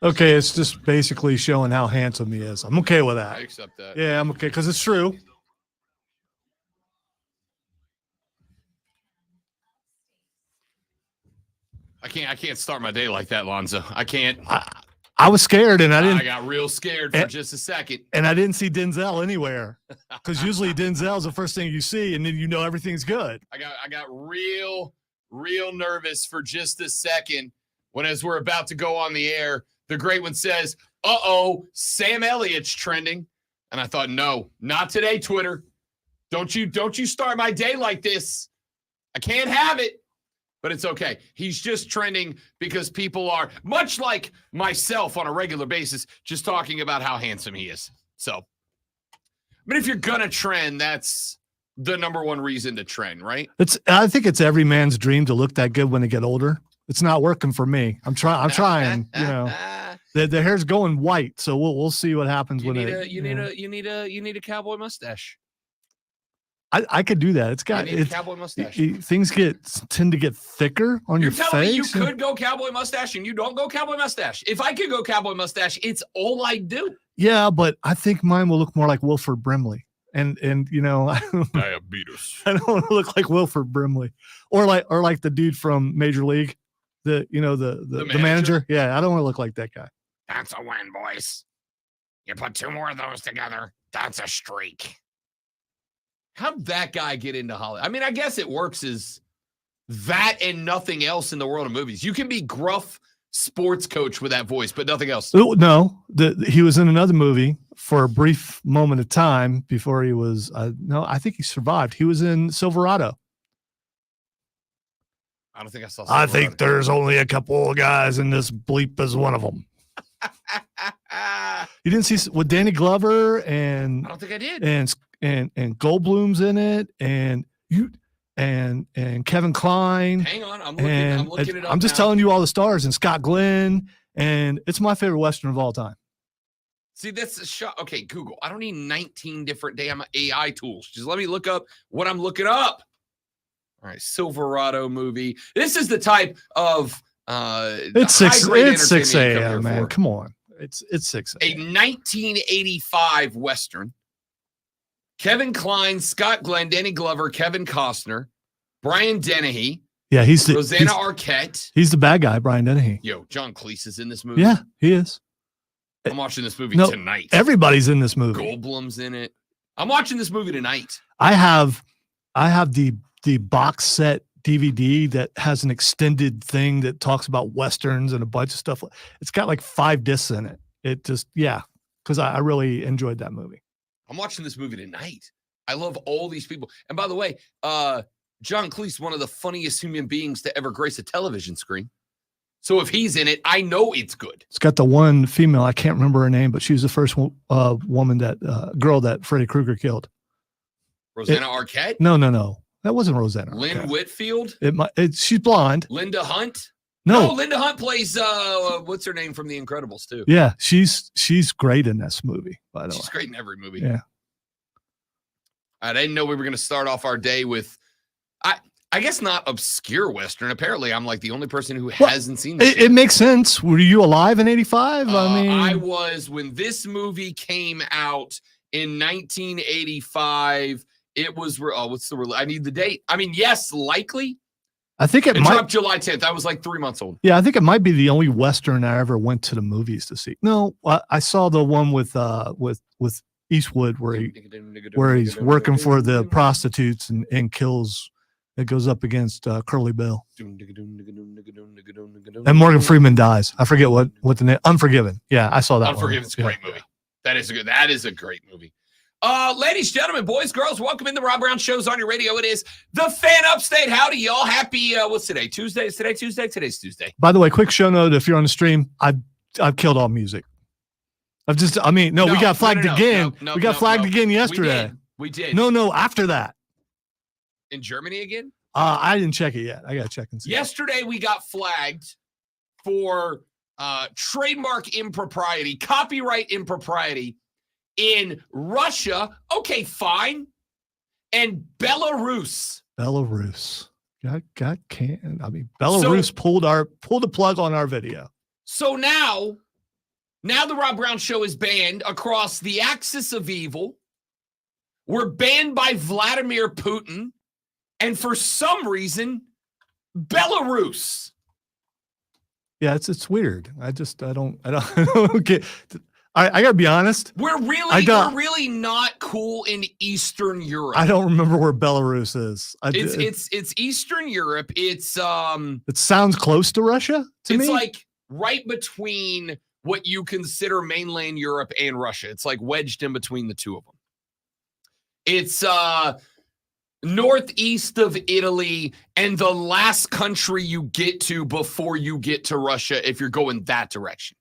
Okay, it's just basically showing how handsome he is. I'm okay with that. I accept that. Yeah, I'm okay because it's true. I can't start my day like that, Lonzo. I can't. I was scared, and I got real scared for just a second. And I didn't see Denzel anywhere because usually Denzel's the first thing you see, and then you know everything's good. I got real nervous for just a second when, as we're about to go on the air, the great one says, "Uh-oh, Sam Elliott's trending," and I thought, no, not today, Twitter. Don't you start my day like this. I can't have it. But it's okay. He's just trending because people are, much like myself on a regular basis, just talking about how handsome he is. So, but if you're going to trend, that's the number one reason to trend, right? I think it's every man's dream to look that good when they get older. It's not working for me. I'm trying, you know. The hair's going white, so we'll see what happens you need a cowboy mustache. I could do that. It's got a cowboy mustache. Things tend to get thicker on your face. You're telling me you could go cowboy mustache and you don't go cowboy mustache? If I could go cowboy mustache, it's all I do. Yeah, but I think mine will look more like Wilford Brimley. And you know, diabetes. I don't want to look like Wilford Brimley or like the dude from Major League, the manager. Yeah, I don't want to look like that guy. That's a win, boys. You put two more of those together, that's a streak. How'd that guy get into Hollywood? I mean, I guess it works as that and nothing else in the world of movies. You can be gruff sports coach with that voice, but nothing else. No, he was in another movie for a brief moment of time before he was. I think he survived. He was in Silverado. I don't think I saw Silverado. I think there's only a couple of guys in this bleep as one of them. You didn't see with Danny Glover and I don't think I did. And Goldblum's in it, and Kevin Kline. Hang on, I'm looking it up. I'm just telling you all the stars, and Scott Glenn, and it's my favorite Western of all time. See, that's a shot. Okay, Google. I don't need 19 different damn AI tools. Just let me look up what I'm looking up. All right, Silverado movie. This is the type of it's 6 a.m. man. Come on, it's 6 a.m. A 1985 Western. Kevin Kline, Scott Glenn, Danny Glover, Kevin Costner, Brian Dennehy. Yeah, Rosanna Arquette. He's the bad guy, Brian Dennehy. Yo, John Cleese is in this movie. Yeah, he is. I'm watching this movie tonight. Everybody's in this movie. Goldblum's in it. I'm watching this movie tonight. I have the box set DVD that has an extended thing that talks about Westerns and a bunch of stuff. It's got like 5 discs in it. It just, because I really enjoyed that movie. I'm watching this movie tonight. I love all these people. And by the way, John Cleese, one of the funniest human beings to ever grace a television screen. So if he's in it, I know it's good. It's got the one female, I can't remember her name, but she was the first woman girl that Freddy Krueger killed. Rosanna Arquette? No. That wasn't Rosanna. Lynn Whitfield? She's blonde. Linda Hunt? No, Linda Hunt plays what's her name from The Incredibles too. Yeah, she's great in this movie, by the way. She's great in every movie. Yeah. I didn't know we were going to start off our day with I guess not obscure Western. Apparently, I'm like the only person who hasn't seen this. It makes sense. Were you alive in 85? I was when this movie came out in 1985. It was I need the date. I mean, yes, likely. I think it might dropped July 10th. I was like 3 months old. Yeah, I think it might be the only Western I ever went to the movies to see. No, I saw the one with Eastwood where he's working for the prostitutes and kills. It goes up against Curly Bill. And Morgan Freeman dies. I forget what the name. Unforgiven. Yeah, I saw that. Unforgiven's a great movie. That is a great movie. Ladies, gentlemen, boys, girls, welcome in the Rob Brown Show's on your radio. It is the Fan Upstate. Howdy, y'all. Happy, what's today? Tuesday? Is today Tuesday? Today's Tuesday. By the way, quick show note, if you're on the stream, I've killed all music. We got flagged again. We got flagged again yesterday. We did. No, after that. In Germany again? I didn't check it yet. I got to check and see. Yesterday, we got flagged for trademark impropriety, copyright impropriety in Russia. Okay, fine. And Belarus. Belarus pulled the plug on our video. So now Now the Rob Brown Show is banned across the axis of evil. We're banned by Vladimir Putin. And for some reason, Belarus. Yeah, it's weird. I don't get. I gotta be honest. We're really not cool in Eastern Europe. I don't remember where Belarus is. It's Eastern Europe. It sounds close to Russia to me. It's like right between what you consider mainland Europe and Russia. It's like wedged in between the two of them. It's northeast of Italy and the last country you get to before you get to Russia if you're going that direction.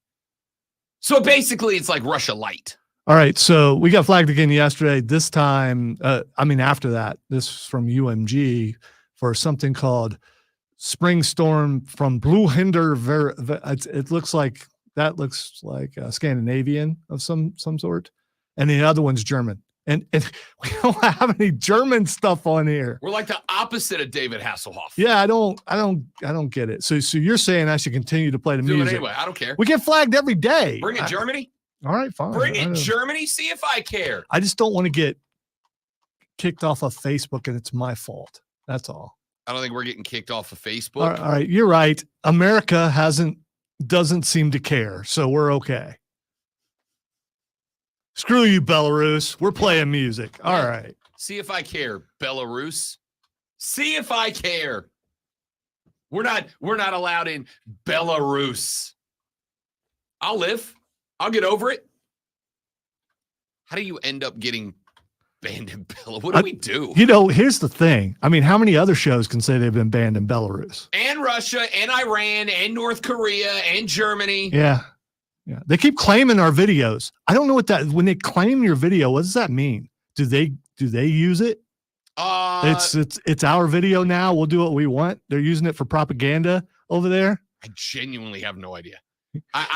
So basically, it's like Russia light. All right, so we got flagged again yesterday. This time, after that, this is from UMG for something called Spring Storm from Blue Hinder. It looks like Scandinavian of some sort, and the other one's German. And we don't have any German stuff on here. We're like the opposite of David Hasselhoff. Yeah, I don't get it. So you're saying I should continue to play the music? Anyway, I don't care. We get flagged every day. Bring it, Germany. All right, fine. Bring it, Germany. See if I care. I just don't want to get kicked off of Facebook, and it's my fault. That's all. I don't think we're getting kicked off of Facebook. All right, you're right. America doesn't seem to care, so we're okay. Screw you, Belarus. We're playing music. All right. See if I care, Belarus. See if I care. We're not allowed in Belarus. I'll live. I'll get over it. How do you end up getting banned in Belarus? What do we do? Here's the thing. I mean, how many other shows can say they've been banned in Belarus? And Russia and Iran and North Korea and Germany. Yeah. Yeah, they keep claiming our videos. I don't know when they claim your video, what does that mean? Do they use it? It's our video now. We'll do what we want. They're using it for propaganda over there. I genuinely have no idea.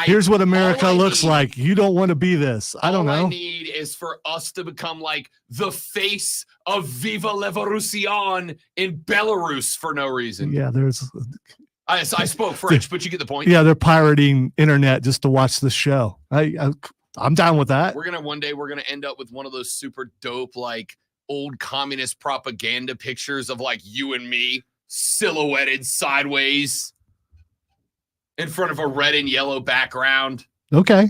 Here's what America looks like. You don't want to be this. I don't know. All I need is for us to become like the face of Viva la Revolution in Belarus for no reason. Yeah, I spoke French, but you get the point. Yeah, they're pirating internet just to watch the show. I'm down with that. One day we're gonna end up with one of those super dope, like old communist propaganda pictures of like you and me silhouetted sideways in front of a red and yellow background. Okay.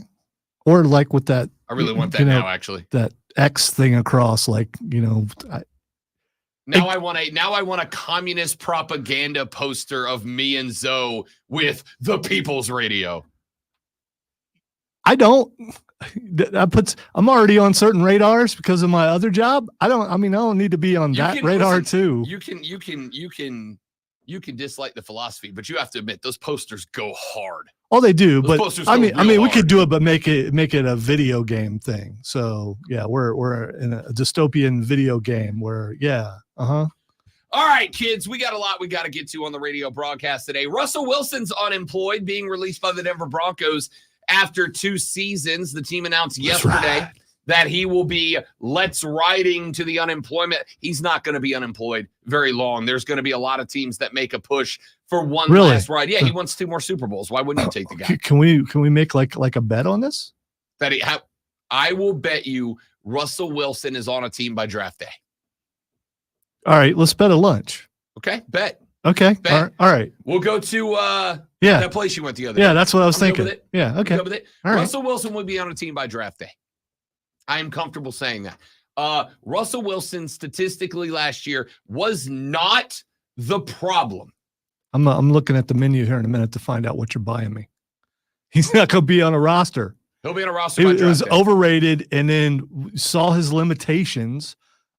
Or like with that. I really want that now, actually. That X thing across, Now I want a communist propaganda poster of me and Zoe with the People's Radio. I don't. I'm already on certain radars because of my other job. I don't need to be on that radar too. You can dislike the philosophy, but you have to admit those posters go hard. Oh, they do, but we hard. could do it, but make it a video game thing. So yeah, we're in a dystopian video game where All right, kids, we got a lot we got to get to on the radio broadcast today. Russell Wilson's unemployed, being released by the Denver Broncos after 2 seasons. The team announced yesterday that he will be riding to the unemployment. He's not going to be unemployed very long. There's going to be a lot of teams that make a push for one last ride. Yeah, he wants 2 more Super Bowls. Why wouldn't you take the guy? Can we make like a bet on this? I will bet you Russell Wilson is on a team by draft day. All right, let's bet a lunch. Okay, bet. Okay, bet. All right. We'll go to that place you went the other day. Yeah, that's what I was thinking. Yeah, okay. All right. Russell Wilson will be on a team by draft day. I am comfortable saying that. Russell Wilson statistically last year was not the problem. I'm looking at the menu here in a minute to find out what you're buying me. He's not going to be on a roster. He'll be on a roster. It was overrated, and then saw his limitations.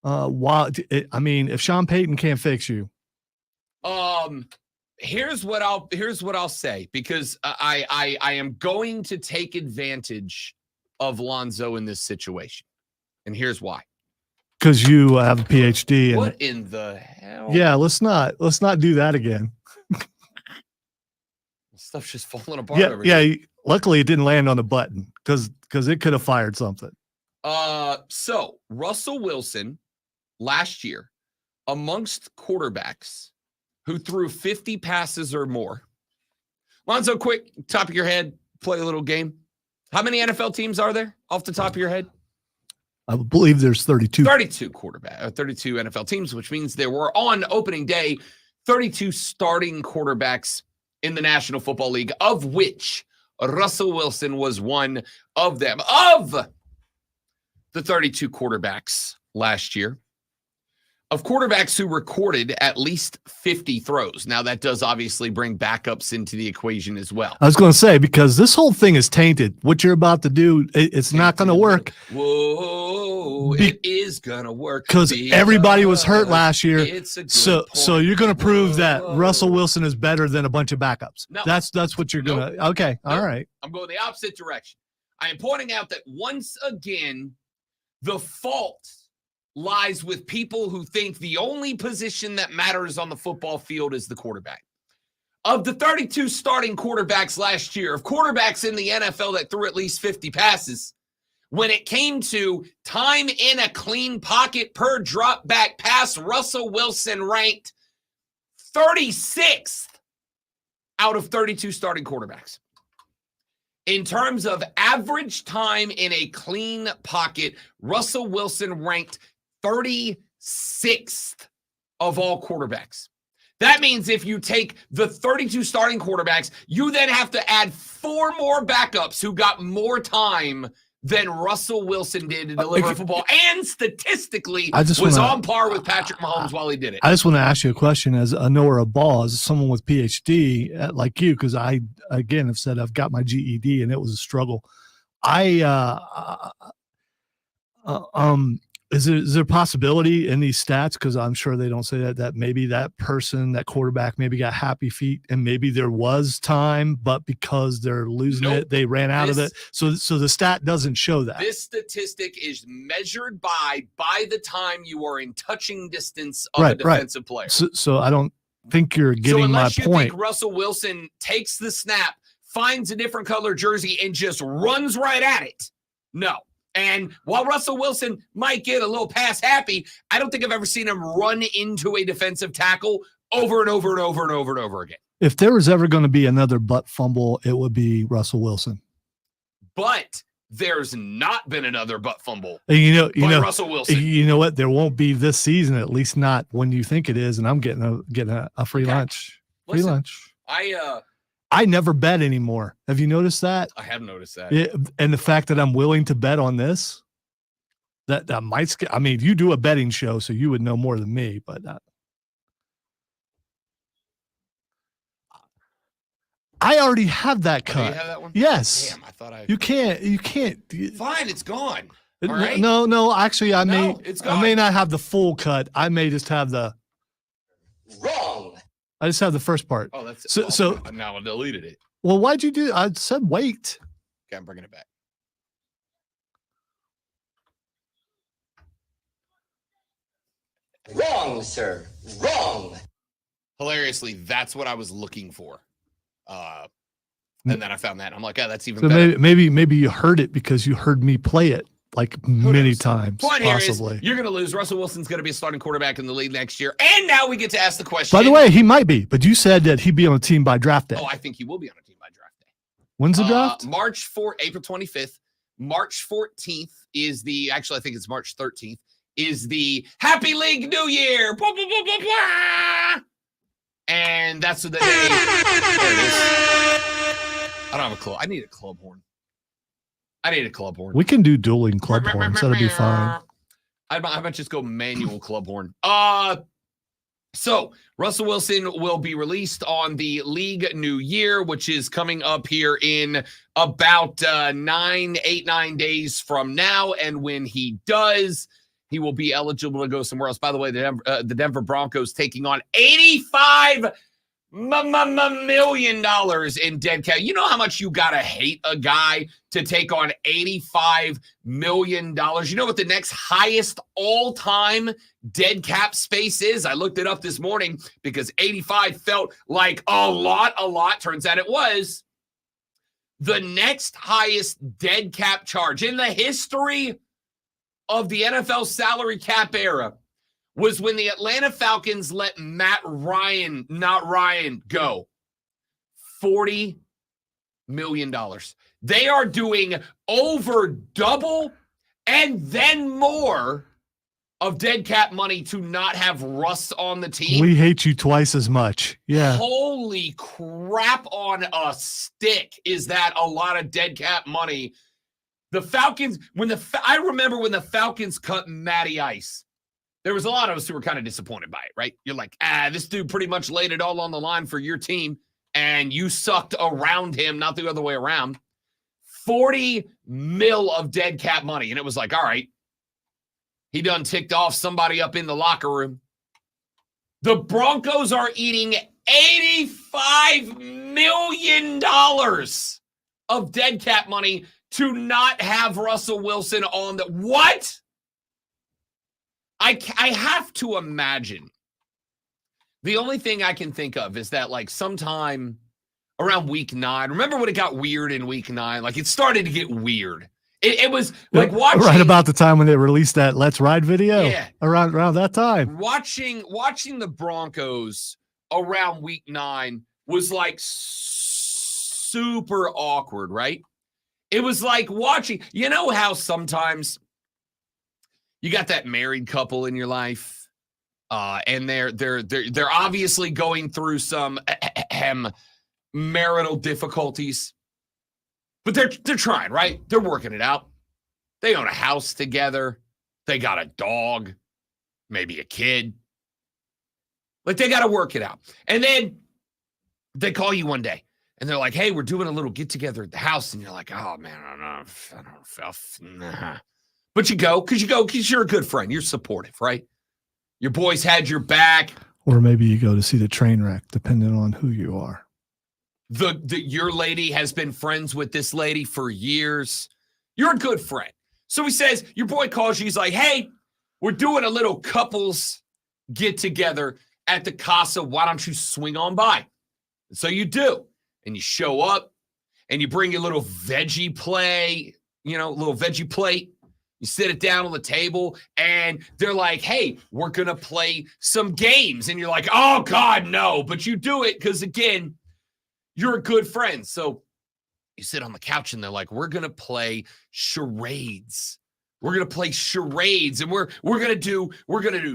If Sean Payton can't fix you, here's what I'll say, because I am going to take advantage of Lonzo in this situation, and here's why. Because you have a PhD. What in the hell? Yeah, let's not do that again. Stuff's just falling apart. over here. Yeah. Luckily, it didn't land on the button because it could have fired something. So Russell Wilson last year, amongst quarterbacks who threw 50 passes or more. Lonzo, quick, top of your head, play a little game. How many NFL teams are there off the top of your head? I believe there's 32. 32 32 NFL teams, which means there were on opening day 32 starting quarterbacks in the National Football League, of which Russell Wilson was one of them. Of the 32 quarterbacks last year, of quarterbacks who recorded at least 50 throws. Now, that does obviously bring backups into the equation as well. I was going to say, because this whole thing is tainted. What you're about to do, it's not going to work. Whoa, it is going to work. Because everybody was hurt last year. So you're going to prove Whoa. that Russell Wilson is better than a bunch of backups. No. That's what you're going to. Okay. Nope. All right. I'm going the opposite direction. I am pointing out that once again, the fault lies with people who think the only position that matters on the football field is the quarterback. Of the 32 starting quarterbacks last year, of quarterbacks in the NFL that threw at least 50 passes, when it came to time in a clean pocket per drop back pass, Russell Wilson ranked 36th out of 32 starting quarterbacks. In terms of average time in a clean pocket, Russell Wilson ranked 36th of all quarterbacks. That means if you take the 32 starting quarterbacks, you then have to add 4 more backups who got more time than Russell Wilson did to deliver football, and statistically was on par with Patrick Mahomes while he did it. I just want to ask you a question as a knower of ball, as someone with PhD like you, because I, again, have said I've got my GED and it was a struggle. Is there a possibility in these stats, because I'm sure they don't say that maybe that person, that quarterback, maybe got happy feet and maybe there was time, but because they're losing it, they ran out of it. So the stat doesn't show that. This statistic is measured by the time you are in touching distance of a defensive player. So I don't think you're getting my point. So unless you think Russell Wilson takes the snap, finds a different color jersey, and just runs right at it, no. And while Russell Wilson might get a little pass happy, I don't think I've ever seen him run into a defensive tackle over and over and over and over and over again. If there was ever going to be another butt fumble, it would be Russell Wilson. But there's not been another butt fumble. You know, Russell Wilson. You know what? There won't be this season, at least not when you think it is. And I'm getting a free lunch. Free lunch. I never bet anymore. Have you noticed that? I have noticed that. Yeah, and the fact that I'm willing to bet on this, that might. I mean, you do a betting show, so you would know more than me. But I already have that cut. Do you have that one? Yes. Damn, I thought I. You can't. Fine, it's gone. All right. No. Actually, it's gone. I may not have the full cut. I may just have the. Wrong. I just have the first part. Oh, that's so now I deleted it. Well, why'd you do? I said wait. Okay, I'm bringing it back. Wrong, sir. Wrong. Hilariously, that's what I was looking for. And then I found that. And I'm like, oh, that's even so better. Maybe you heard it because you heard me play it like many times. Point possibly. Here is, you're going to lose. Russell Wilson's going to be a starting quarterback in the league next year. And now we get to ask the question. By the way, he might be, but you said that he'd be on a team by draft day. Oh, I think he will be on a team by draft day. When's the draft? April 25th. March 14th is actually, I think it's March 13th, is the Happy League New Year. Blah, blah, blah, blah, blah. And that's the day. There it is. I don't have a club. I need a club horn. We can do dueling club horns. That'll be fine. I might just go manual club horn. So Russell Wilson will be released on the League New Year, which is coming up here in about 9 days from now. And when he does, he will be eligible to go somewhere else. By the way, the Denver Broncos taking on $85 million in dead cap. You know how much you gotta hate a guy to take on $85 million? You know what the next highest all-time dead cap space is? I looked it up this morning because 85 felt like a lot. Turns out it was. The next highest dead cap charge in the history of the NFL salary cap era was when the Atlanta Falcons let Matt Ryan, not Ryan, go. $40 million. They are doing over double and then more of dead cap money to not have Russ on the team. We hate you twice as much. Yeah. Holy crap on a stick. Is that a lot of dead cap money? The Falcons, I remember when the Falcons cut Matty Ice, there was a lot of us who were kind of disappointed by it, right? You're like, this dude pretty much laid it all on the line for your team, and you sucked around him, not the other way around. 40 mil of dead cap money. And it was like, all right, he done ticked off somebody up in the locker room. The Broncos are eating $85 million of dead cap money to not have Russell Wilson on the what? I have to imagine. The only thing I can think of is that like sometime around week 9, remember when it got weird in week 9? Like it started to get weird. It was like watching right about the time when they released that Let's Ride video. Yeah. Around that time. Watching the Broncos around week 9 was like super awkward, right? It was like watching, you know how sometimes you got that married couple in your life, and they're obviously going through some marital difficulties, but they're trying, right? They're working it out. They own a house together. They got a dog, maybe a kid. Like they got to work it out. And then they call you one day and they're like, hey, we're doing a little get together at the house. And you're like, oh man, I don't know. Nah. But you go because you're a good friend. You're supportive, right? Your boys had your back. Or maybe you go to see the train wreck, depending on who you are. Your lady has been friends with this lady for years. You're a good friend. So he says, your boy calls you. He's like, hey, we're doing a little couples get together at the casa. Why don't you swing on by? And so you do. And you show up and you bring your little veggie plate. You sit it down on the table and they're like, hey, we're going to play some games. And you're like, oh, God, no. But you do it because, again, you're a good friend. So you sit on the couch and they're like, we're going to play charades. We're going to play charades. And we're going to do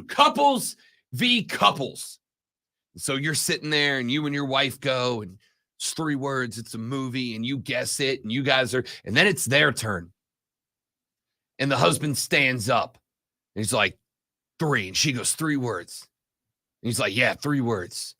couples v. couples. So you're sitting there and you and your wife go and it's 3 words. It's a movie and you guess it. And you guys are, and then it's their turn. And the husband stands up and he's like, 3. And she goes, 3 words. And he's like, yeah, 3 words.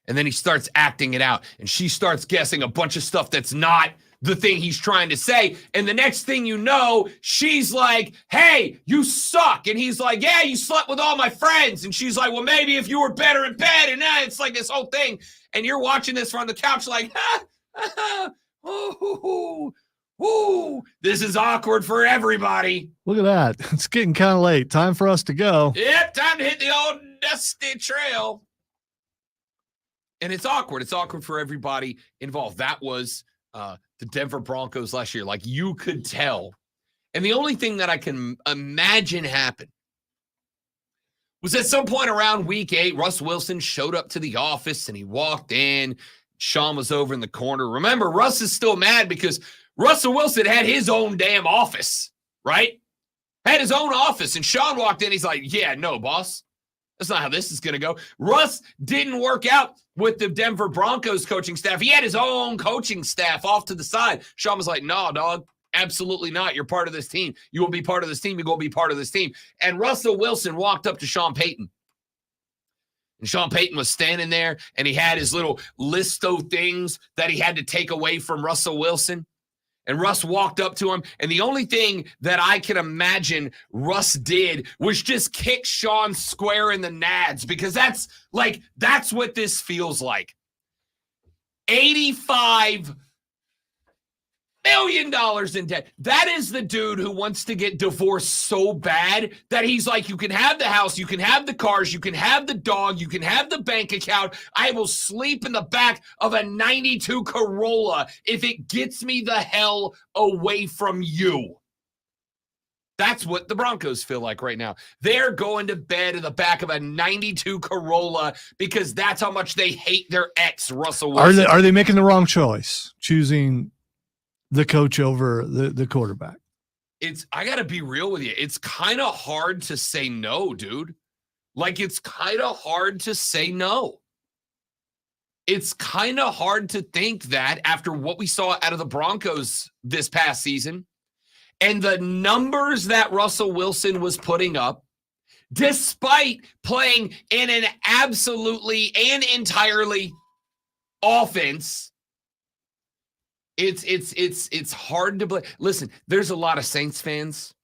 And then he starts acting it out. And she starts guessing a bunch of stuff that's not the thing he's trying to say. And the next thing you know, she's like, hey, you suck. And he's like, yeah, you slept with all my friends. And she's like, well, maybe if you were better in bed. And it's like this whole thing. And you're watching this from the couch like, ooh, this is awkward for everybody. Look at that. It's getting kind of late. Time for us to go. Yep, time to hit the old dusty trail. And it's awkward. It's awkward for everybody involved. That was the Denver Broncos last year. Like, you could tell. And the only thing that I can imagine happened was at some point around week 8, Russ Wilson showed up to the office and he walked in. Sean was over in the corner. Remember, Russ is still mad because Russell Wilson had his own damn office, right? Had his own office. And Sean walked in. He's like, yeah, no, boss. That's not how this is going to go. Russ didn't work out with the Denver Broncos coaching staff. He had his own coaching staff off to the side. Sean was like, no, dog, absolutely not. You're part of this team. You will be part of this team. You're going to be part of this team. And Russell Wilson walked up to Sean Payton. And Sean Payton was standing there, and he had his little list of things that he had to take away from Russell Wilson. And Russ walked up to him, and the only thing that I can imagine Russ did was just kick Sean square in the nads, because that's what this feels like. $85 million in debt. That is the dude who wants to get divorced so bad that he's like, you can have the house, you can have the cars, you can have the dog, you can have the bank account. I will sleep in the back of a 92 Corolla if it gets me the hell away from you. That's what the Broncos feel like right now. They're going to bed in the back of a 92 Corolla because that's how much they hate their ex, Russell Wilson. Are they making the wrong choice choosing the coach over the quarterback. I got to be real with you. It's kind of hard to say no, dude. Like, it's kind of hard to say no. It's kind of hard to think that after what we saw out of the Broncos this past season and the numbers that Russell Wilson was putting up, despite playing in an absolutely and entirely offense, it's hard to believe. Listen, there's a lot of Saints fans.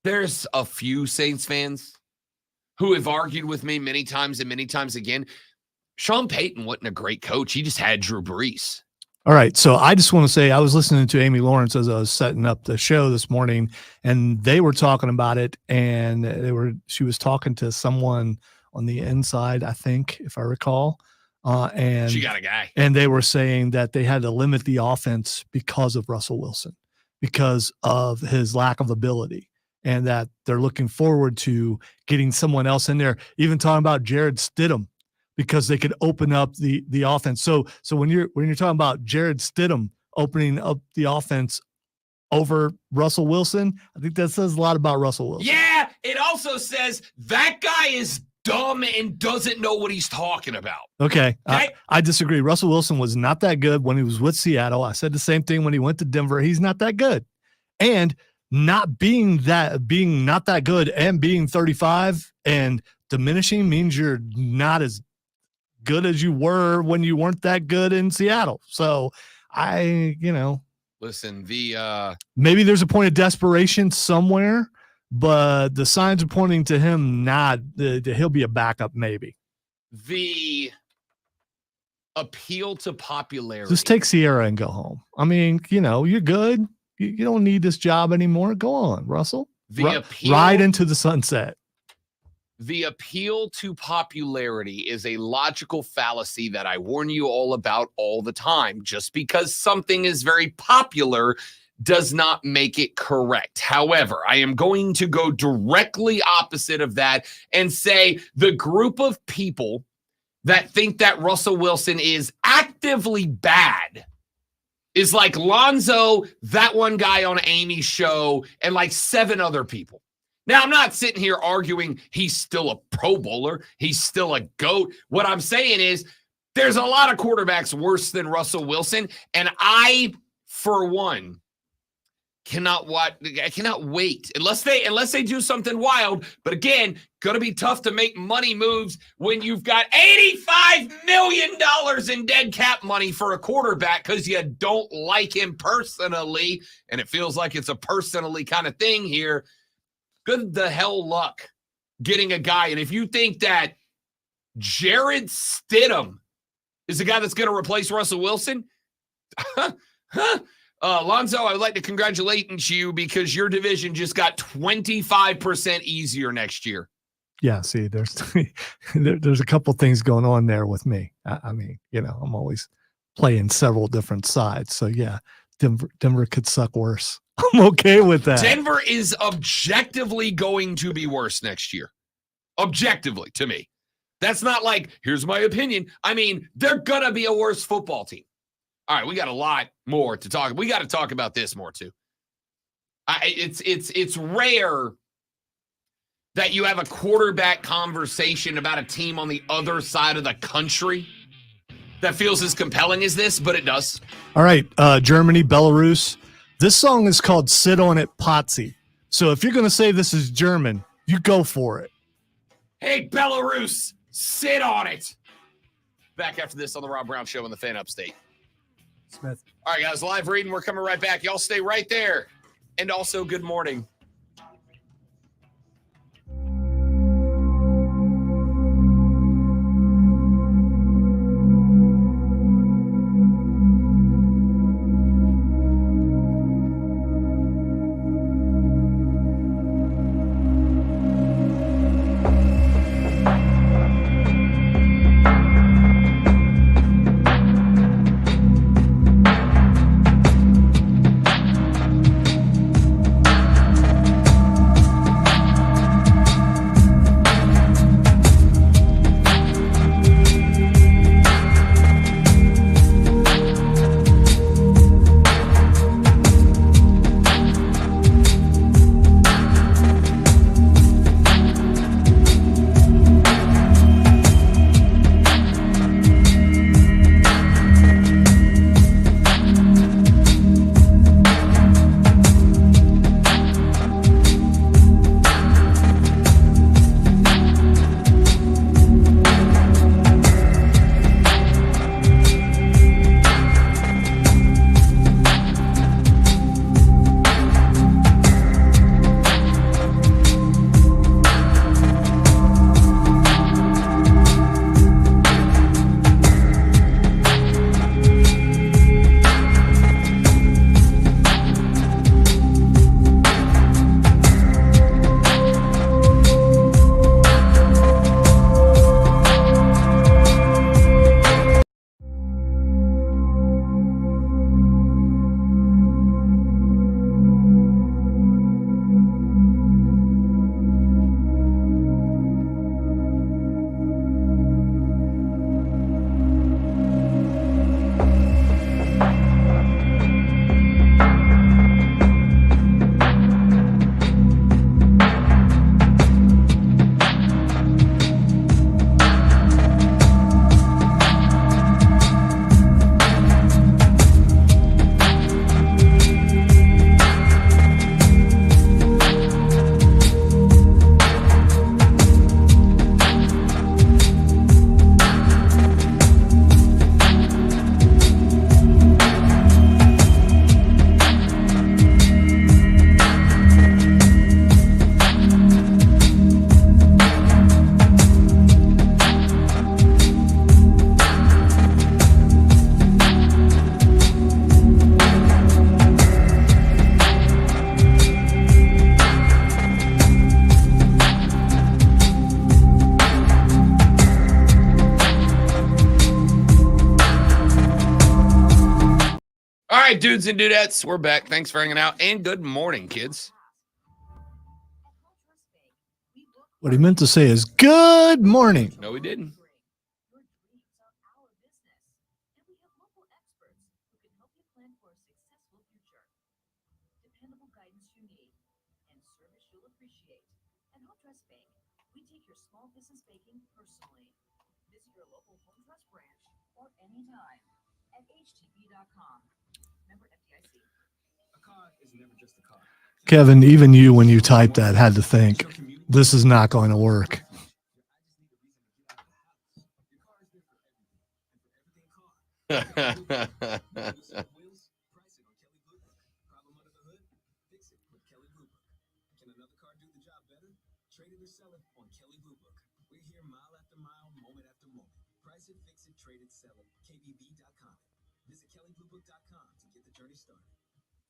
There's a few Saints fans who have argued with me many times and many times again. Sean Payton wasn't a great coach. He just had Drew Brees. All right. So I just want to say I was listening to Amy Lawrence as I was setting up the show this morning, and they were talking about it, and she was talking to someone on the inside, I think, if I recall. And she got a guy. And they were saying that they had to limit the offense because of Russell Wilson, because of his lack of ability, and that they're looking forward to getting someone else in there, even talking about Jared Stidham, because they could open up the offense. So when you're talking about Jared Stidham opening up the offense over Russell Wilson, I think that says a lot about Russell Wilson. Yeah, it also says that guy is dumb and doesn't know what he's talking about. Okay. I disagree. Russell Wilson was not that good when he was with Seattle. I said the same thing when he went to Denver. He's not that good. And not being not that good and being 35 and diminishing means you're not as good as you were when you weren't that good in Seattle. So listen, maybe there's a point of desperation somewhere, but the signs are pointing to him he'll be a backup maybe. The appeal to popularity. Just take Sierra and go home. I mean, you're good. You don't need this job anymore. Go on, Russell. Ride into the sunset. The appeal to popularity is a logical fallacy that I warn you all about all the time. Just because something is very popular does not make it correct. However, I am going to go directly opposite of that and say the group of people that think that Russell Wilson is actively bad is like Lonzo, that one guy on Amy's show, and like 7 other people. Now, I'm not sitting here arguing he's still a Pro Bowler. He's still a GOAT. What I'm saying is there's a lot of quarterbacks worse than Russell Wilson. And I, for one, I cannot wait unless they do something wild. But again, going to be tough to make money moves when you've got $85 million in dead cap money for a quarterback because you don't like him personally. And it feels like it's a personally kind of thing here. Good the hell luck getting a guy. And if you think that Jared Stidham is the guy that's going to replace Russell Wilson, Lonzo, I would like to congratulate you because your division just got 25% easier next year. Yeah, see, there's a couple things going on there with me. I mean, I'm always playing several different sides. So, yeah, Denver could suck worse. I'm okay with that. Denver is objectively going to be worse next year. Objectively, to me. That's not like, here's my opinion. I mean, they're going to be a worse football team. All right, we got a lot more to talk. We got to talk about this more, too. It's rare that you have a quarterback conversation about a team on the other side of the country that feels as compelling as this, but it does. All right, Germany, Belarus. This song is called Sit On It, Potsy. So if you're going to say this is German, you go for it. Hey, Belarus, sit on it. Back after this on the Rob Brown Show on the Fan Upstate. Smith. All right, guys, live reading. We're coming right back. Y'all stay right there. And also, good morning. right, dudes and dudettes, we're back. Thanks for hanging out, and good morning, kids. What he meant to say is good morning. No, he didn't. Kevin, even you, when you typed that, had to think, this is not going to work.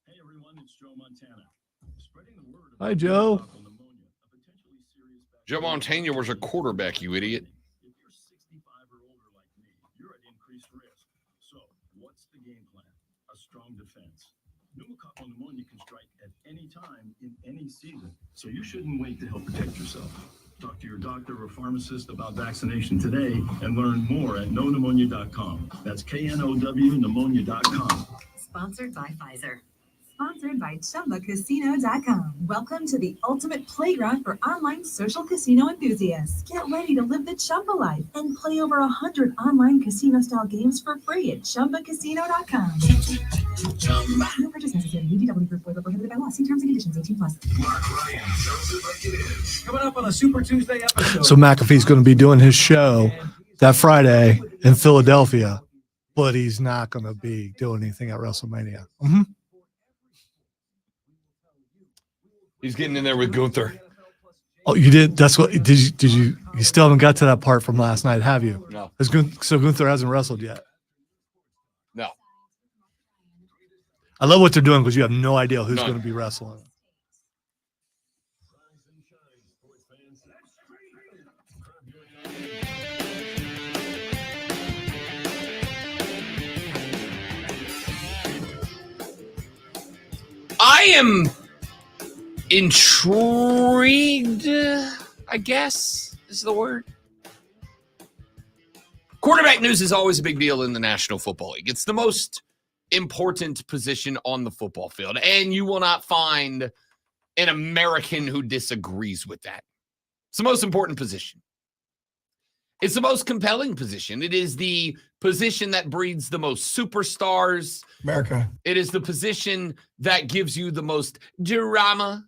Hey everyone, it's Joe Montana. Spreading the word Hi, Joe. Joe Montana was a quarterback, you idiot. If you're 65 or older like me, you're at increased risk. So, what's the game plan? A strong defense. Pneumococcal pneumonia can strike at any time in any season, so you shouldn't wait to help protect yourself. Talk to your doctor or pharmacist about vaccination today and learn more at knowpneumonia.com. That's KNOW pneumonia.com. Sponsored by Pfizer. Sponsored by ChumbaCasino.com. Welcome to the ultimate playground for online social casino enthusiasts. Get ready to live the Chumba life and play over 100 online casino-style games for free at ChumbaCasino.com. No purchase necessary. VGW Group. Void where prohibited by law. See terms and conditions. 18+. Coming up on a Super Tuesday episode. So McAfee's going to be doing his show that Friday in Philadelphia, but he's not going to be doing anything at WrestleMania. Mm-hmm. He's getting in there with Gunther. Oh, you did? That's what, did you still haven't got to that part from last night, have you? No. So Gunther hasn't wrestled yet. No. I love what they're doing because you have no idea who's None. going to be wrestling. I am intrigued, I guess is the word. Quarterback news is always a big deal in the National Football League. It's the most important position on the football field, and you will not find an American who disagrees with that. It's the most important position. It's the most compelling position. It is the position that breeds the most superstars. America. It is the position that gives you the most drama.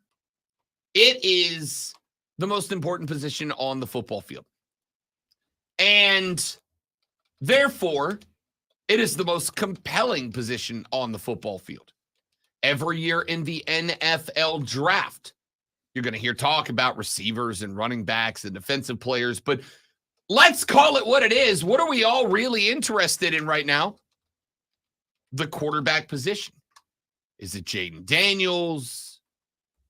It is the most important position on the football field. And therefore, it is the most compelling position on the football field. Every year in the NFL draft, you're going to hear talk about receivers and running backs and defensive players, but let's call it what it is. What are we all really interested in right now? The quarterback position. Is it Jaden Daniels?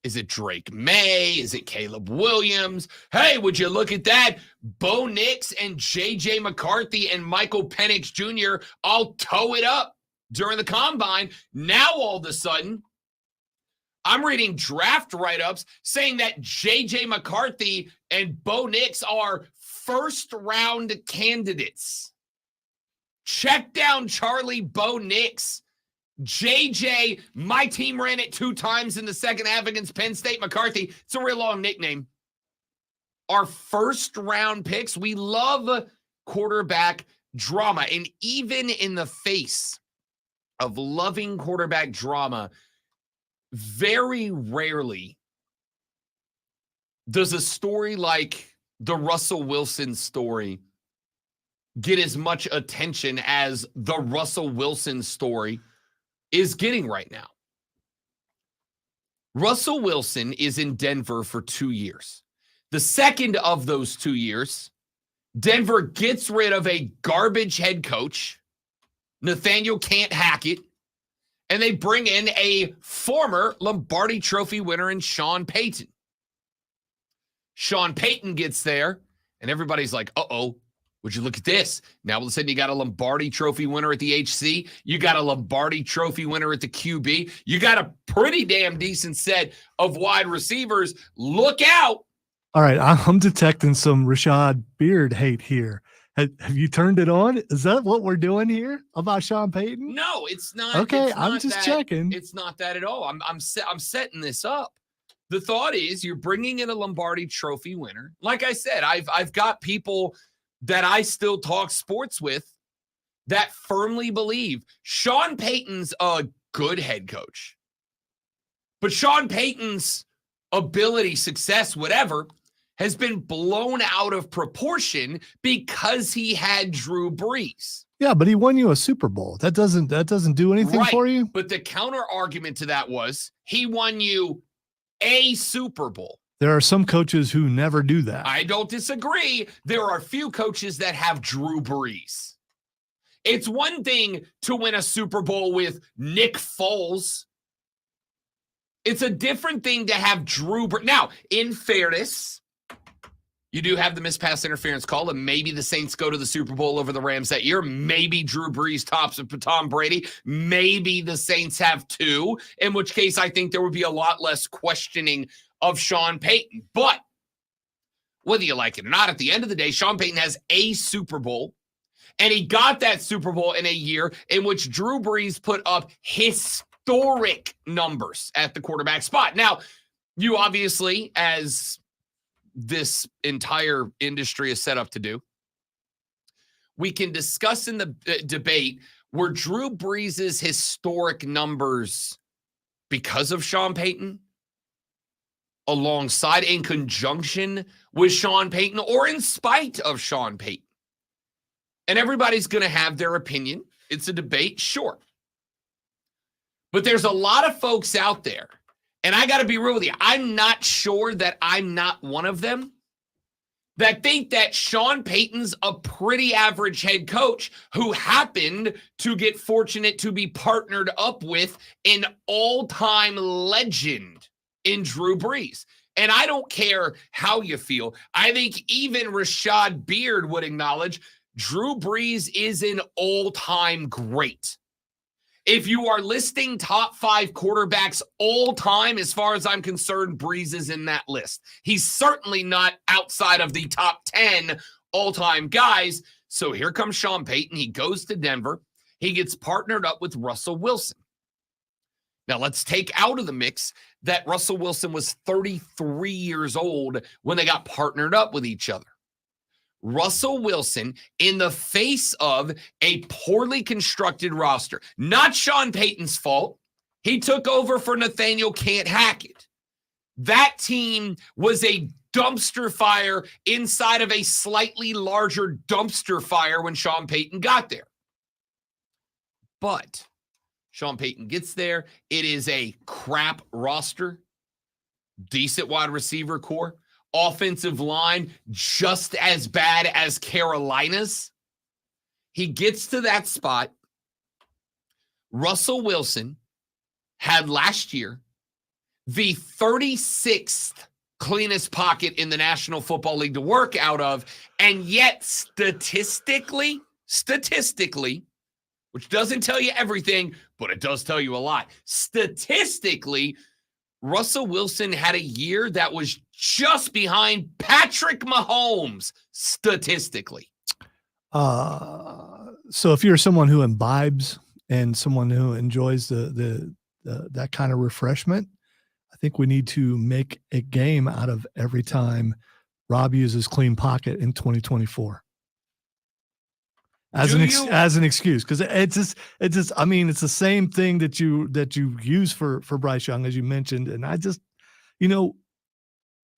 Is it Drake May? Is it Caleb Williams? Hey, would you look at that? Bo Nix and J.J. McCarthy and Michael Penix Jr. all toe it up during the combine. Now, all of a sudden, I'm reading draft write-ups saying that J.J. McCarthy and Bo Nix are first-round candidates. Check down Charlie Bo Nix. JJ, my team ran it 2 times in the second half against Penn State. McCarthy, it's a real long nickname. Our first-round picks, we love quarterback drama. And even in the face of loving quarterback drama, very rarely does a story like the Russell Wilson story get as much attention as the Russell Wilson story is getting right now. Russell Wilson is in Denver for 2 years. The second of those 2 years, Denver gets rid of a garbage head coach. Nathaniel can't hack it. And they bring in a former Lombardi Trophy winner in Sean Payton. Sean Payton gets there, and everybody's like, uh-oh, Would you look at this? Now all of a sudden you got a Lombardi Trophy winner at the HC. You got a Lombardi Trophy winner at the QB. You got a pretty damn decent set of wide receivers. Look out. All right, I'm detecting some Rashad Beard hate here. Have you turned it on? Is that what we're doing here about Sean Payton? No, it's not. Okay, it's I'm not just that. checking. It's not that at all. I'm setting this up. The thought is you're bringing in a Lombardi Trophy winner. Like I said, I've got people that I still talk sports with that firmly believe Sean Payton's a good head coach. But Sean Payton's ability, success, whatever, has been blown out of proportion because he had Drew Brees. Yeah, but he won you a Super Bowl. That doesn't do anything Right. for you. But the counter argument to that was he won you a Super Bowl. There are some coaches who never do that. I don't disagree. There are few coaches that have Drew Brees. It's one thing to win a Super Bowl with Nick Foles. It's a different thing to have Drew Brees. Now, in fairness, you do have the missed pass interference call, and maybe the Saints go to the Super Bowl over the Rams that year. Maybe Drew Brees tops of Tom Brady. Maybe the Saints have two, in which case I think there would be a lot less questioning of Sean Payton. But whether you like it or not, at the end of the day, Sean Payton has a Super Bowl, and he got that Super Bowl in a year in which Drew Brees put up historic numbers at the quarterback spot. Now, you obviously, as this entire industry is set up to do, we can discuss in the debate, were Drew Brees' historic numbers because of Sean Payton, alongside, in conjunction with Sean Payton, or in spite of Sean Payton? And everybody's going to have their opinion. It's a debate, sure. But there's a lot of folks out there, and I got to be real with you, I'm not sure that I'm not one of them, that think that Sean Payton's a pretty average head coach who happened to get fortunate to be partnered up with an all-time legend in Drew Brees. And I don't care how you feel. I think even Rashad Beard would acknowledge Drew Brees is an all-time great. If you are listing top 5 quarterbacks all time, as far as I'm concerned, Brees is in that list. He's certainly not outside of the top 10 all-time guys. So here comes Sean Payton. He goes to Denver. He gets partnered up with Russell Wilson. Now let's take out of the mix that Russell Wilson was 33 years old when they got partnered up with each other. Russell Wilson, in the face of a poorly constructed roster, not Sean Payton's fault. He took over for Nathaniel Can't Hackett. That team was a dumpster fire inside of a slightly larger dumpster fire when Sean Payton got there. But Sean Payton gets there. It is a crap roster, decent wide receiver core. Offensive line just as bad as Carolina's. He gets to that spot. Russell Wilson had last year the 36th cleanest pocket in the National Football League to work out of, and yet statistically, which doesn't tell you everything, but it does tell you a lot. Statistically, Russell Wilson had a year that was just behind Patrick Mahomes statistically. So if you're someone who imbibes and someone who enjoys the that kind of refreshment, I think we need to make a game out of every time Rob uses clean pocket in 2024. As an excuse, because it's just I mean, it's the same thing that you use for Bryce Young, as you mentioned, and I just,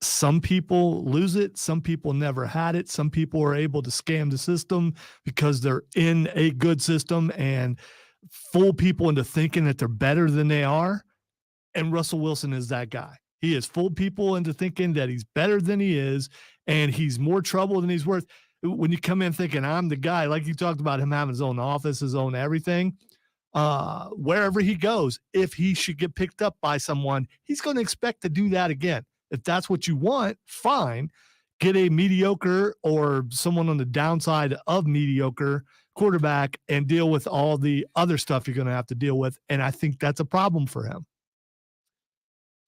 some people lose it, some people never had it, some people are able to scam the system because they're in a good system and fool people into thinking that they're better than they are, and Russell Wilson is that guy. He has fooled people into thinking that he's better than he is, and he's more trouble than he's worth. When you come in thinking I'm the guy, like you talked about him having his own office, his own everything, wherever he goes, if he should get picked up by someone, he's going to expect to do that again. If that's what you want, fine. get a mediocre or someone on the downside of mediocre quarterback and deal with all the other stuff you're going to have to deal with. And I think that's a problem for him.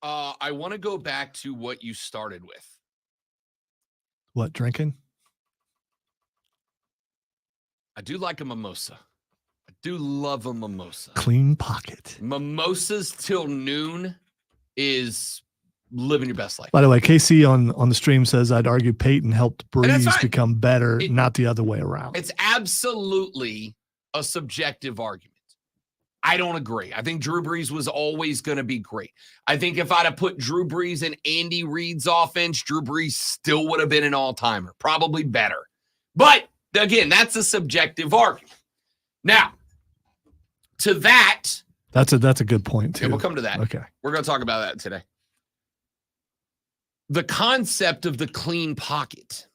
I want to go back to what you started with. What, drinking? I do like a mimosa. I do love a mimosa. Clean pocket. Mimosas till noon is living your best life. By the way, KC on the stream says I'd argue Peyton helped that's Breeze fine. become better, not the other way around. It's absolutely a subjective argument. I don't agree. I think Drew Brees was always going to be great. I think if I'd have put Drew Brees in Andy Reid's offense, Drew Brees still would have been an all-timer, probably better. But again, that's a subjective argument. Now, to that, that's a good point too. we'll come to that. Okay. We're going to talk about that today. The concept of the clean pocket.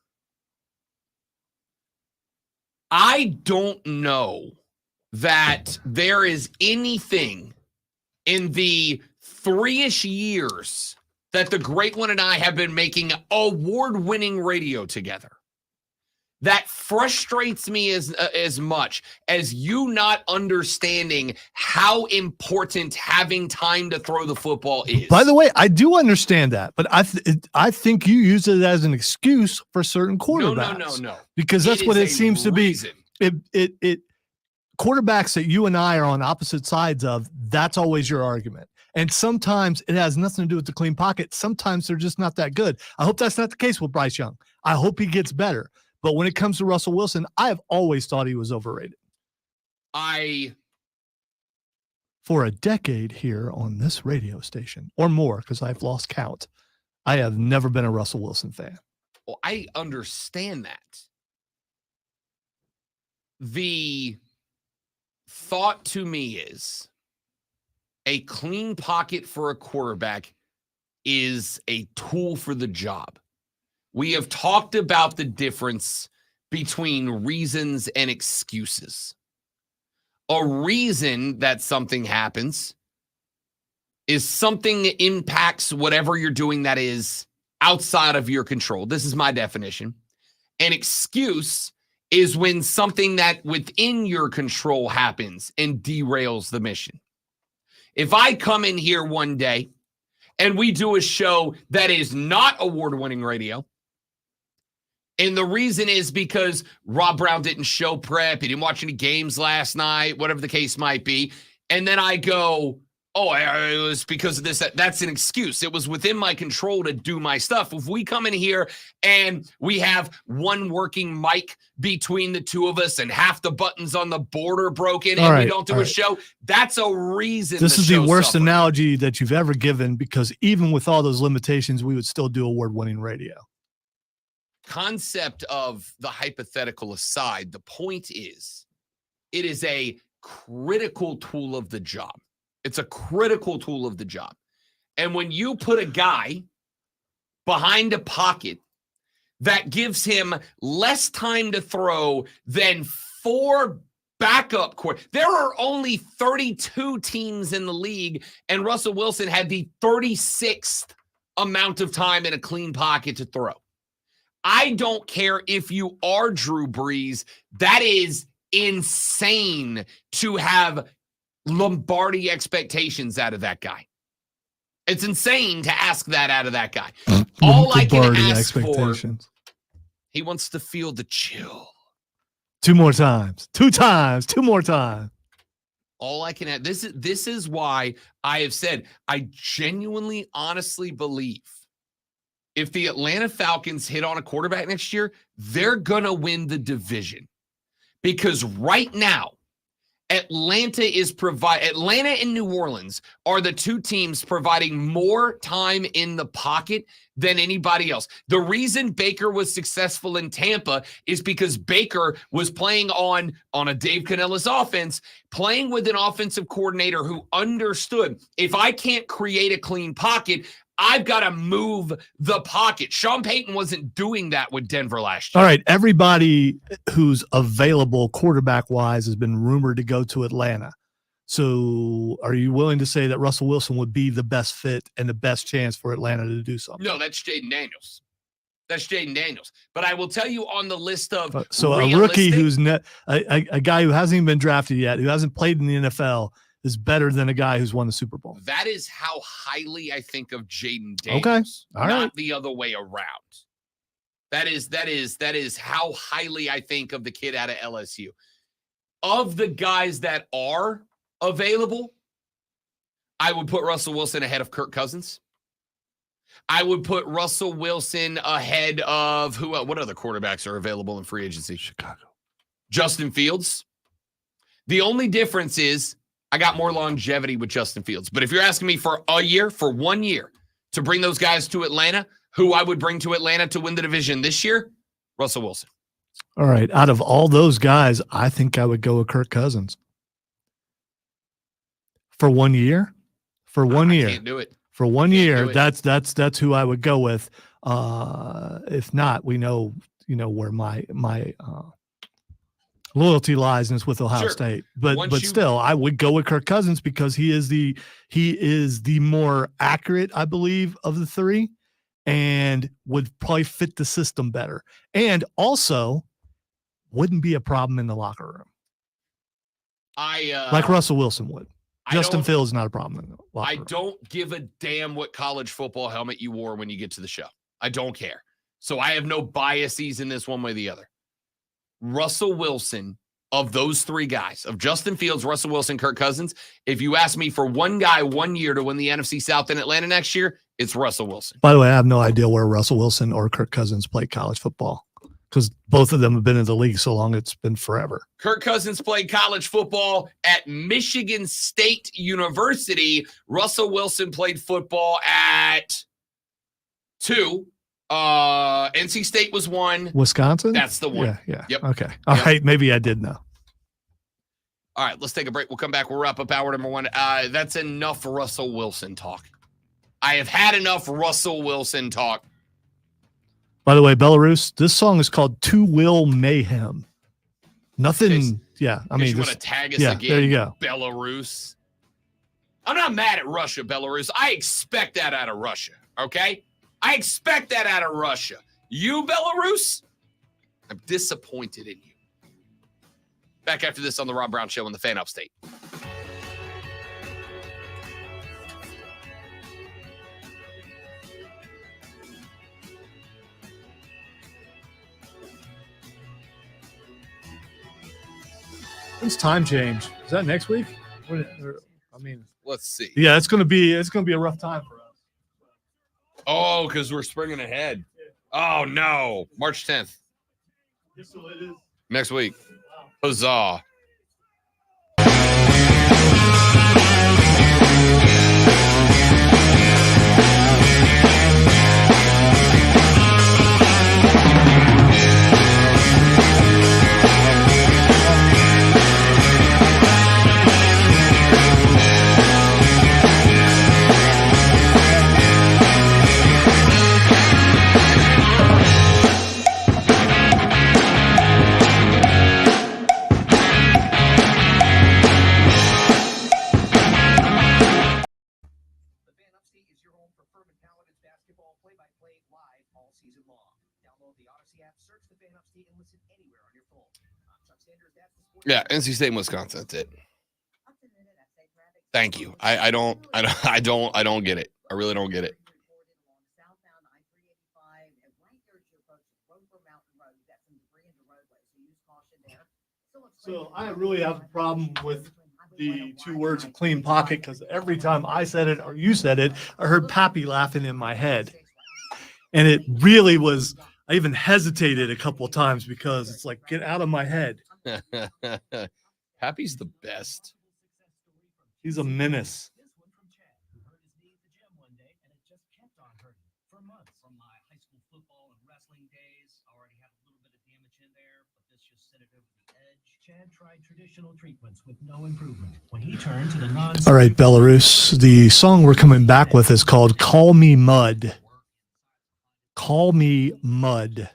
I don't know that there is anything in the 3-ish years that the Great One and I have been making award-winning radio together that frustrates me as much as you not understanding how important having time to throw the football is. By the way, I do understand that, but I think you use it as an excuse for certain quarterbacks. No. Because that's what it seems to be. Reason. It quarterbacks that you and I are on opposite sides of, that's always your argument. And sometimes it has nothing to do with the clean pocket. Sometimes they're just not that good. I hope that's not the case with Bryce Young. I hope he gets better. But when it comes to Russell Wilson, I have always thought he was overrated. For a decade here on this radio station, or more, because I've lost count, I have never been a Russell Wilson fan. Well, I understand that. The thought to me is a clean pocket for a quarterback is a tool for the job. We have talked about the difference between reasons and excuses. A reason that something happens is something that impacts whatever you're doing that is outside of your control. This is my definition. An excuse is when something that within your control happens and derails the mission. If I come in here one day and we do a show that is not award-winning radio, and the reason is because Rob Brown didn't show prep, he didn't watch any games last night, whatever the case might be, and then I go, oh, it was because of this. That's an excuse. It was within my control to do my stuff. If we come in here and we have one working mic between the two of us and half the buttons on the board are broken and we don't do a show, that's a reason. This is the worst analogy that you've ever given, because even with all those limitations, we would still do award-winning radio. Concept of the hypothetical aside, the point is it is a critical tool of the job. It's a critical tool of the job. And when you put a guy behind a pocket that gives him less time to throw than 4 backup quarterbacks, there are only 32 teams in the league, and Russell Wilson had the 36th amount of time in a clean pocket to throw. I don't care if you are Drew Brees. That is insane to have Lombardi expectations out of that guy. It's insane to ask that out of that guy. All I can ask for, he wants to feel the chill. 2 more times. 2 times. 2 more times. All I can add. This is why I have said I genuinely, honestly believe if the Atlanta Falcons hit on a quarterback next year, they're going to win the division. Because right now, Atlanta and New Orleans are the 2 teams providing more time in the pocket than anybody else. The reason Baker was successful in Tampa is because Baker was playing on a Dave Canellis offense, playing with an offensive coordinator who understood, if I can't create a clean pocket, I've got to move the pocket. Sean Payton wasn't doing that with Denver last year. All right. Everybody who's available quarterback-wise has been rumored to go to Atlanta. So are you willing to say that Russell Wilson would be the best fit and the best chance for Atlanta to do something? No, that's Jaden Daniels. That's Jaden Daniels. But I will tell you on the list of so a rookie who's a guy who hasn't even been drafted yet, who hasn't played in the NFL, is better than a guy who's won the Super Bowl. That is how highly I think of Jaden Daniels. Okay. All not right. the other way around. That is how highly I think of the kid out of LSU. Of the guys that are available, I would put Russell Wilson ahead of Kirk Cousins. I would put Russell Wilson ahead of what other quarterbacks are available in free agency? Chicago. Justin Fields. The only difference is I got more longevity with Justin Fields. But if you're asking me for 1 year, to bring those guys to Atlanta, who I would bring to Atlanta to win the division this year, Russell Wilson. All right. Out of all those guys, I think I would go with Kirk Cousins. For 1 year? For 1 year. I can't do it. For 1 year, do it. that's who I would go with. If not, we know where my loyalty lies, and it's with Ohio Sure. State. But Once you- still, I would go with Kirk Cousins because he is the more accurate, I believe, of the three, and would probably fit the system better, and also wouldn't be a problem in the locker room like Russell Wilson would. Justin Fields is not a problem in the locker room. I don't give a damn what college football helmet you wore when you get to the show. I don't care. So I have no biases in this one way or the other. Russell Wilson, of those three guys, of Justin Fields, Russell Wilson, Kirk Cousins, if you ask me for one guy 1 year to win the NFC South in Atlanta next year, it's Russell Wilson. By the way, I have no idea where Russell Wilson or Kirk Cousins played college football because both of them have been in the league so long, it's been forever. Kirk Cousins played college football at Michigan State University. Russell Wilson played football at 2. NC State was 1. Wisconsin? That's the one. Yeah. Yep. Okay. All right. Maybe I did know. All right, let's take a break. We'll come back. We'll wrap up hour number 1. That's enough Russell Wilson talk. I have had enough Russell Wilson talk. By the way, Belarus, this song is called Two Will Mayhem. Nothing. Jason, yeah. I If mean, you want to tag us again, there you go. Belarus. I'm not mad at Russia, Belarus. I expect that out of Russia, okay? I expect that out of Russia. You, Belarus, I'm disappointed in you. Back after this on the Rob Brown Show on the Fan Upstate. When's time change? Is that next week? Let's see. Yeah, it's gonna be a rough time for us. Oh, because we're springing ahead. Oh, no. March 10th. Next week. Huzzah. Yeah, NC State and Wisconsin. That's it. Thank you. I don't get it. I really don't get it. So I really have a problem with the 2 words of clean pocket because every time I said it or you said it, I heard Pappy laughing in my head. And it really was, I even hesitated a couple of times because it's like, get out of my head. Pappy's the best. He's a menace. Chad tried traditional treatments with no improvement. When he turned to the All right, Belarus, the song we're coming back with is called Call Me Mud. Call Me Mud.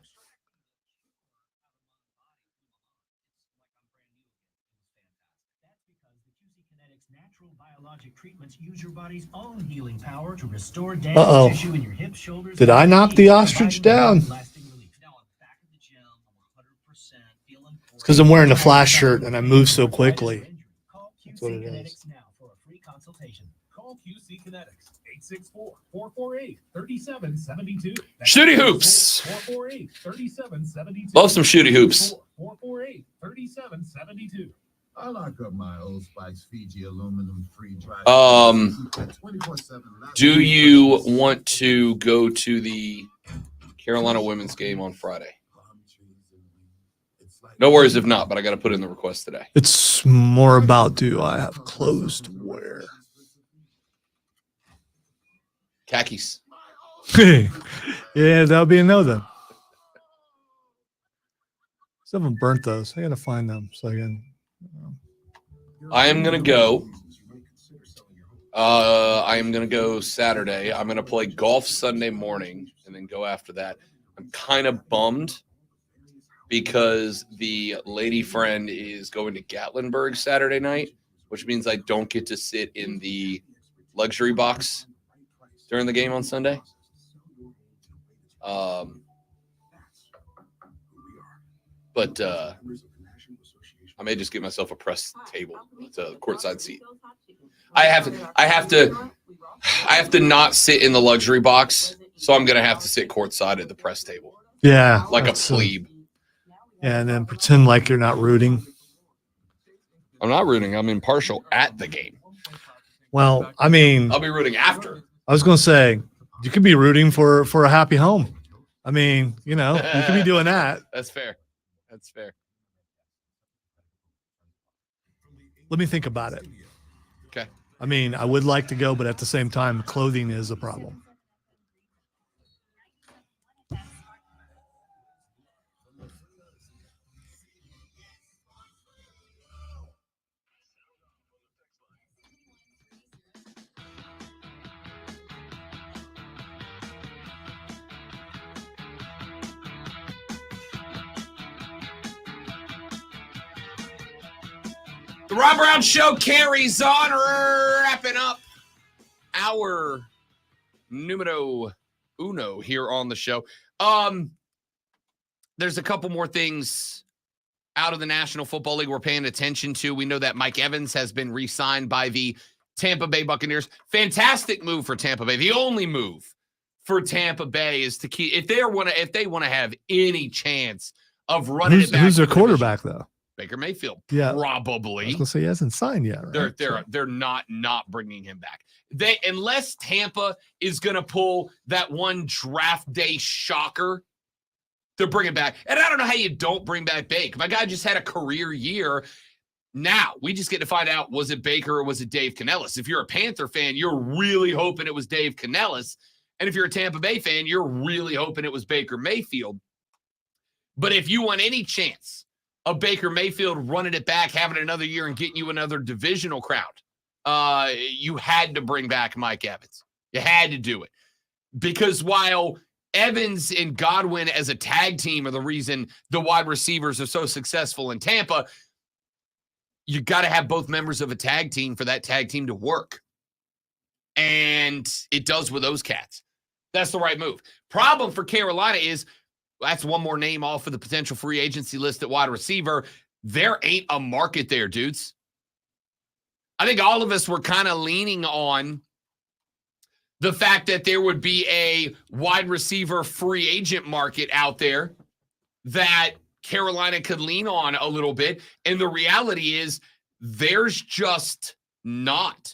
Natural biologic treatments use your body's own healing power to restore Uh-oh. damaged tissue in your hips, shoulders. Did and I knock the knees, ostrich providing down? lasting relief. Now I'm back at the gym. I'm 100% feeling It's because I'm wearing a flash shirt and I move so quickly. Call That's what it QC is. Kinetics now for a free consultation. Call QC Kinetics 864-448-3772. Shooty hoops. 448-3772. Love some shooty hoops. 448-3772. I lock up my Old Spice Fiji aluminum free dry. 24/7. Do you want to go to the Carolina women's game on Friday? No worries if not, but I got to put in the request today. It's more about, do I have clothes to wear? Khakis. Yeah, that'll be a no then. Some of them burnt those. I gotta find them so I can. I am going to go. I am going to go Saturday. I'm going to play golf Sunday morning and then go after that. I'm kind of bummed because the lady friend is going to Gatlinburg Saturday night, which means I don't get to sit in the luxury box during the game on Sunday. But I may just get myself a press table. It's a courtside seat. I have to not sit in the luxury box, so I'm gonna have to sit courtside at the press table, Yeah, like a that's, plebe. Yeah, and then pretend like you're not rooting. I'm not rooting. I'm impartial at the game. Well, I mean, I'll be rooting after. I was gonna say you could be rooting for a happy home. I mean, you know, you could be doing that. That's fair. That's fair. Let me think about it. Okay. I mean, I would like to go, but at the same time, clothing is a problem. The Rob Brown Show carries on, wrapping up our numero uno here on the show. There's a couple more things out of the National Football League we're paying attention to. We know that Mike Evans has been re-signed by the Tampa Bay Buccaneers. Fantastic move for Tampa Bay. The only move for Tampa Bay is to keep if they want to have any chance of running it back. Who's their to the division. quarterback though? Baker Mayfield. Yeah. I Probably. was gonna say he hasn't signed yet, right? They're not bringing him back. Unless Tampa is going to pull that one draft day shocker to bring it back. And I don't know how you don't bring back Baker. My guy just had a career year. Now we just get to find out, was it Baker or was it Dave Canellis? If you're a Panther fan, you're really hoping it was Dave Canellis. And if you're a Tampa Bay fan, you're really hoping it was Baker Mayfield. But if you want any chance of Baker Mayfield running it back, having another year and getting you another divisional crown, you had to bring back Mike Evans. You had to do it. Because while Evans and Godwin as a tag team are the reason the wide receivers are so successful in Tampa, you got to have both members of a tag team for that tag team to work. And it does with those cats. That's the right move. Problem for Carolina is that's one more name off of the potential free agency list at wide receiver. There ain't a market there, dudes. I think all of us were kind of leaning on the fact that there would be a wide receiver free agent market out there that Carolina could lean on a little bit. And the reality is there's just not.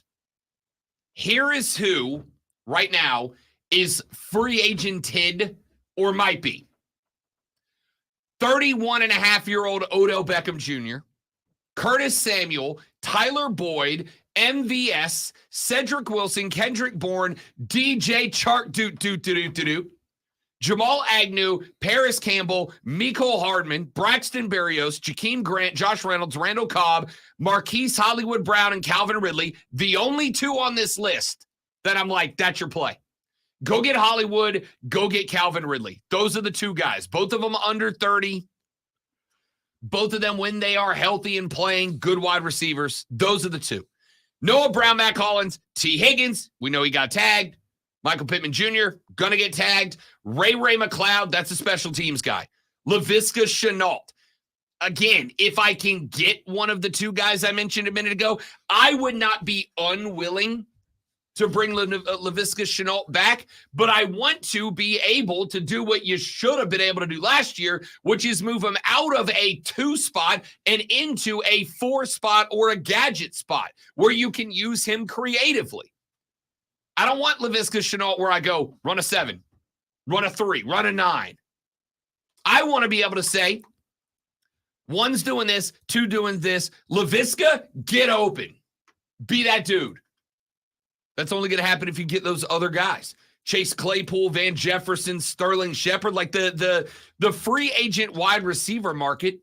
Here is who right now is free agented or might be. 31-and-a-half-year-old Odell Beckham Jr., Curtis Samuel, Tyler Boyd, MVS, Cedric Wilson, Kendrick Bourne, DJ Chark, Jamal Agnew, Paris Campbell, Mecole Hardman, Braxton Berrios, Jakeem Grant, Josh Reynolds, Randall Cobb, Marquise Hollywood Brown, and Calvin Ridley. The only two on this list that I'm like, that's your play. Go get Hollywood, go get Calvin Ridley. Those are the two guys. Both of them under 30. Both of them, when they are healthy and playing, good wide receivers. Those are the two. Noah Brown, Matt Collins, T. Higgins, we know he got tagged. Michael Pittman Jr., going to get tagged. Ray McLeod, that's a special teams guy. Laviska Shenault. Again, if I can get one of the two guys I mentioned a minute ago, I would not be unwilling to bring Laviska Shenault back, but I want to be able to do what you should have been able to do last year, which is move him out of a 2 spot and into a 4 spot or a gadget spot where you can use him creatively. I don't want Laviska Shenault where I go, run a 7, run a 3, run a 9. I want to be able to say, 1's doing this, 2 doing this. Laviska, get open. Be that dude. That's only going to happen if you get those other guys. Chase Claypool, Van Jefferson, Sterling Shepard. Like the free agent wide receiver market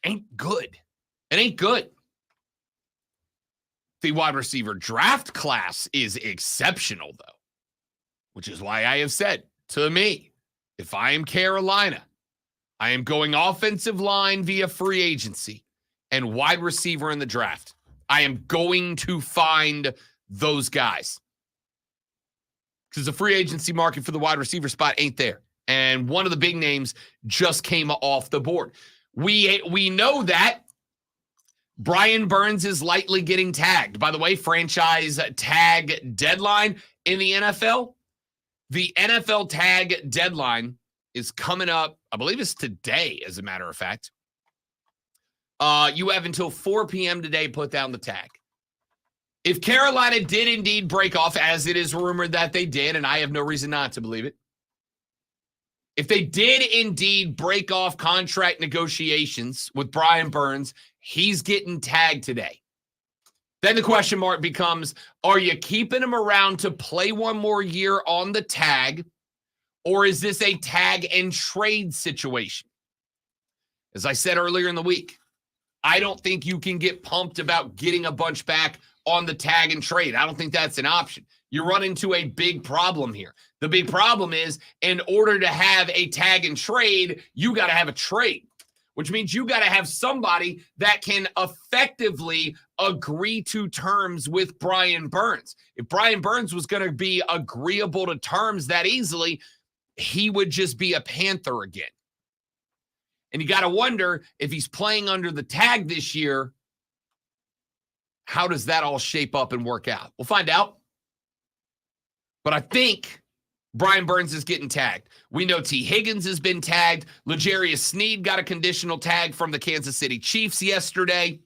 ain't good. It ain't good. The wide receiver draft class is exceptional, though, which is why I have said to me, if I am Carolina, I am going offensive line via free agency and wide receiver in the draft. I am going to find those guys because the free agency market for the wide receiver spot ain't there. And one of the big names just came off the board. We know that Brian Burns is likely getting tagged. By the way, franchise tag deadline in the NFL. The NFL tag deadline is coming up, I believe it's today, as a matter of fact. You have until 4 p.m. today to put down the tag. If Carolina did indeed break off, as it is rumored that they did, and I have no reason not to believe it, if they did indeed break off contract negotiations with Brian Burns, he's getting tagged today. Then the question mark becomes, are you keeping him around to play one more year on the tag, or is this a tag and trade situation? As I said earlier in the week, I don't think you can get pumped about getting a bunch back on the tag and trade. I don't think that's an option. You run into a big problem here. The big problem is, in order to have a tag and trade, you got to have a trade, which means you got to have somebody that can effectively agree to terms with Brian Burns. If Brian Burns was going to be agreeable to terms that easily, he would just be a Panther again. And you got to wonder, if he's playing under the tag this year, how does that all shape up and work out? We'll find out. But I think Brian Burns is getting tagged. We know T. Higgins has been tagged. L'Jarius Sneed got a conditional tag from the Kansas City Chiefs yesterday.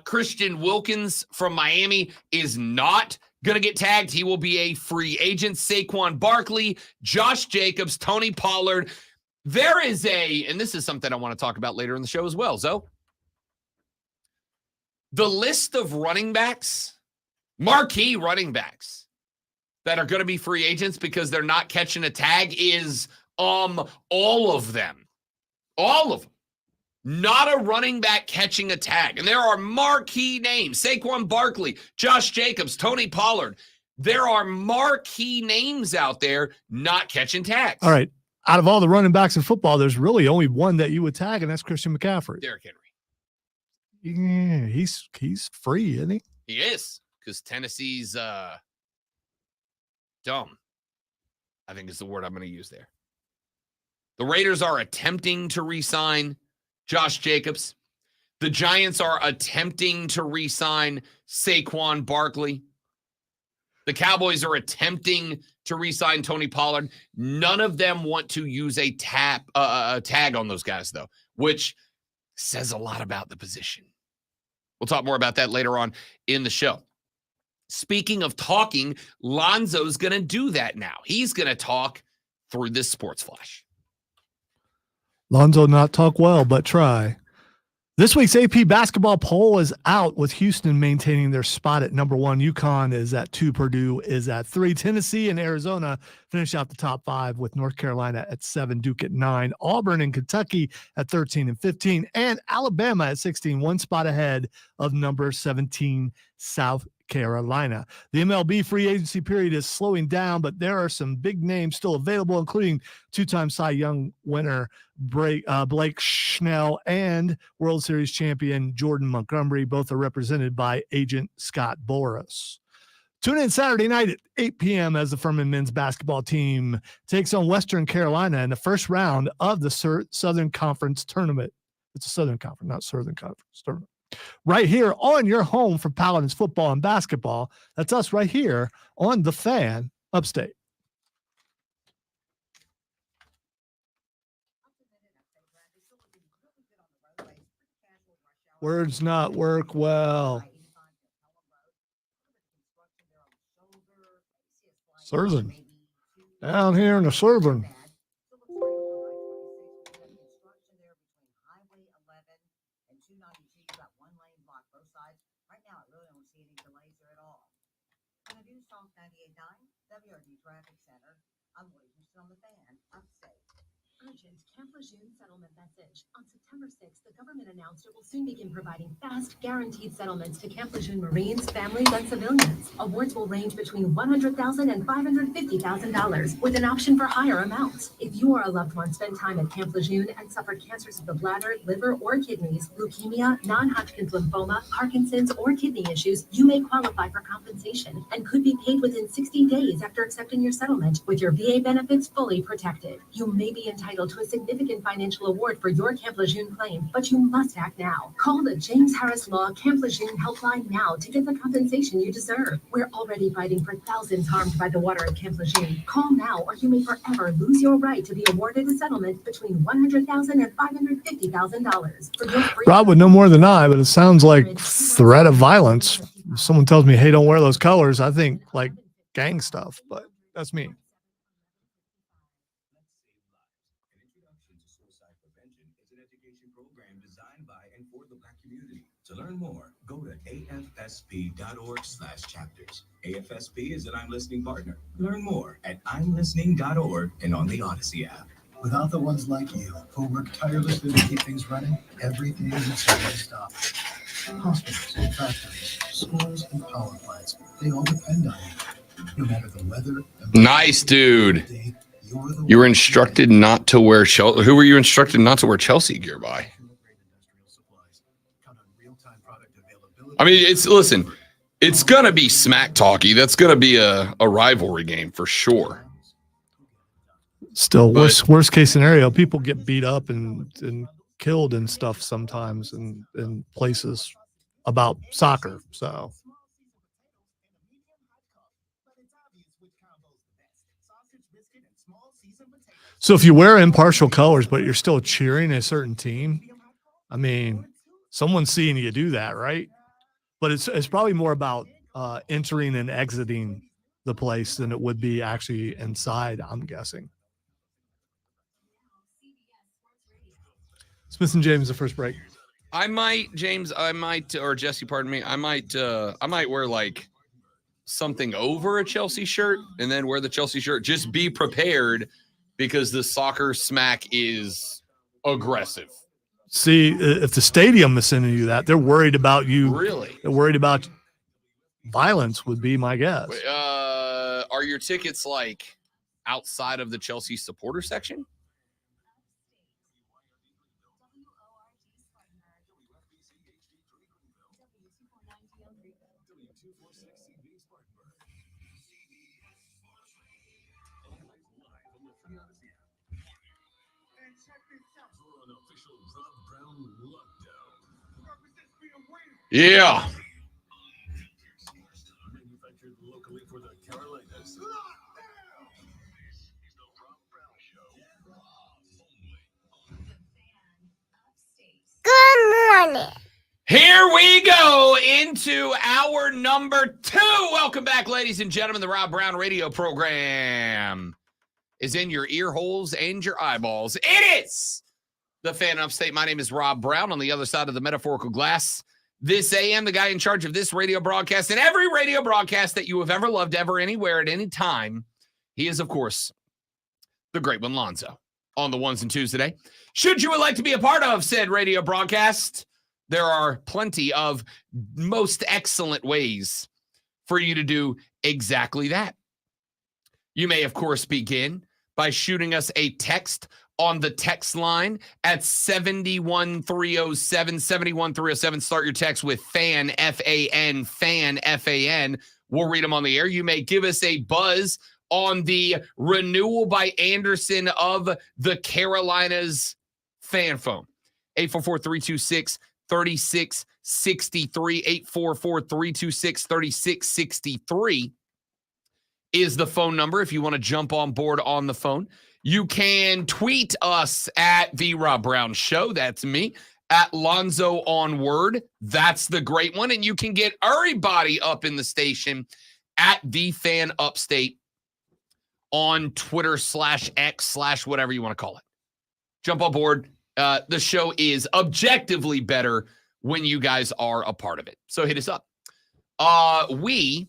Christian Wilkins from Miami is not going to get tagged. He will be a free agent. Saquon Barkley, Josh Jacobs, Tony Pollard. There is and this is something I want to talk about later in the show as well, Zoe. The list of running backs, marquee running backs that are going to be free agents because they're not catching a tag is all of them. All of them. Not a running back catching a tag. And there are marquee names. Saquon Barkley, Josh Jacobs, Tony Pollard. There are marquee names out there not catching tags. All right. Out of all the running backs in football, there's really only one that you would tag, and that's Christian McCaffrey. Derrick Henry. Yeah, he's free, isn't he? He is, because Tennessee's dumb, I think is the word I'm going to use there. The Raiders are attempting to re-sign Josh Jacobs. The Giants are attempting to re-sign Saquon Barkley. The Cowboys are attempting to re-sign Tony Pollard. None of them want to use a tag on those guys, though, which says a lot about the position. We'll talk more about that later on in the show. Speaking of talking, Lonzo's going to do that now. He's going to talk through this Sports Flash. Lonzo not talk well, but try. This week's AP basketball poll is out, with Houston maintaining their spot at number 1. UConn is at 2. Purdue is at 3. Tennessee and Arizona finish out the top 5, with North Carolina at 7, Duke at 9, Auburn and Kentucky at 13 and 15, and Alabama at 16, one spot ahead of number 17, South Carolina. The MLB free agency period is slowing down, but there are some big names still available, including two-time Cy Young winner Blake Snell and World Series champion Jordan Montgomery. Both are represented by agent Scott Boras. Tune in Saturday night at 8 p.m. as the Furman men's basketball team takes on Western Carolina in the first round of the Southern Conference tournament. It's a Southern Conference, not Southern Conference tournament. Right here on your home for Paladins football and basketball. That's us right here on The Fan Upstate. Words not work well. Southern. Down here in the Southern. WRD Traffic Center. I'm waiting on The Fan Upstate. Urgent Camp Lejeune settlement message. On September 6th, the government announced it will soon begin providing fast, guaranteed settlements to Camp Lejeune Marines, families, and civilians. Awards will range between $100,000 and $550,000, with an option for higher amounts. If you or a loved one spent time at Camp Lejeune and suffered cancers of the bladder, liver, or kidneys, leukemia, non-Hodgkin's lymphoma, Parkinson's, or kidney issues, you may qualify for compensation and could be paid within 60 days after accepting your settlement, with your VA benefits fully protected. You may be entitled to a significant financial award for your Camp Lejeune claim, but you must act now. Call the James Harris Law Camp Lejeune helpline now to get the compensation you deserve. We're already fighting for thousands harmed by the water at Camp Lejeune. Call now or you may forever lose your right to be awarded a settlement between $100,000 and $550,000. For your free Rob would know more than I, but it sounds like threat of violence. If someone tells me, hey, don't wear those colors, I think like gang stuff, but that's me. To learn more, go to afsp.org/chapters. AFSP is an I'm Listening partner. Learn more at imlistening.org and on the Odyssey app. Without the ones like you who work tirelessly to keep things running, everything would suddenly stop. Hospitals, factories, schools, and power plants, they all depend on you. No matter the weather. Nice, dude. You were instructed not to wear Chelsea. Who were you instructed not to wear Chelsea gear by? I mean, listen, it's going to be smack talky. That's going to be a rivalry game for sure. Still, worst case scenario, people get beat up and killed and stuff sometimes in places about soccer. So if you wear impartial colors, but you're still cheering a certain team, I mean, someone's seeing you do that, right? But it's probably more about entering and exiting the place than it would be actually inside, I'm guessing. Smith and James, the first break. Or Jesse, pardon me. I might wear like something over a Chelsea shirt and then wear the Chelsea shirt. Just be prepared because the soccer smack is aggressive. See, if the stadium is sending you that, they're worried about you. Really? They're worried about violence would be my guess. Are your tickets like outside of the Chelsea supporter section? Yeah. Good morning. Here we go into hour number 2. Welcome back, ladies and gentlemen. The Rob Brown radio program is in your ear holes and your eyeballs. It is the Fan Upstate. My name is Rob Brown. On the other side of the metaphorical glass this AM, the guy in charge of this radio broadcast and every radio broadcast that you have ever loved, ever, anywhere, at any time. He is, of course, the great one, Lonzo, on the ones and twos today. Should you would like to be a part of said radio broadcast, there are plenty of most excellent ways for you to do exactly that. You may, of course, begin by shooting us a text on the text line at 71307, 71307. Start your text with FAN, F-A-N, FAN, F-A-N. We'll read them on the air. You may give us a buzz on the renewal by Anderson of the Carolinas fan phone. 844-326-3663, 844-326-3663 is the phone number if you want to jump on board on the phone. You can tweet us at The Rob Brown Show. That's me. At Lonzo on Word. That's the great one. And you can get everybody up in the station at The Fan Upstate on Twitter /X/ whatever you want to call it. Jump on board. The show is objectively better when you guys are a part of it. So hit us up. We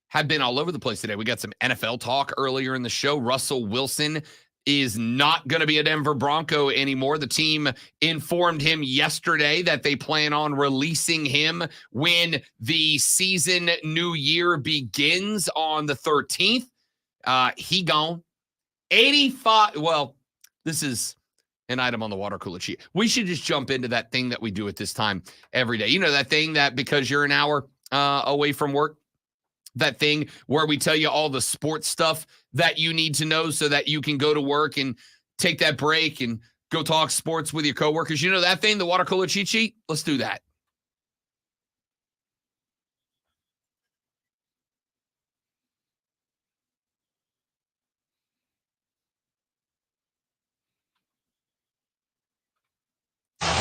have been all over the place today. We got some NFL talk earlier in the show. Russell Wilson is not going to be a Denver Bronco anymore. The team informed him yesterday that they plan on releasing him when the season new year begins on the 13th. He gone. 85. Well, this is an item on the water cooler sheet. We should just jump into that thing that we do at this time every day. You know, that thing that because you're an hour away from work, that thing where we tell you all the sports stuff that you need to know so that you can go to work and take that break and go talk sports with your coworkers. You know that thing, the water cooler cheat sheet? Let's do that.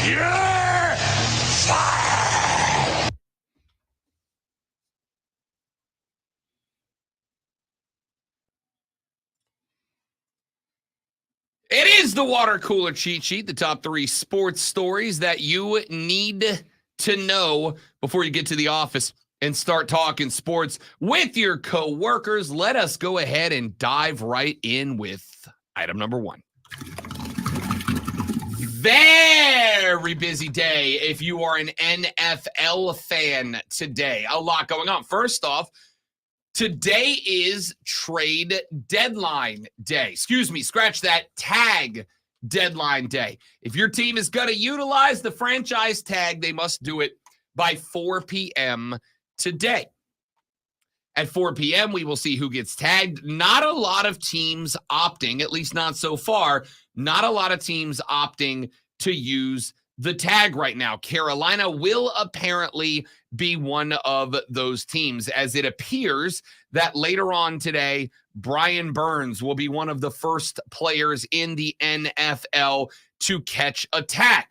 You're fired! It is the water cooler cheat sheet, the top 3 sports stories that you need to know before you get to the office and start talking sports with your coworkers. Let us go ahead and dive right in with item number 1. Very busy day if you are an NFL fan today. A lot going on. First off, today is trade deadline day. Excuse me, scratch that, tag deadline day. If your team is going to utilize the franchise tag, they must do it by 4 p.m. today. At 4 p.m., we will see who gets tagged. Not a lot of teams opting, at least not so far, not a lot of teams opting to use the tag right now. Carolina will apparently be one of those teams, as it appears that later on today, Brian Burns will be one of the first players in the NFL to catch a tag.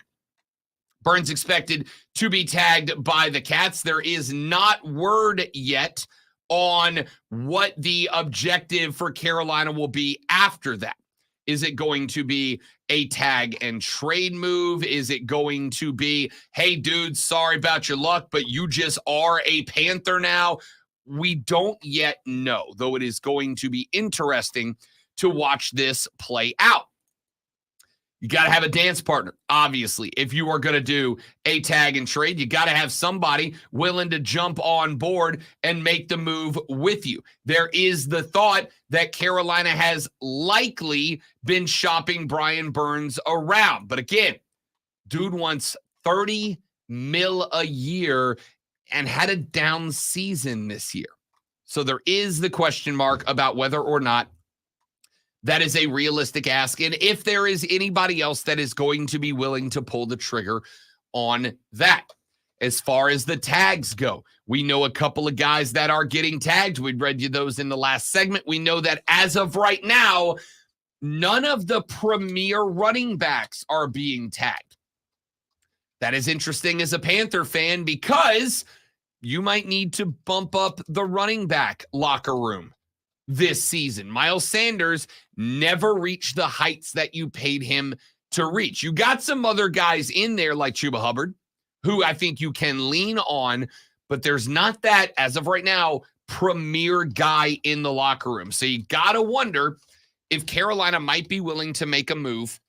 Burns expected to be tagged by the Cats. There is not word yet on what the objective for Carolina will be after that. Is it going to be a tag and trade move? Is it going to be, hey, dude, sorry about your luck, but you just are a Panther now? We don't yet know, though it is going to be interesting to watch this play out. You got to have a dance partner, obviously. If you are going to do a tag and trade, you got to have somebody willing to jump on board and make the move with you. There is the thought that Carolina has likely been shopping Brian Burns around. But again, dude wants $30 million a year and had a down season this year. So there is the question mark about whether or not that is a realistic ask, and if there is anybody else that is going to be willing to pull the trigger on that. As far as the tags go, we know a couple of guys that are getting tagged. We read you those in the last segment. We know that as of right now, none of the premier running backs are being tagged. That is interesting as a Panther fan because you might need to bump up the running back locker room this season. Miles Sanders never reached the heights that you paid him to reach. You got some other guys in there like Chuba Hubbard, who I think you can lean on, but there's not that, as of right now, premier guy in the locker room. So you got to wonder if Carolina might be willing to make a move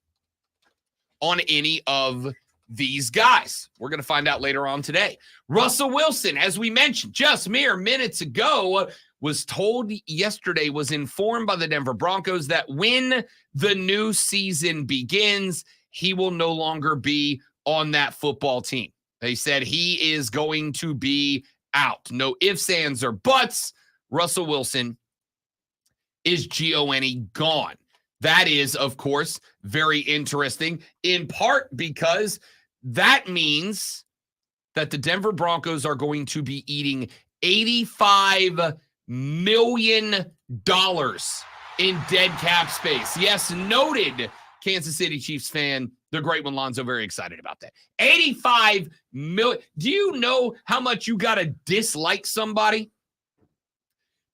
on any of these guys? We're going to find out later on today. Russell Wilson, as we mentioned just mere minutes ago, was told yesterday, was informed by the Denver Broncos that when the new season begins, he will no longer be on that football team. They said he is going to be out. No ifs, ands, or buts. Russell Wilson is gone. That is, of course, very interesting, in part because that means that the Denver Broncos are going to be eating $85 million in dead cap space. Yes, noted Kansas City Chiefs fan, the great one Lonzo, very excited about that. $85 million. Do you know how much you got to dislike somebody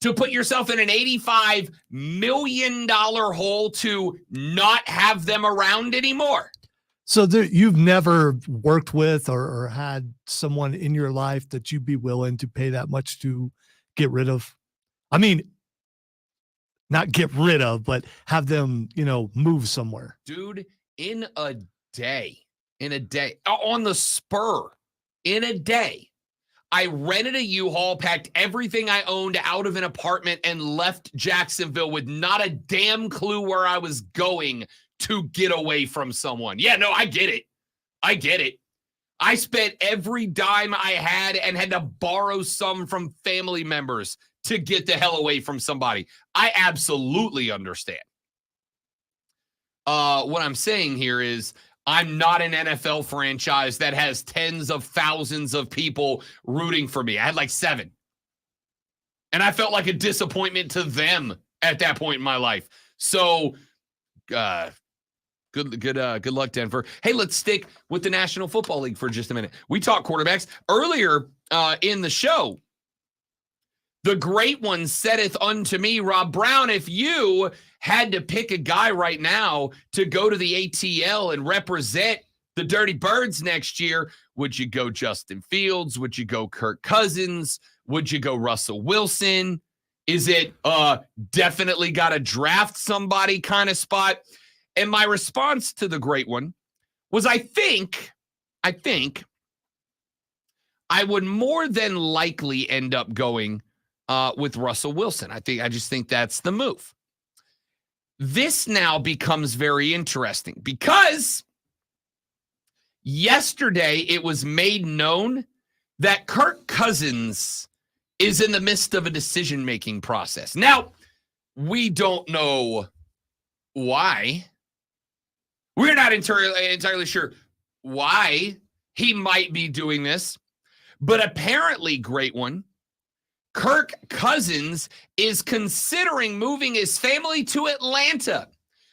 to put yourself in an $85 million hole to not have them around anymore? So you've never worked with or had someone in your life that you'd be willing to pay that much to get rid of? I mean, not get rid of, but have them, move somewhere. Dude, in a day, on the spur, in a day, I rented a U-Haul, packed everything I owned out of an apartment, and left Jacksonville with not a damn clue where I was going to get away from someone. Yeah, no, I get it. I spent every dime I had and had to borrow some from family members to get the hell away from somebody. I absolutely understand. What I'm saying here is I'm not an NFL franchise that has tens of thousands of people rooting for me. I had like 7. And I felt like a disappointment to them at that point in my life. So, good luck, Denver. Hey, let's stick with the National Football League for just a minute. We talked quarterbacks earlier in the show. The great one saith unto me, Rob Brown, if you had to pick a guy right now to go to the ATL and represent the Dirty Birds next year, would you go Justin Fields? Would you go Kirk Cousins? Would you go Russell Wilson? Is it definitely got to draft somebody kind of spot? And my response to the great one was, I think I would more than likely end up going with Russell Wilson. I just think that's the move. This now becomes very interesting because yesterday it was made known that Kirk Cousins is in the midst of a decision-making process. Now, we don't know why. We're not entirely sure why he might be doing this, but apparently, great one, Kirk Cousins is considering moving his family to Atlanta.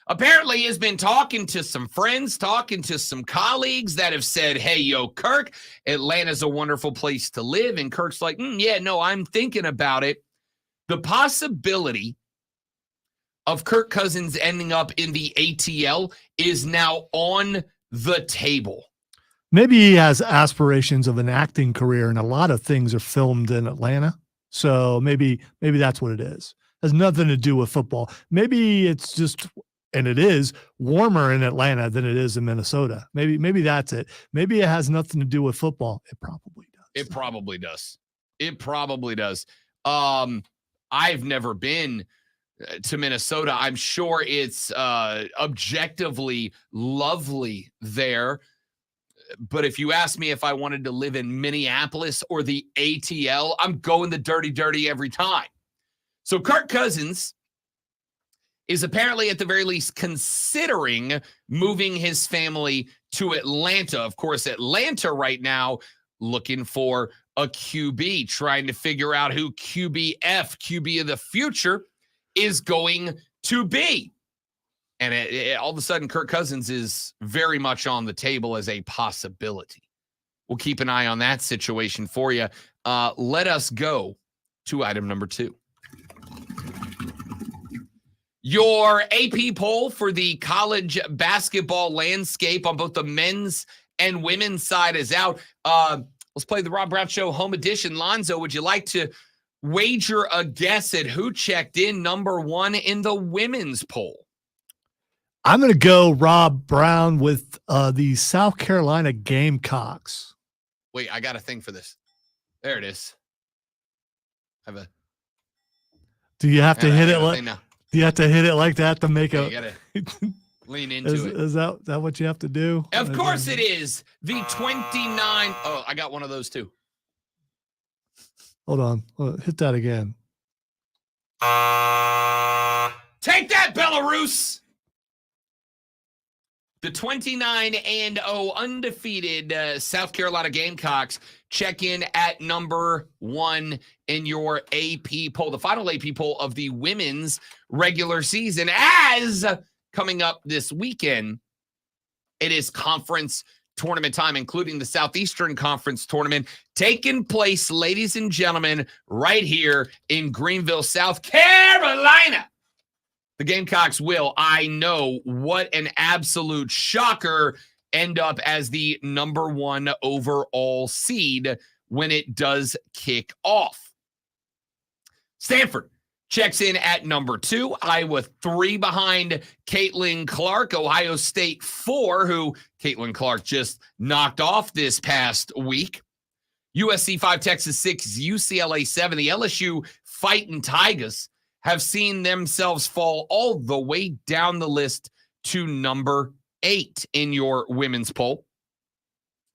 Apparently, he has been talking to some friends, talking to some colleagues that have said, hey, yo, Kirk, Atlanta's a wonderful place to live. And Kirk's like, yeah, no, I'm thinking about it. The possibility of Kirk Cousins ending up in the ATL is now on the table. Maybe he has aspirations of an acting career, and a lot of things are filmed in Atlanta. So maybe that's what it is. It has nothing to do with football. Maybe it's just, and it is, warmer in Atlanta than it is in Minnesota. Maybe that's it. Maybe it has nothing to do with football. It probably does. It probably does. I've never been to Minnesota. I'm sure it's objectively lovely there. But if you ask me if I wanted to live in Minneapolis or the ATL, I'm going the dirty every time. So Kirk Cousins is apparently at the very least considering moving his family to Atlanta. Of course, Atlanta right now looking for a QB, trying to figure out who QB of the future is going to be. And all of a sudden, Kirk Cousins is very much on the table as a possibility. We'll keep an eye on that situation for you. Let us go to item number 2. Your AP poll for the college basketball landscape on both the men's and women's side is out. Let's play the Rob Brown Show Home Edition. Lonzo, would you like to wager a guess at who checked in number 1 in the women's poll? I'm going to go Rob Brown with the South Carolina Gamecocks. Wait, I got a thing for this. There it is. Do you have to hit it like? Now. Do you have to hit it like that to make You gotta lean into it. Is that what you have to do? Of course it is. The 29. Oh, I got one of those too. Hold on. Hit that again. Take that, Belarus. The 29-0 undefeated South Carolina Gamecocks check in at number 1 in your AP poll, the final AP poll of the women's regular season. As coming up this weekend, it is conference tournament time, including the Southeastern Conference tournament taking place, ladies and gentlemen, right here in Greenville, South Carolina. The Gamecocks will, I know, what an absolute shocker, end up as the number 1 overall seed when it does kick off. Stanford checks in at number 2. Iowa 3 behind Caitlin Clark. Ohio State 4, who Caitlin Clark just knocked off this past week. USC 5, Texas 6, UCLA 7. The LSU Fighting Tigers have seen themselves fall all the way down the list to number 8 in your women's poll.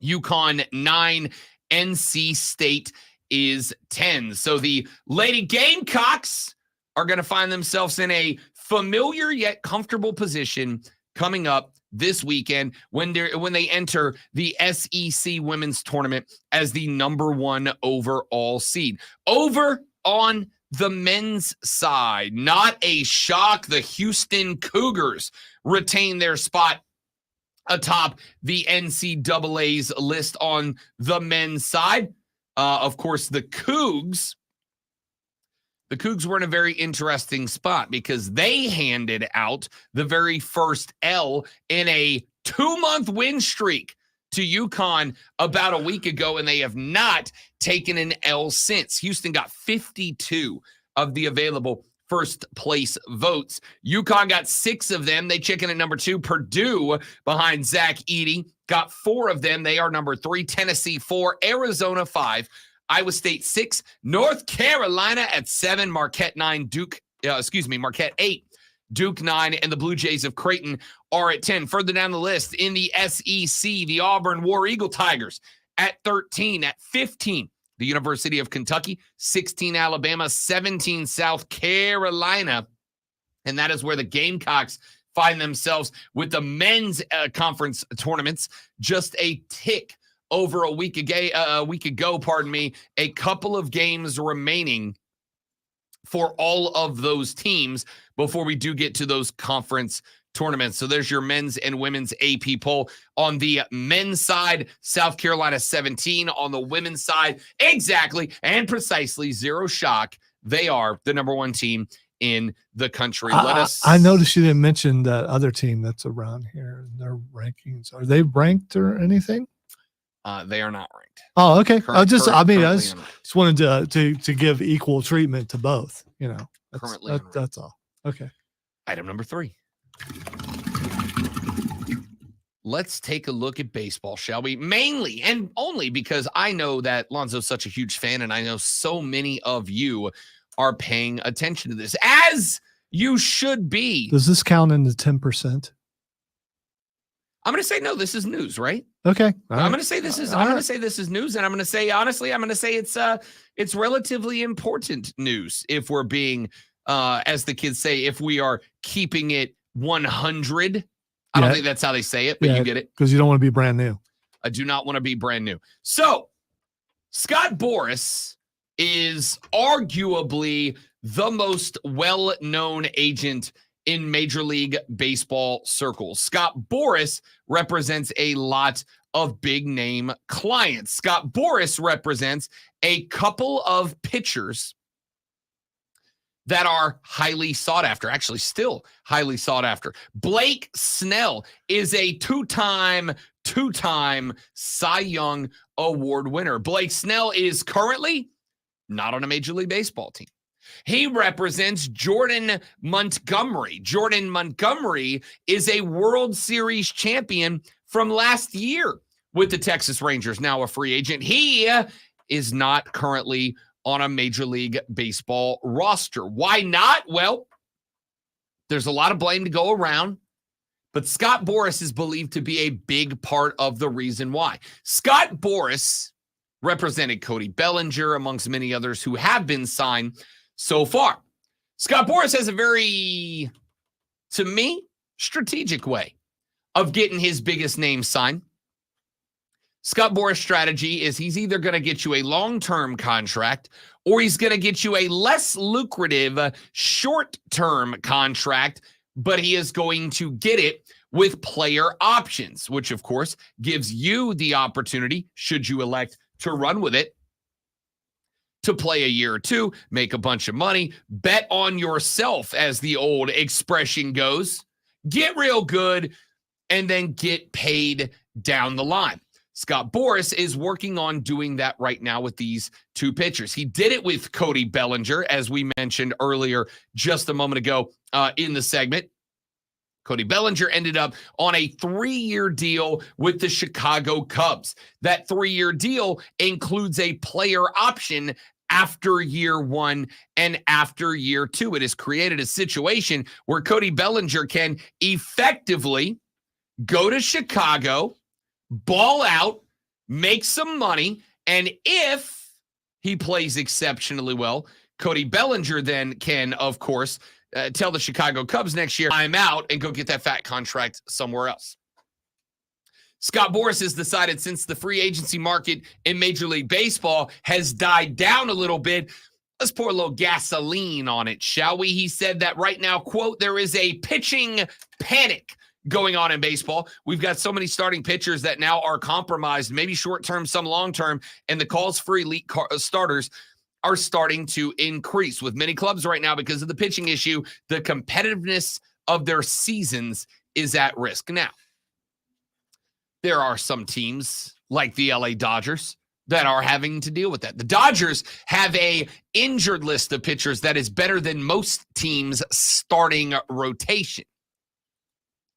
UConn 9, NC State is 10. So the Lady Gamecocks are going to find themselves in a familiar yet comfortable position coming up this weekend when they enter the SEC Women's Tournament as the number 1 overall seed. Over on the men's side, not a shock. The Houston Cougars retain their spot atop the NCAA's list on the men's side. Of course, the Cougs were in a very interesting spot because they handed out the very first L in a 2-month win streak to UConn about a week ago, and they have not taken an L since. Houston got 52 of the available first place votes. UConn got 6 of them. They check in at number 2. Purdue, behind Zach Edey, got 4 of them. They are number 3. Tennessee 4. Arizona 5. Iowa State 6. North Carolina at 7. Marquette 9. Marquette 8. Duke 9, and the Blue Jays of Creighton are at 10. Further down the list, in the SEC, the Auburn War Eagle Tigers at 13. At 15, the University of Kentucky. 16, Alabama. 17, South Carolina. And that is where the Gamecocks find themselves with the men's conference tournaments just a tick over a week ago, a couple of games remaining for all of those teams before we do get to those conference tournaments. So there's your men's and women's AP poll. On the men's side, South Carolina 17. On the women's side, exactly and precisely, zero shock, they are the number 1 team in the country. I noticed you didn't mention that other team that's around here, their rankings. Are they ranked or anything? They are not ranked. Oh, okay. I just unranked. wanted to give equal treatment to both. Currently that's all. Okay. Item number 3. Let's take a look at baseball, shall we? Mainly and only because I know that Lonzo's such a huge fan, and I know so many of you are paying attention to this, as you should be. Does this count in the 10%? I'm going to say no. This is news, right? Okay. I'm going to say this is. I'm going to say this is news, and I'm going to say honestly, I'm going to say it's relatively important news if we're being, as the kids say, if we are keeping it 100. I don't think that's how they say it, but you get it. Because you don't want to be brand new. I do not want to be brand new. So, Scott Boras is arguably the most well-known agent in Major League Baseball circles. Scott Boras represents a lot of big-name clients. Scott Boras represents a couple of pitchers that are highly sought after, actually still highly sought after. Blake Snell is a two-time Cy Young Award winner. Blake Snell is currently not on a Major League Baseball team. He represents Jordan Montgomery. Jordan Montgomery is a World Series champion from last year with the Texas Rangers, now a free agent. He is not currently on a Major League Baseball roster. Why not? Well, there's a lot of blame to go around, but Scott Boras is believed to be a big part of the reason why. Scott Boras represented Cody Bellinger, amongst many others who have been signed so far. Scott Boras has a very, to me, strategic way of getting his biggest name signed. Scott Boras' strategy is he's either going to get you a long-term contract or he's going to get you a less lucrative short-term contract, but he is going to get it with player options, which, of course, gives you the opportunity, should you elect to run with it, to play a year or two, make a bunch of money, bet on yourself, as the old expression goes, get real good, and then get paid down the line. Scott Boras is working on doing that right now with these two pitchers. He did it with Cody Bellinger, as we mentioned earlier just a moment ago in the segment. Cody Bellinger ended up on a 3-year deal with the Chicago Cubs. That 3-year deal includes a player option after year 1 and after year 2. It has created a situation where Cody Bellinger can effectively go to Chicago, ball out, make some money, and if he plays exceptionally well, Cody Bellinger then can, of course, tell the Chicago Cubs next year, I'm out, and go get that fat contract somewhere else. Scott Boras has decided, since the free agency market in Major League Baseball has died down a little bit, let's pour a little gasoline on it, shall we? He said that right now, quote, there is a pitching panic going on in baseball. We've got so many starting pitchers that now are compromised, maybe short-term, some long-term, and the calls for elite starters are starting to increase with many clubs right now because of the pitching issue. The competitiveness of their seasons is at risk. Now, there are some teams like the LA Dodgers that are having to deal with that. The Dodgers have a injured list of pitchers that is better than most teams' starting rotation.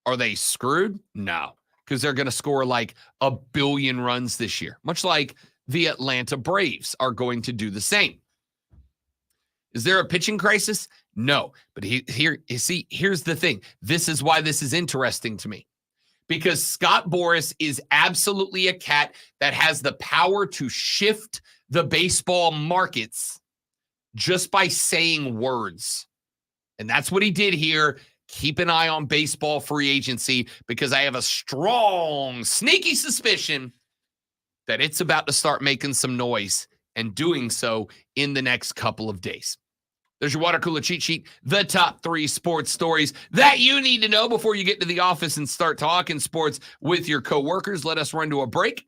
Are they screwed? No, because they're going to score like 1 billion runs this year, much like the Atlanta Braves are going to do the same. Is there a pitching crisis? No, but here's the thing. This is why this is interesting to me, because Scott Boras is absolutely a cat that has the power to shift the baseball markets just by saying words. And that's what he did here. Keep an eye on baseball free agency, because I have a strong, sneaky suspicion that it's about to start making some noise, and doing so in the next couple of days. There's your water cooler cheat sheet, the top 3 sports stories that you need to know before you get to the office and start talking sports with your coworkers. Let us run to a break.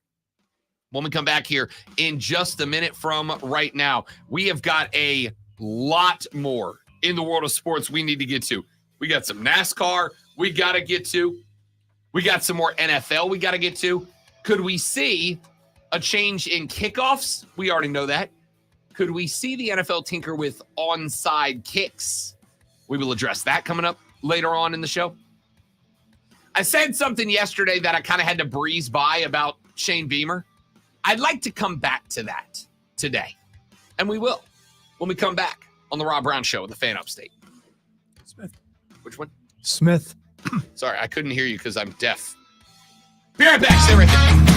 When we come back here in just a minute from right now, we have got a lot more in the world of sports we need to get to. We got some NASCAR we got to get to. We got some more NFL we got to get to. Could we see a change in kickoffs? We already know that. Could we see the NFL tinker with onside kicks? We will address that coming up later on in the show. I said something yesterday that I kind of had to breeze by about Shane Beamer. I'd like to come back to that today, and we will when we come back on the Rob Brown Show with the Fan Upstate. Smith. Which one? Smith. Sorry, I couldn't hear you because I'm deaf. Be right back. Stay right there.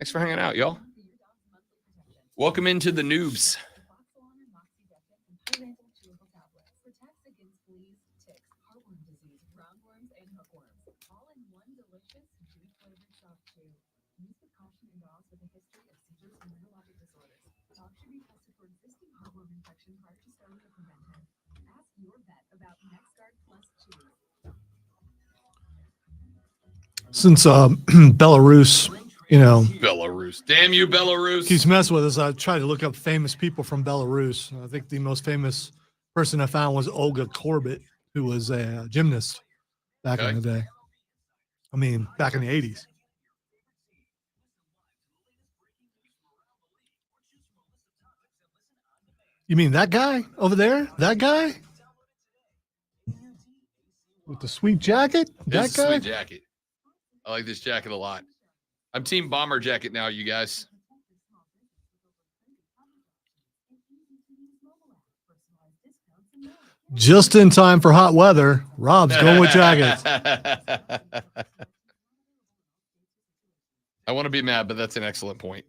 Thanks for hanging out, y'all. Welcome into the noobs. Since Belarus, Belarus. Damn you, Belarus. keeps messing with us, I tried to look up famous people from Belarus. I think the most famous person I found was Olga Korbut, who was a gymnast back in the day. I mean, back in the 80s. You mean that guy over there? That guy? With the sweet jacket? This That is a guy? sweet jacket. I like this jacket a lot. I'm team bomber jacket now, you guys. Just in time for hot weather. Rob's going with jackets. I want to be mad, but that's an excellent point.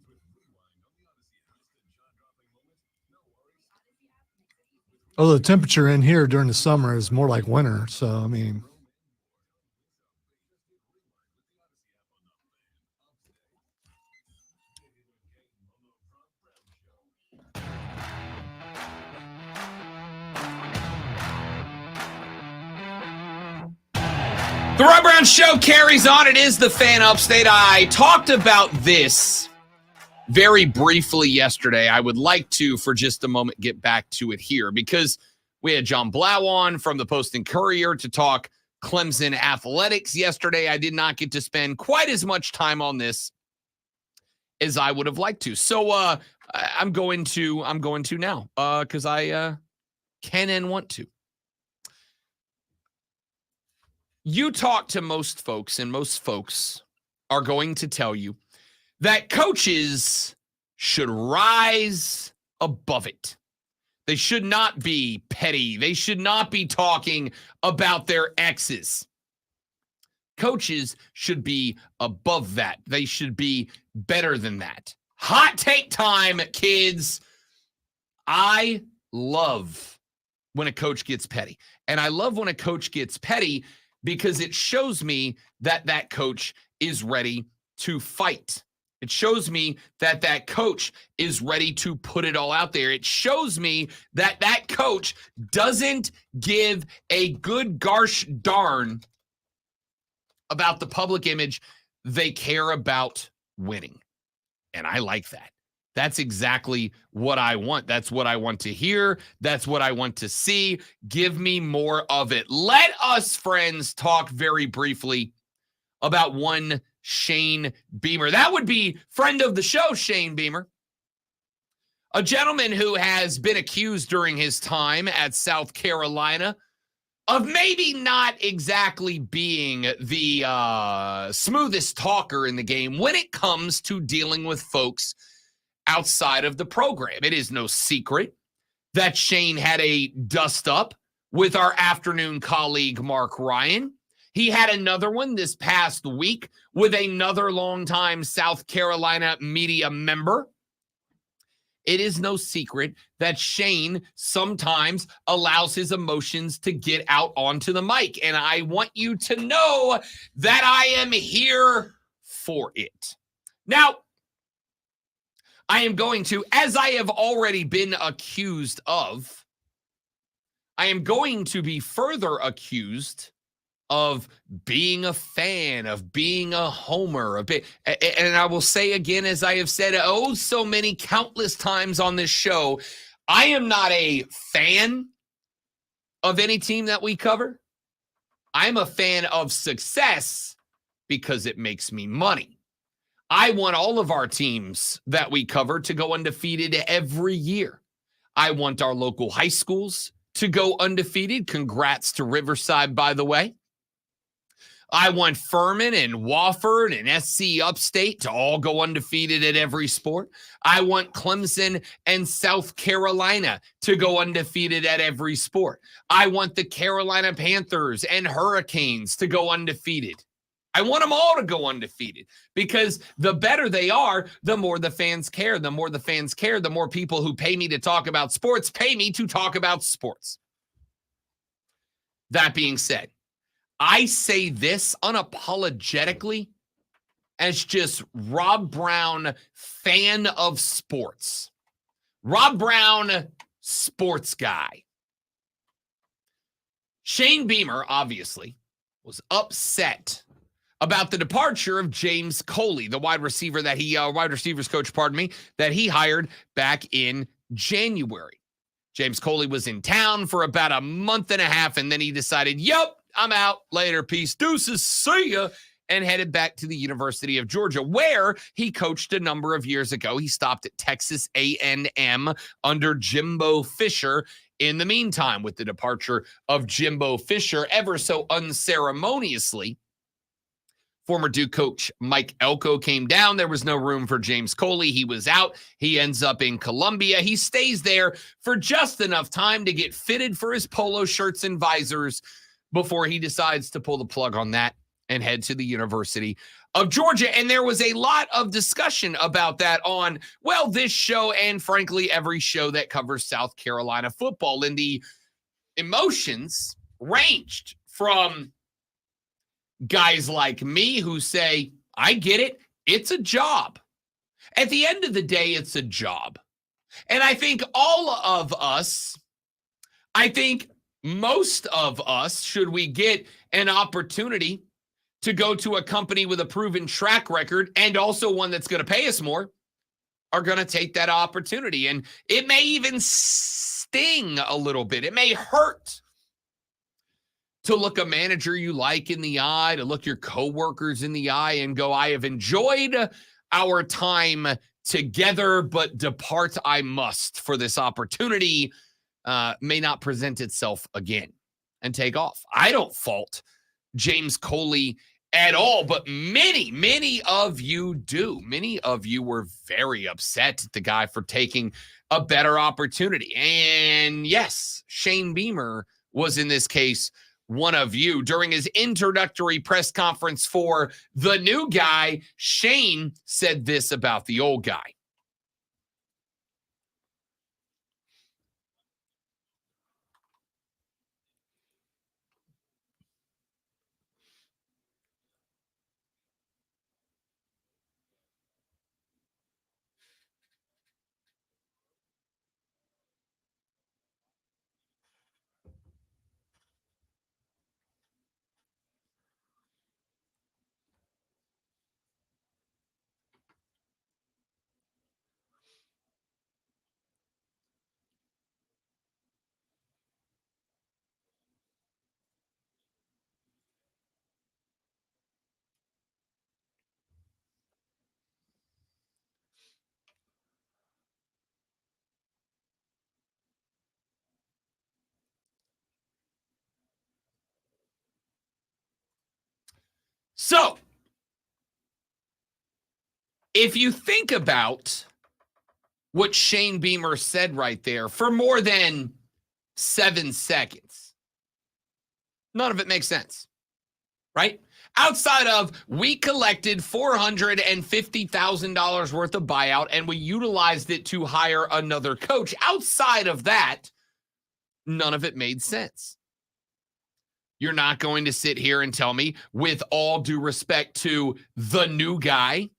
Although the temperature in here during the summer is more like winter. So, I mean, The Rob Brown Show carries on. It is the Fan Upstate. I talked about this very briefly yesterday. I would like to, for just a moment, get back to it here because we had John Blau on from the Post and Courier to talk Clemson athletics yesterday. I did not get to spend quite as much time on this as I would have liked to. So I'm going to now because I can and want to. You talk to most folks, and most folks are going to tell you that coaches should rise above it. They should not be petty. They should not be talking about their exes. Coaches should be above that. They should be better than that. Hot take time, kids. I love when a coach gets petty. And I love when a coach gets petty because it shows me that that coach is ready to fight. It shows me that that coach is ready to put it all out there. It shows me that that coach doesn't give a good gosh darn about the public image. They care about winning. And I like that. That's exactly what I want. That's what I want to hear. That's what I want to see. Give me more of it. Let us, friends, talk very briefly about one Shane Beamer. That would be friend of the show, Shane Beamer. A gentleman who has been accused during his time at South Carolina of maybe not exactly being the smoothest talker in the game when it comes to dealing with folks outside of the program. It is no secret that Shane had a dust up with our afternoon colleague, Mark Ryan. He had another one this past week with another longtime South Carolina media member. It is no secret that Shane sometimes allows his emotions to get out onto the mic. And I want you to know that I am here for it. Now, I am going to, as I have already been accused of, I am going to be further accused of being a fan, of being a homer, and I will say again, as I have said oh so many countless times on this show, I am not a fan of any team that we cover. I'm a fan of success because it makes me money. I want all of our teams that we cover to go undefeated every year. I want our local high schools to go undefeated. Congrats to Riverside, by the way. I want Furman and Wofford and SC Upstate to all go undefeated at every sport. I want Clemson and South Carolina to go undefeated at every sport. I want the Carolina Panthers and Hurricanes to go undefeated. I want them all to go undefeated because the better they are, the more the fans care. The more the fans care, the more people who pay me to talk about sports pay me to talk about sports. That being said, I say this unapologetically as just Rob Brown, fan of sports. Rob Brown, sports guy. Shane Beamer, obviously, was upset about the departure of James Coley, the wide receivers coach, that he hired back in January. James Coley was in town for about a month and a half, and then he decided, yep, I'm out. Later, peace, deuces, see ya, and headed back to the University of Georgia, where he coached a number of years ago. He stopped at Texas A&M under Jimbo Fisher. In the meantime, with the departure of Jimbo Fisher, ever so unceremoniously, former Duke coach Mike Elko came down. There was no room for James Coley. He was out. He ends up in Columbia. He stays there for just enough time to get fitted for his polo shirts and visors before he decides to pull the plug on that and head to the University of Georgia. And there was a lot of discussion about that on, well, this show and frankly, every show that covers South Carolina football. And the emotions ranged from guys like me who say, I get it. It's a job. At the end of the day, it's a job. And I think most of us, should we get an opportunity to go to a company with a proven track record and also one that's going to pay us more, are going to take that opportunity. And it may even sting a little bit. It may hurt to look a manager you like in the eye, to look your coworkers in the eye and go, I have enjoyed our time together, but depart I must, for this opportunity may not present itself again, and take off. I don't fault James Coley at all, but many of you do. Many of you were very upset at the guy for taking a better opportunity. And yes, Shane Beamer was in this case one of you. During his introductory press conference for the new guy, Shane said this about the old guy. So, if you think about what Shane Beamer said right there for more than 7 seconds, none of it makes sense, right? Outside of, we collected $450,000 worth of buyout and we utilized it to hire another coach. Outside of that, none of it made sense. You're not going to sit here and tell me, with all due respect to the new guy,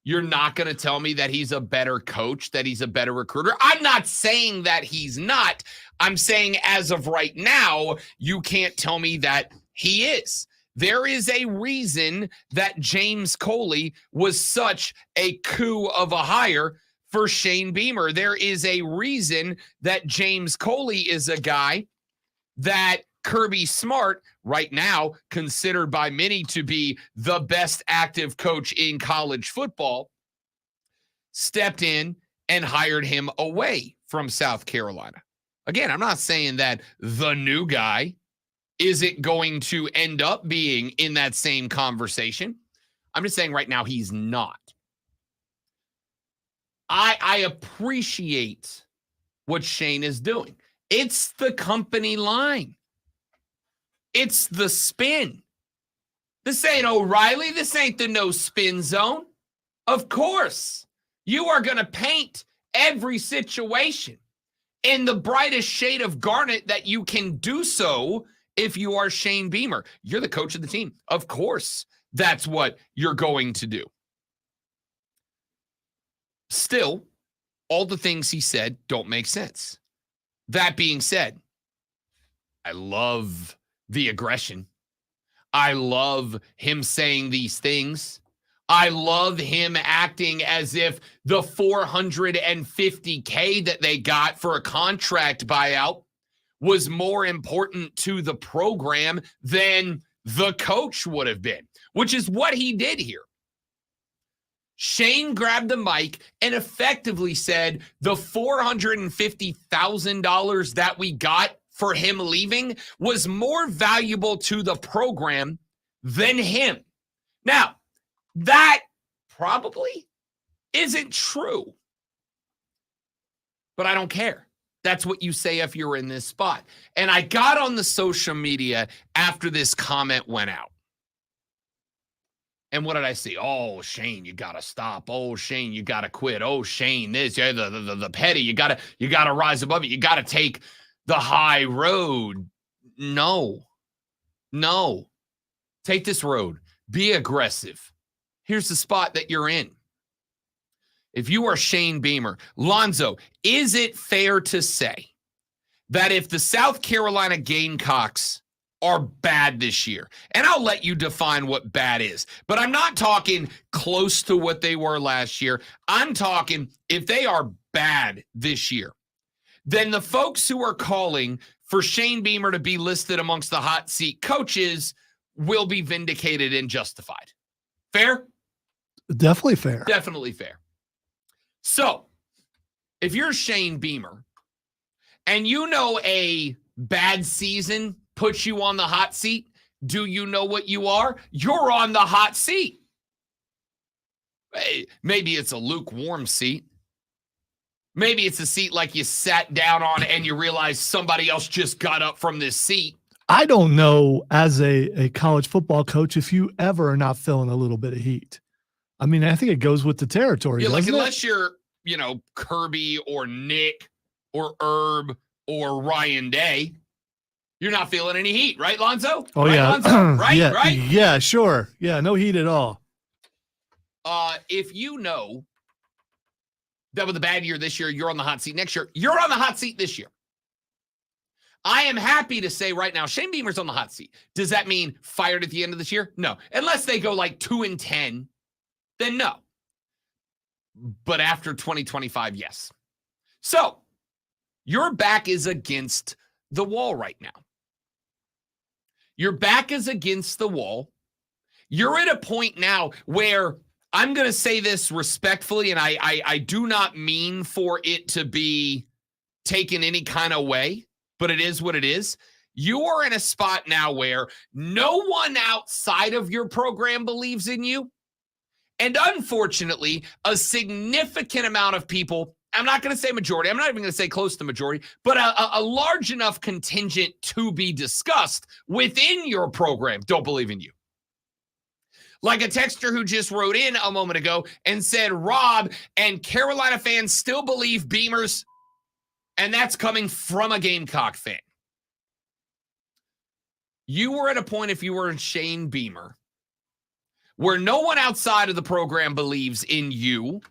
you're not going to tell me that he's a better coach, that he's a better recruiter. I'm not saying that he's not. I'm saying as of right now, you can't tell me that he is. There is a reason that James Coley was such a coup of a hire for Shane Beamer. There is a reason that James Coley is a guy that Kirby Smart, right now considered by many to be the best active coach in college football, stepped in and hired him away from South Carolina. Again, I'm not saying that the new guy isn't going to end up being in that same conversation. I'm just saying right now he's not. I appreciate what Shane is doing. It's the company line. It's the spin. This ain't O'Reilly. This ain't the no spin zone. Of course, you are going to paint every situation in the brightest shade of garnet that you can do so if you are Shane Beamer. You're the coach of the team. Of course, that's what you're going to do. Still, all the things he said don't make sense. That being said, I love the aggression. I love him saying these things. I love him acting as if the $450K that they got for a contract buyout was more important to the program than the coach would have been, which is what he did here. Shane grabbed the mic and effectively said the $450,000 that we got for him leaving was more valuable to the program than him. Now, that probably isn't true, but I don't care. That's what you say if you're in this spot. And I got on the social media after this comment went out. And what did I see? Oh, Shane, you got to stop. Oh, Shane, you got to quit. Oh, Shane, this, yeah, the petty, you got to rise above it. You got to take the high road. No. Take this road. Be aggressive. Here's the spot that you're in. If you are Shane Beamer, Lonzo, is it fair to say that if the South Carolina Gamecocks are bad this year, and I'll let you define what bad is, but I'm not talking close to what they were last year. I'm talking if they are bad this year, then the folks who are calling for Shane Beamer to be listed amongst the hot seat coaches will be vindicated and justified. Fair? Definitely fair. Definitely fair. So, if you're Shane Beamer and you know a bad season puts you on the hot seat, do you know what you are? You're on the hot seat. Maybe it's a lukewarm seat. Maybe it's a seat like you sat down on and you realize somebody else just got up from this seat. I don't know, as a college football coach, if you ever are not feeling a little bit of heat. I mean, I think it goes with the territory. Yeah, like doesn't unless you're, Kirby or Nick or Herb or Ryan Day, you're not feeling any heat, right, Lonzo? Oh, right, yeah. Lonzo? Right, yeah, right? Yeah, sure. Yeah, no heat at all. If you know that with a bad year this year, you're on the hot seat next year, you're on the hot seat this year. I am happy to say right now, Shane Beamer's on the hot seat. Does that mean fired at the end of this year? No. Unless they go like 2-10, then no. But after 2025, yes. So your back is against the wall right now. Your back is against the wall. You're at a point now where I'm going to say this respectfully, and I do not mean for it to be taken any kind of way, but it is what it is. You are in a spot now where no one outside of your program believes in you. And unfortunately, a significant amount of people, I'm not going to say majority, I'm not even going to say close to majority, but a large enough contingent to be discussed within your program don't believe in you. Like a texter who just wrote in a moment ago and said, Rob and Carolina fans still believe Beamer's, and that's coming from a Gamecock fan. You were at a point, if you were Shane Beamer, where no one outside of the program believes in you,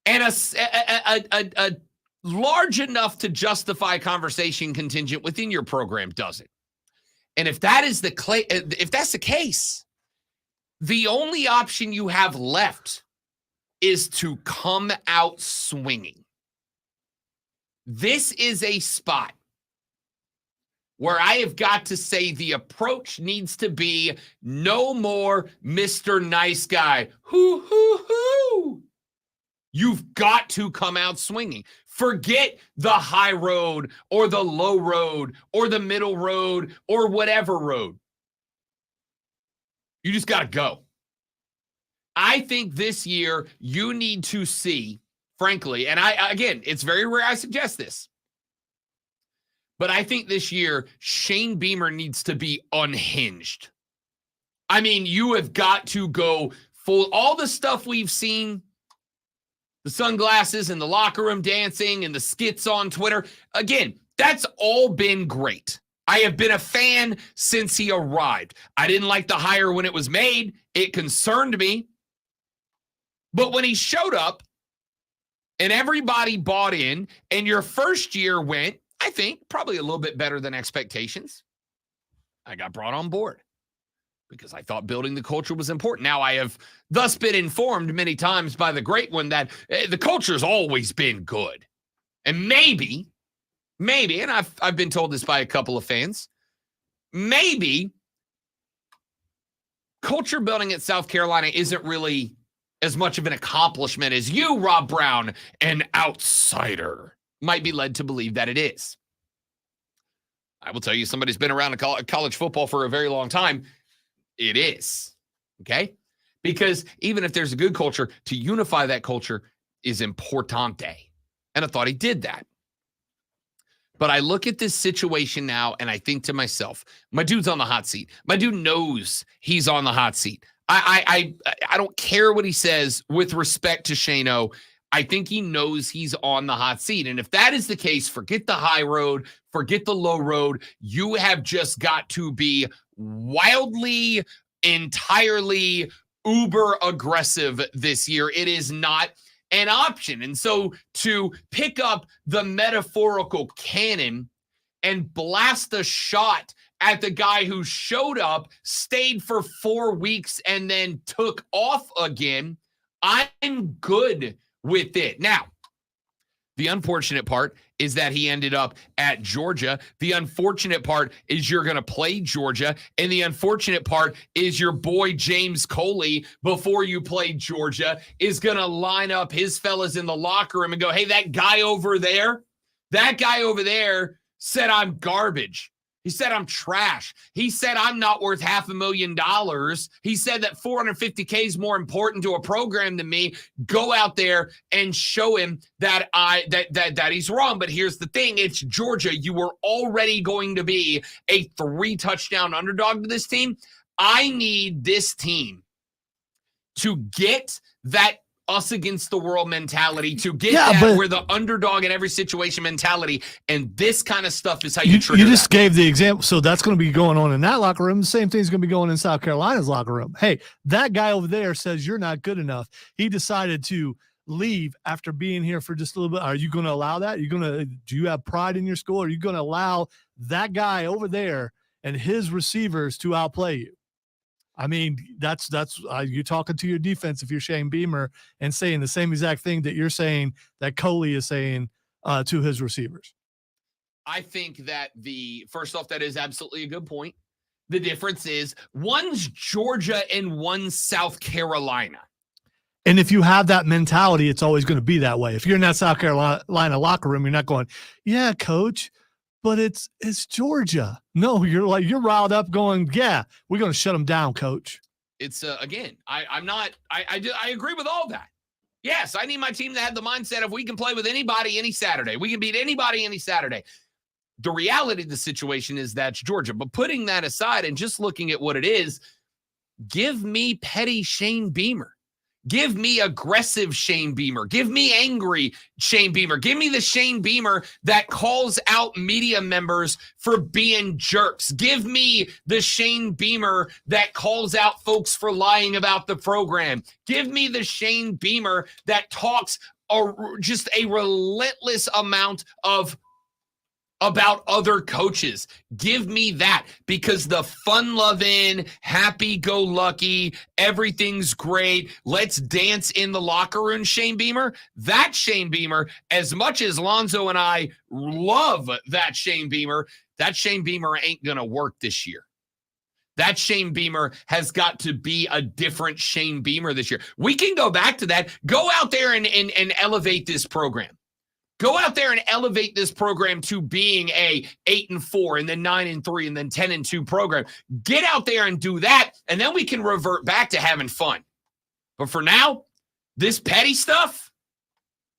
and a large enough to justify conversation contingent within your program doesn't. And if that's the case, the only option you have left is to come out swinging. This is a spot where I have got to say the approach needs to be no more Mr. Nice Guy. Hoo, hoo, hoo. You've got to come out swinging. Forget the high road or the low road or the middle road or whatever road. You just got to go. I think this year you need to see, frankly, and again, it's very rare I suggest this, but I think this year Shane Beamer needs to be unhinged. I mean, you have got to go full. All the stuff we've seen, the sunglasses and the locker room dancing and the skits on Twitter, again, that's all been great. I have been a fan since he arrived. I didn't like the hire when it was made. It concerned me. But when he showed up and everybody bought in and your first year went, I think, probably a little bit better than expectations, I got brought on board because I thought building the culture was important. Now, I have thus been informed many times by the great one that the culture's always been good. And maybe, and I've been told this by a couple of fans, maybe culture building at South Carolina isn't really as much of an accomplishment as you, Rob Brown, an outsider, might be led to believe that it is. I will tell you, somebody's been around college football for a very long time. It is, okay? Because even if there's a good culture, to unify that culture is importante. And I thought he did that. But I look at this situation now and I think to myself, my dude's on the hot seat. My dude knows he's on the hot seat. I don't care what he says with respect to Shane-O. I think he knows he's on the hot seat. And if that is the case, forget the high road, forget the low road. You have just got to be wildly, entirely uber aggressive this year. It is not an option. And so to pick up the metaphorical cannon and blast a shot at the guy who showed up, stayed for 4 weeks, and then took off again, I'm good with it. Now, the unfortunate part is that he ended up at Georgia. The unfortunate part is you're going to play Georgia. And the unfortunate part is your boy James Coley, before you play Georgia, is going to line up his fellas in the locker room and go, hey, that guy over there said I'm garbage. He said I'm trash. He said I'm not worth $500,000. He said that $450K is more important to a program than me. Go out there and show him that that he's wrong. But here's the thing: it's Georgia. You were already going to be a 3-touchdown underdog to this team. I need this team to get that us against the world mentality, to get we're the underdog in every situation mentality, and this kind of stuff is how you trigger You just gave the example, so that's going to be going on in that locker room. The same thing's going to be going in South Carolina's locker room. Hey, that guy over there says you're not good enough. He decided to leave after being here for just a little bit. Are you going to allow that? Do you have pride in your school? Are you going to allow that guy over there and his receivers to outplay you? I mean, that's you're talking to your defense if you're Shane Beamer and saying the same exact thing that you're saying that Coley is saying to his receivers. I think that first off, that is absolutely a good point. The difference is one's Georgia and one's South Carolina. And if you have that mentality, it's always going to be that way. If you're in that South Carolina locker room, you're not going, yeah, coach, but it's Georgia. No, you're riled up going, yeah, we're going to shut them down, coach. It's again, I agree with all that. Yes, I need my team to have the mindset of we can play with anybody any Saturday. We can beat anybody any Saturday. The reality of the situation is that's Georgia. But putting that aside and just looking at what it is, give me petty Shane Beamer. Give me aggressive Shane Beamer. Give me angry Shane Beamer. Give me the Shane Beamer that calls out media members for being jerks. Give me the Shane Beamer that calls out folks for lying about the program. Give me the Shane Beamer that talks just a relentless amount about other coaches. Give me that, because the fun-loving, happy-go-lucky, everything's great, let's dance in the locker room Shane Beamer, that Shane Beamer, as much as Lonzo and I love that Shane Beamer ain't going to work this year. That Shane Beamer has got to be a different Shane Beamer this year. We can go back to that. Go out there and elevate this program. Go out there and elevate this program to being a 8-4 and then 9-3 and then 10-2 program. Get out there and do that, and then we can revert back to having fun. But for now, this petty stuff,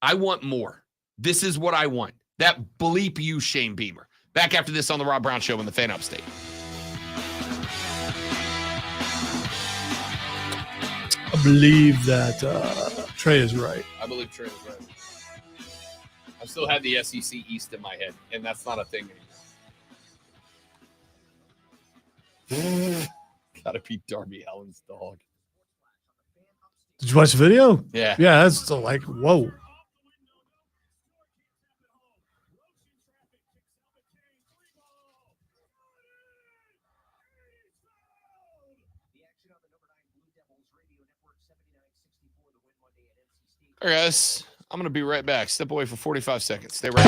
I want more. This is what I want. That bleep you, Shane Beamer. Back after this on the Rob Brown Show in the Fan Upstate. believe that Trey is right. I believe Trey is right. I still had the SEC East in my head, and that's not a thing anymore. Gotta be Darby Allin's dog. Did you watch the video? Yeah. Yeah, that's so like, whoa. All right, guys. I'm going to be right back. Step away for 45 seconds. Stay right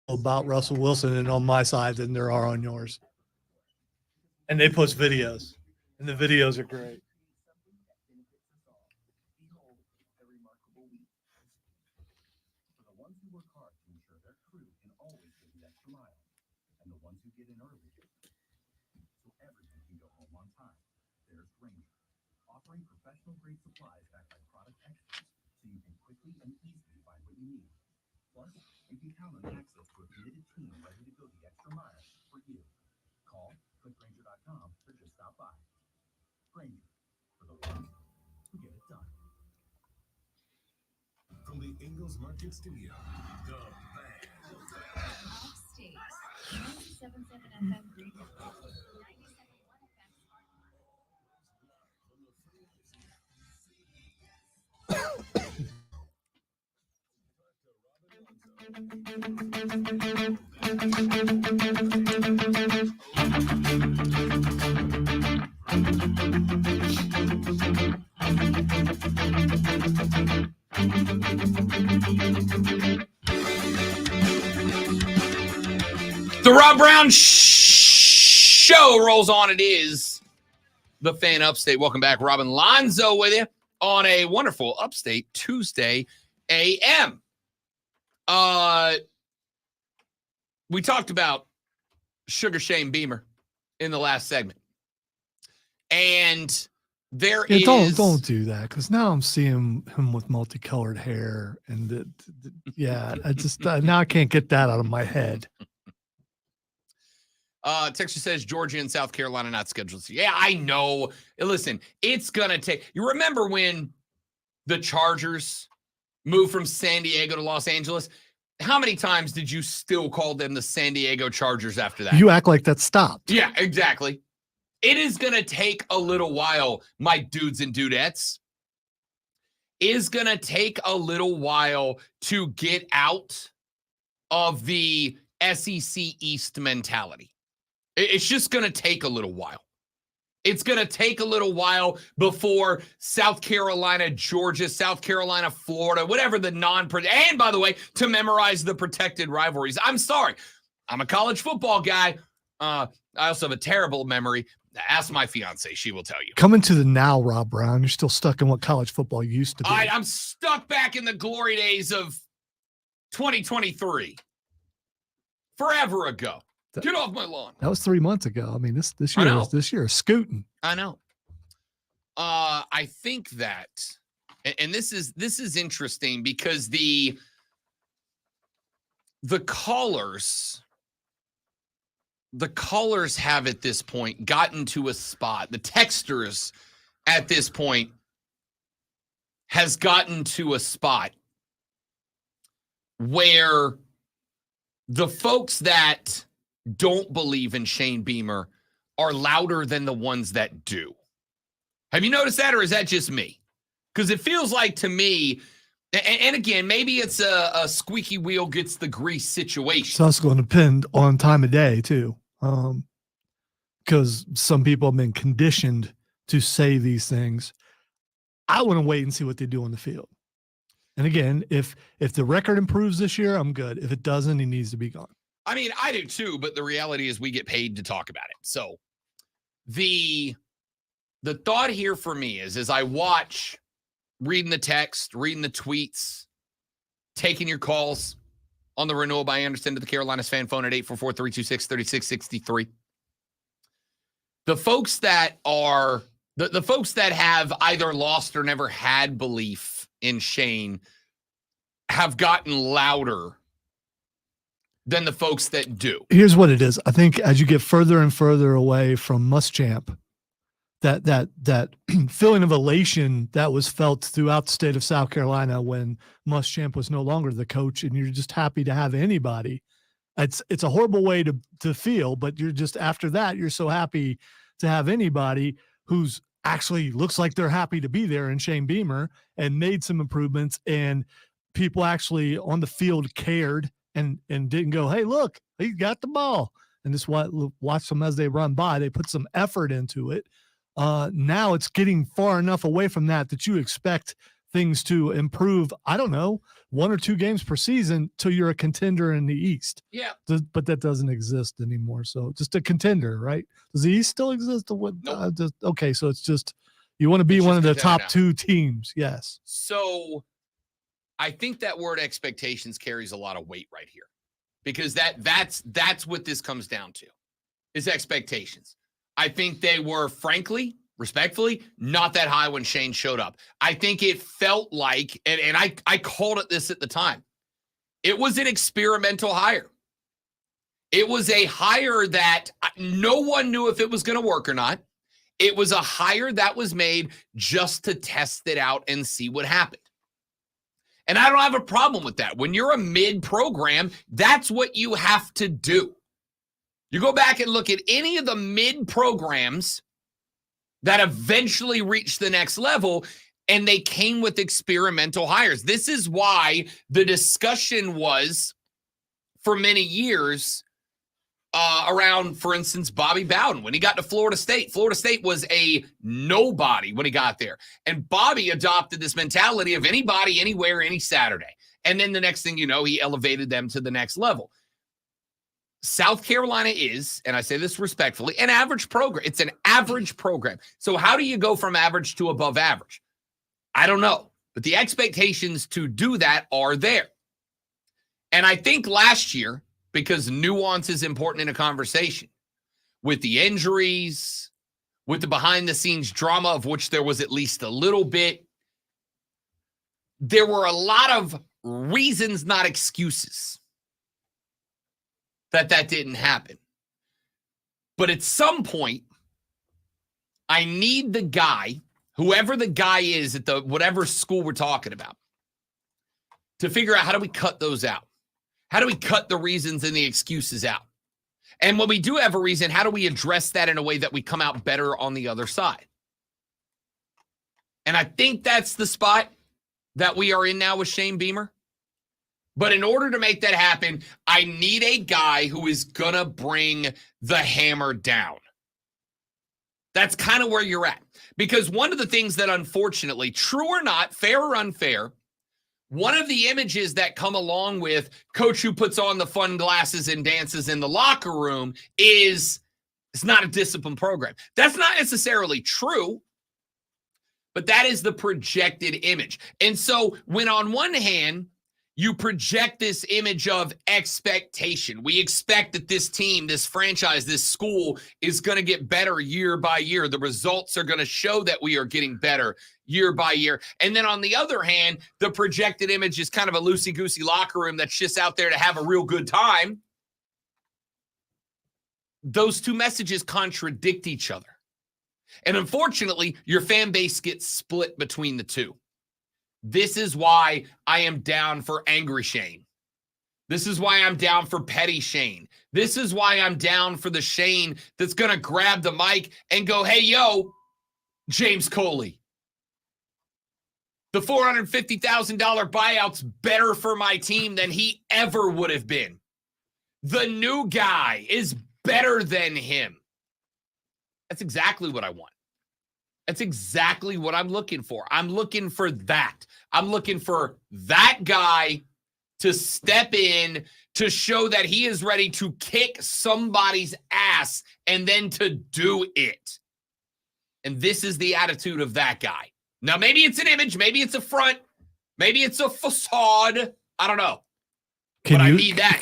about Russell Wilson and on my side than there are on yours. And they post videos, and the videos are great. Offering professional grade supplies backed by product experts so you can quickly and easily find what you need. Plus, you can count on access to a committed team ready to go the extra mile for you. Call, click Grainger.com, or just stop by. Grainger, for the ones who get it done. From the Ingalls Market Studio, the State 97.7 FM Greenville. 97.1 FM. The Rob Brown Show rolls on. It is the Fan Upstate. Welcome back. Robin Lonzo with you on a wonderful Upstate Tuesday AM. We talked about Sugar Shane Beamer in the last segment. And there is... Don't do that, because now I'm seeing him with multicolored hair. And I just now I can't get that out of my head. Texas says Georgia and South Carolina not scheduled. Yeah, I know. Listen, it's going to take... You remember when the Chargers moved from San Diego to Los Angeles? How many times did you still call them the San Diego Chargers after that? You act like that stopped. Yeah, exactly. It is going to take a little while, my dudes and dudettes. It is going to take a little while to get out of the SEC East mentality. It's just going to take a little while. It's going to take a little while before South Carolina, Georgia, South Carolina, Florida, whatever the and by the way, to memorize the protected rivalries. I'm sorry. I'm a college football guy. I also have a terrible memory. Ask my fiance. She will tell you. Coming to the now, Rob Brown. You're still stuck in what college football used to be. I'm stuck back in the glory days of 2023. Forever ago. Get off my lawn. That was 3 months ago. I mean, this year is scooting. I know. I think that, and this is interesting because the the callers have at this point gotten to a spot. The texters at this point has gotten to a spot where the folks that don't believe in Shane Beamer are louder than the ones that do. Have you noticed that, or is that just me? Because it feels like to me, and again, maybe it's a squeaky wheel gets the grease situation. It's also going to depend on time of day too, because some people have been conditioned to say these things. I want to wait and see what they do on the field. And again, if the record improves this year, I'm good. If it doesn't, he needs to be gone. I mean, I do too, but the reality is we get paid to talk about it. So the thought here for me is, as I watch, reading the text, reading the tweets, taking your calls on the Renewal by Anderson to the Carolinas fan phone at 844-326-3663. The folks that are the folks that have either lost or never had belief in Shane have gotten louder than the folks that do. Here's what it is. I think as you get further and further away from Muschamp, that feeling of elation that was felt throughout the state of South Carolina when Muschamp was no longer the coach, and you're just happy to have anybody. It's a horrible way to feel, but you're just, after that, you're so happy to have anybody who's actually looks like they're happy to be there in Shane Beamer and made some improvements, and people actually on the field cared and didn't go, hey, look, he got the ball, and just watch them as they run by. They put some effort into it. Now it's getting far enough away from that you expect things to improve. I don't know, 1 or 2 games per season till you're a contender in the East. Yeah. But that doesn't exist anymore. So just a contender, right? Does the East still exist? What? Nope. Okay. So it's just, you want to be one of the top 2 teams. Yes. So I think that word expectations carries a lot of weight right here, because that's what this comes down to, is expectations. I think they were, frankly, respectfully, not that high when Shane showed up. I think it felt like, and I called it this at the time, it was an experimental hire. It was a hire that no one knew if it was going to work or not. It was a hire that was made just to test it out and see what happened. And I don't have a problem with that. When you're a mid-program, that's what you have to do. You go back and look at any of the mid-programs that eventually reached the next level, and they came with experimental hires. This is why the discussion was, for many years, around, for instance, Bobby Bowden. When he got to Florida State was a nobody when he got there. And Bobby adopted this mentality of anybody, anywhere, any Saturday. And then the next thing you know, he elevated them to the next level. South Carolina is, and I say this respectfully, an average program. It's an average program. So how do you go from average to above average? I don't know. But the expectations to do that are there. And I think last year, because nuance is important in a conversation, with the injuries, with the behind-the-scenes drama, of which there was at least a little bit, there were a lot of reasons, not excuses, that didn't happen. But at some point, I need the guy, whoever the guy is at the whatever school we're talking about, to figure out, how do we cut those out? How do we cut the reasons and the excuses out? And when we do have a reason, how do we address that in a way that we come out better on the other side? And I think that's the spot that we are in now with Shane Beamer. But in order to make that happen, I need a guy who is going to bring the hammer down. That's kind of where you're at. Because one of the things that, unfortunately, true or not, fair or unfair, one of the images that come along with coach who puts on the fun glasses and dances in the locker room is, it's not a disciplined program. That's not necessarily true, but that is the projected image. And so when on one hand, You project this image of expectation. We expect that this team, this franchise, this school is going to get better year by year. The results are going to show that we are getting better year by year. And then on the other hand, the projected image is kind of a loosey-goosey locker room that's just out there to have a real good time. Those two messages contradict each other. And unfortunately, your fan base gets split between the two. This is why I am down for angry Shane. This is why I'm down for petty Shane. This is why I'm down for the Shane that's going to grab the mic and go, hey, yo, James Coley. The $450,000 buyout's better for my team than he ever would have been. The new guy is better than him. That's exactly what I want. That's exactly what I'm looking for. I'm looking for that. I'm looking for that guy to step in to show that he is ready to kick somebody's ass and then to do it. And this is the attitude of that guy. Now, maybe it's an image. Maybe it's a front. Maybe it's a facade. I don't know. I need that.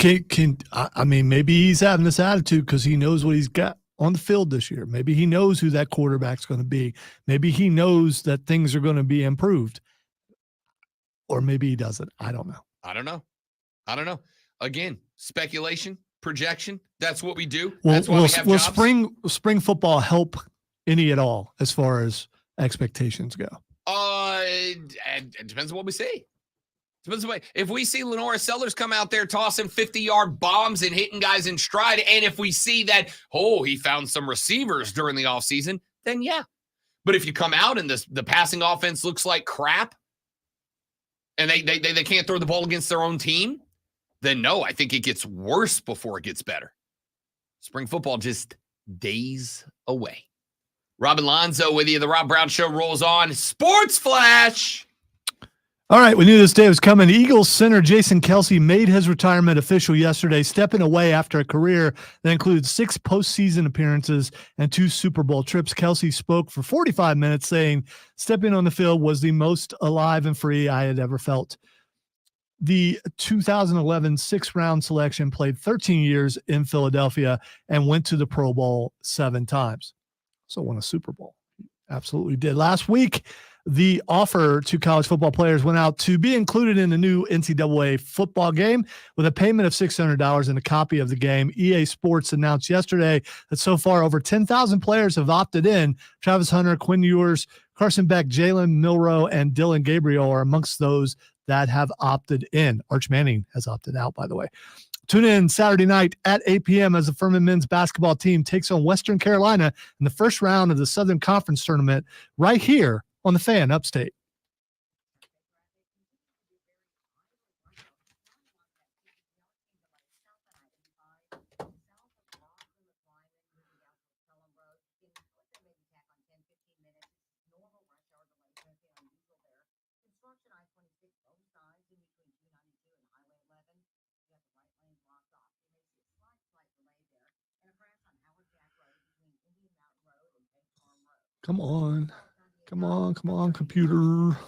I mean, maybe he's having this attitude because he knows what he's got on the field this year. Maybe he knows who that quarterback's going to be. Maybe he knows that things are going to be improved. Or maybe he doesn't. I don't know. Again, speculation, projection. That's what we do. That's why we have jobs. Spring football help any at all as far as expectations go? It depends on what we see. Depends on what, if we see Lenora Sellers come out there tossing 50-yard bombs and hitting guys in stride, and if we see that, he found some receivers during the offseason, then yeah. But if you come out and the passing offense looks like crap, and they can't throw the ball against their own team, then no, I think it gets worse before it gets better. Spring football just days away. Robin Lonzo with you. The Rob Brown Show rolls on. Sports Flash. All right, we knew this day was coming. Eagles center Jason Kelce made his retirement official yesterday, stepping away after a career that includes 6 postseason appearances and 2 Super Bowl trips. Kelce spoke for 45 minutes, saying stepping on the field was the most alive and free I had ever felt. The 2011 6th-round selection played 13 years in Philadelphia and went to the Pro Bowl 7 times. So won a Super Bowl. Absolutely did. Last week, the offer to college football players went out to be included in the new NCAA football game with a payment of $600 and a copy of the game. EA Sports announced yesterday that so far over 10,000 players have opted in. Travis Hunter, Quinn Ewers, Carson Beck, Jalen Milroe, and Dylan Gabriel are amongst those that have opted in. Arch Manning has opted out, by the way. Tune in Saturday night at 8 p.m. as the Furman men's basketball team takes on Western Carolina in the first round of the Southern Conference tournament right here on the Fan Upstate. Come on. Come on, come on, computer.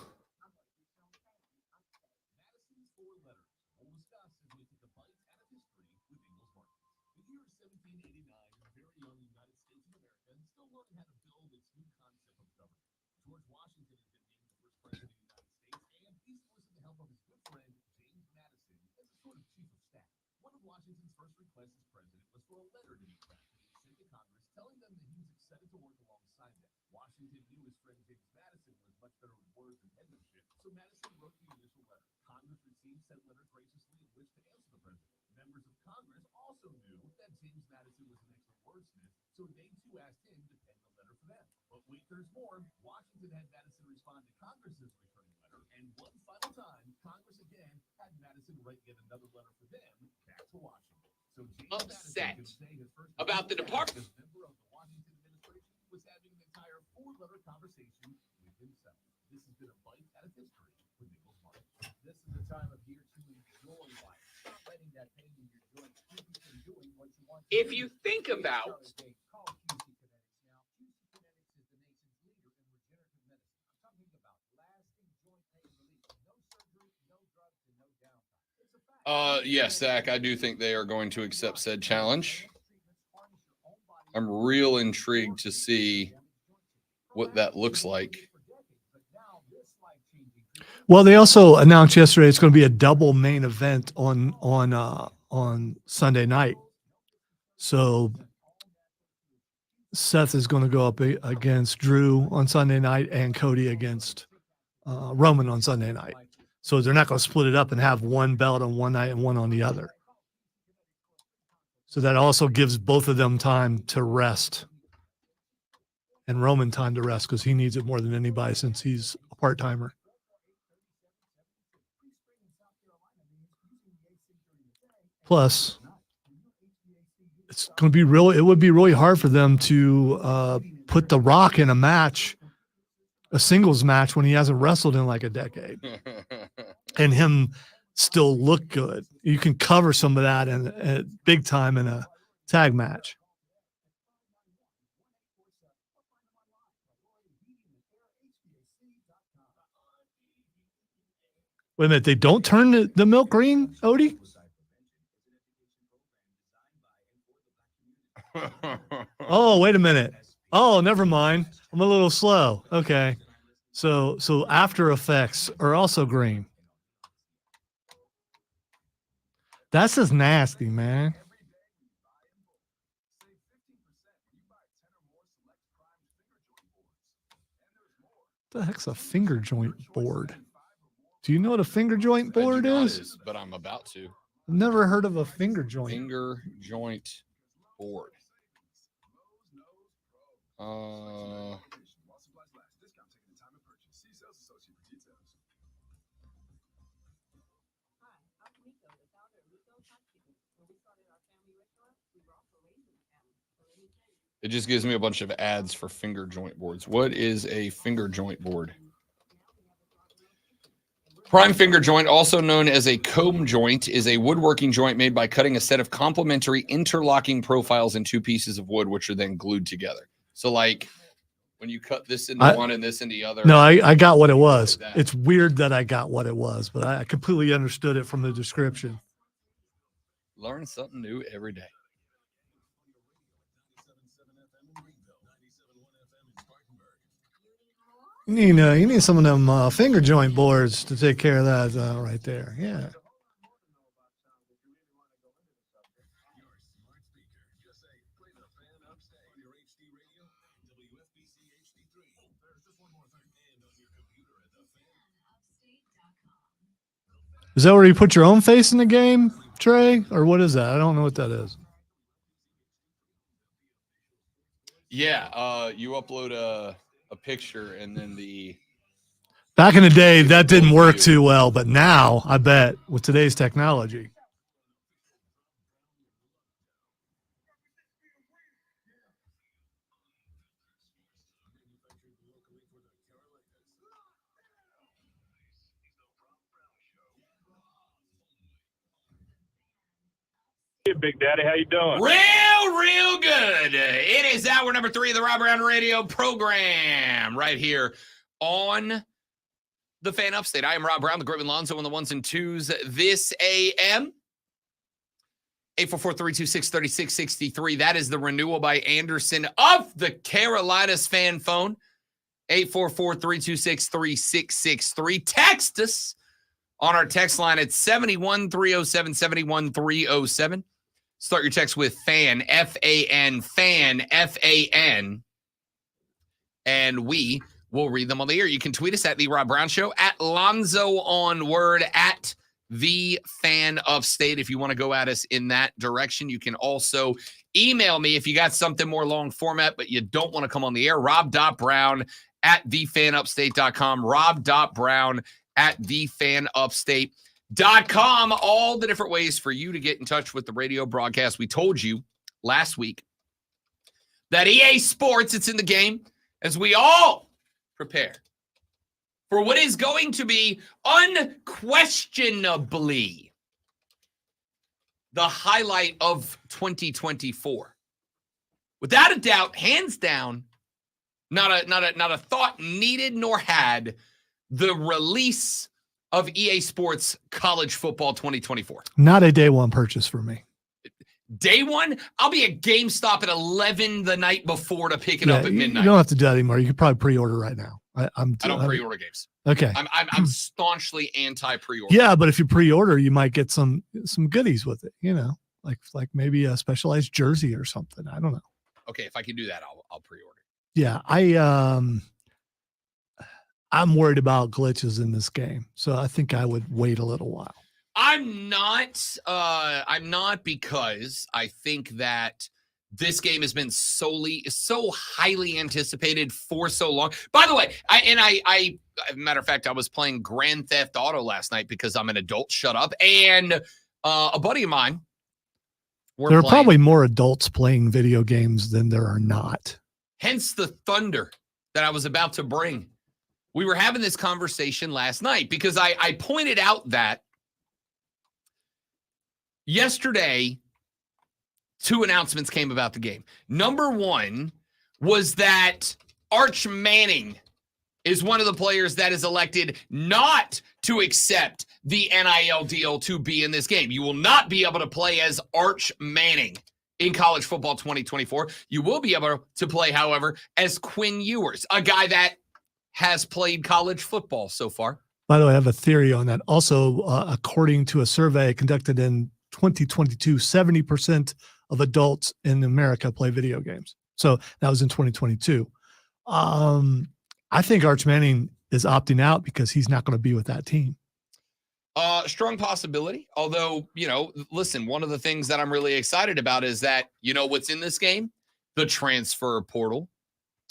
Washington's first request as president was for a letter to be crafted and sent to Congress telling them that he was excited to work alongside them. Washington knew his friend James Madison was much better with words than penmanship, so Madison wrote the initial letter. Congress received said letter graciously and wished to answer the president. Members of Congress also knew that James Madison was an excellent wordsmith, so they too asked him to pen the letter for them. But wait, there's more. Washington had Madison respond to Congress's returning letter, and one final time, Congress again had Madison write yet another letter for them back to Washington. So James upset Madison can say his first about the department. as member of the Washington administration was having an entire 4-letter conversation with himself. This has been a bite out of history with Nicholas Martin. This is the time of year to enjoy life. Stop letting that pain in your joints keep you from doing what you want to do. If you think about Call QC Kinetics now. QC Kinetics is the nation's leader in regenerative medicine. I'm talking about lasting joint pain relief. No surgery, no drugs, and no downtime. Yes, Zach, I do think they are going to accept said challenge. I'm real intrigued to see what that looks like. Well, they also announced yesterday it's going to be a double main event on Sunday night. So Seth is going to go up against Drew on Sunday night and Cody against Roman on Sunday night. So they're not going to split it up and have one belt on one night and one on the other. So that also gives both of them time to rest, and Roman time to rest because he needs it more than anybody since he's a part-timer. Plus, it's going to be it would be really hard for them to put The Rock in a singles match when he hasn't wrestled in like a decade and him still look good. You can cover some of that in big time in a tag match. Wait a minute, they don't turn the milk green, Odie? Oh, wait a minute. Oh, never mind. I'm a little slow. Okay. So After Effects are also green. That's just nasty, man. What the heck's a finger joint board? Do you know what a finger joint board is? But I'm about to. I've never heard of a finger joint. Finger joint board. It just gives me a bunch of ads for finger joint boards. What is a finger joint board? Prime finger joint, also known as a comb joint, is a woodworking joint made by cutting a set of complementary interlocking profiles in two pieces of wood, which are then glued together. So, like, when you cut this into one and this into the other. No, I got what it was. It's weird that I got what it was, but I completely understood it from the description. Learn something new every day. You need some of them finger joint boards to take care of that right there. Yeah. Is that where you put your own face in the game, Trey? Or what is that? I don't know what that is. Yeah, you upload a picture and then back in the day that didn't work too well, but now I bet with today's technology. Hey, Big Daddy, how you doing? Real good. It is hour number 3 of the Rob Brown Radio program right here on the Fan Upstate. I am Rob Brown, the Great Lonzo on the ones and twos this AM. 844-326-3663. That is the renewal by Anderson of the Carolinas fan phone. 844-326-3663. Text us on our text line at 71307, 71307. Start your text with FAN, F-A-N, FAN, F-A-N, and we will read them on the air. You can tweet us at The Rob Brown Show, at Lonzo on Word, at The Fan Upstate. If you want to go at us in that direction, you can also email me if you got something more long format, but you don't want to come on the air. Rob.Brown at thefanupstate.com. Rob.Brown at thefanupstate.com. All the different ways for you to get in touch with the radio broadcast. We told you last week that EA Sports, it's in the game as we all prepare for what is going to be unquestionably the highlight of 2024. Without a doubt, hands down, not a thought needed nor had, the release of EA Sports College Football 2024. Not a day one purchase for me. Day one, I'll be at GameStop at 11 the night before to pick it up at midnight. You don't have to do that anymore. You can probably pre-order right now. I don't pre-order games. Okay. I'm staunchly anti-pre-order. Yeah, but if you pre-order, you might get some goodies with it. Like maybe a specialized jersey or something. I don't know. Okay, if I can do that, I'll pre-order. Yeah, I'm worried about glitches in this game, so I think I would wait a little while. I'm not because I think that this game has been so highly anticipated for so long. By the way, I matter of fact, I was playing Grand Theft Auto last night because I'm an adult. Shut up. And a buddy of mine. There are probably more adults playing video games than there are not. Hence the thunder that I was about to bring. We were having this conversation last night because I pointed out that yesterday, 2 announcements came about the game. Number one was that Arch Manning is one of the players that is elected not to accept the NIL deal to be in this game. You will not be able to play as Arch Manning in college football 2024. You will be able to play, however, as Quinn Ewers, a guy that has played college football so far. By the way, I have a theory on that. Also, according to a survey conducted in 2022, 70% of adults in America play video games. So that was in 2022. I think Arch Manning is opting out because he's not going to be with that team. Strong possibility. Although, listen, one of the things that I'm really excited about is that, what's in this game? The transfer portal.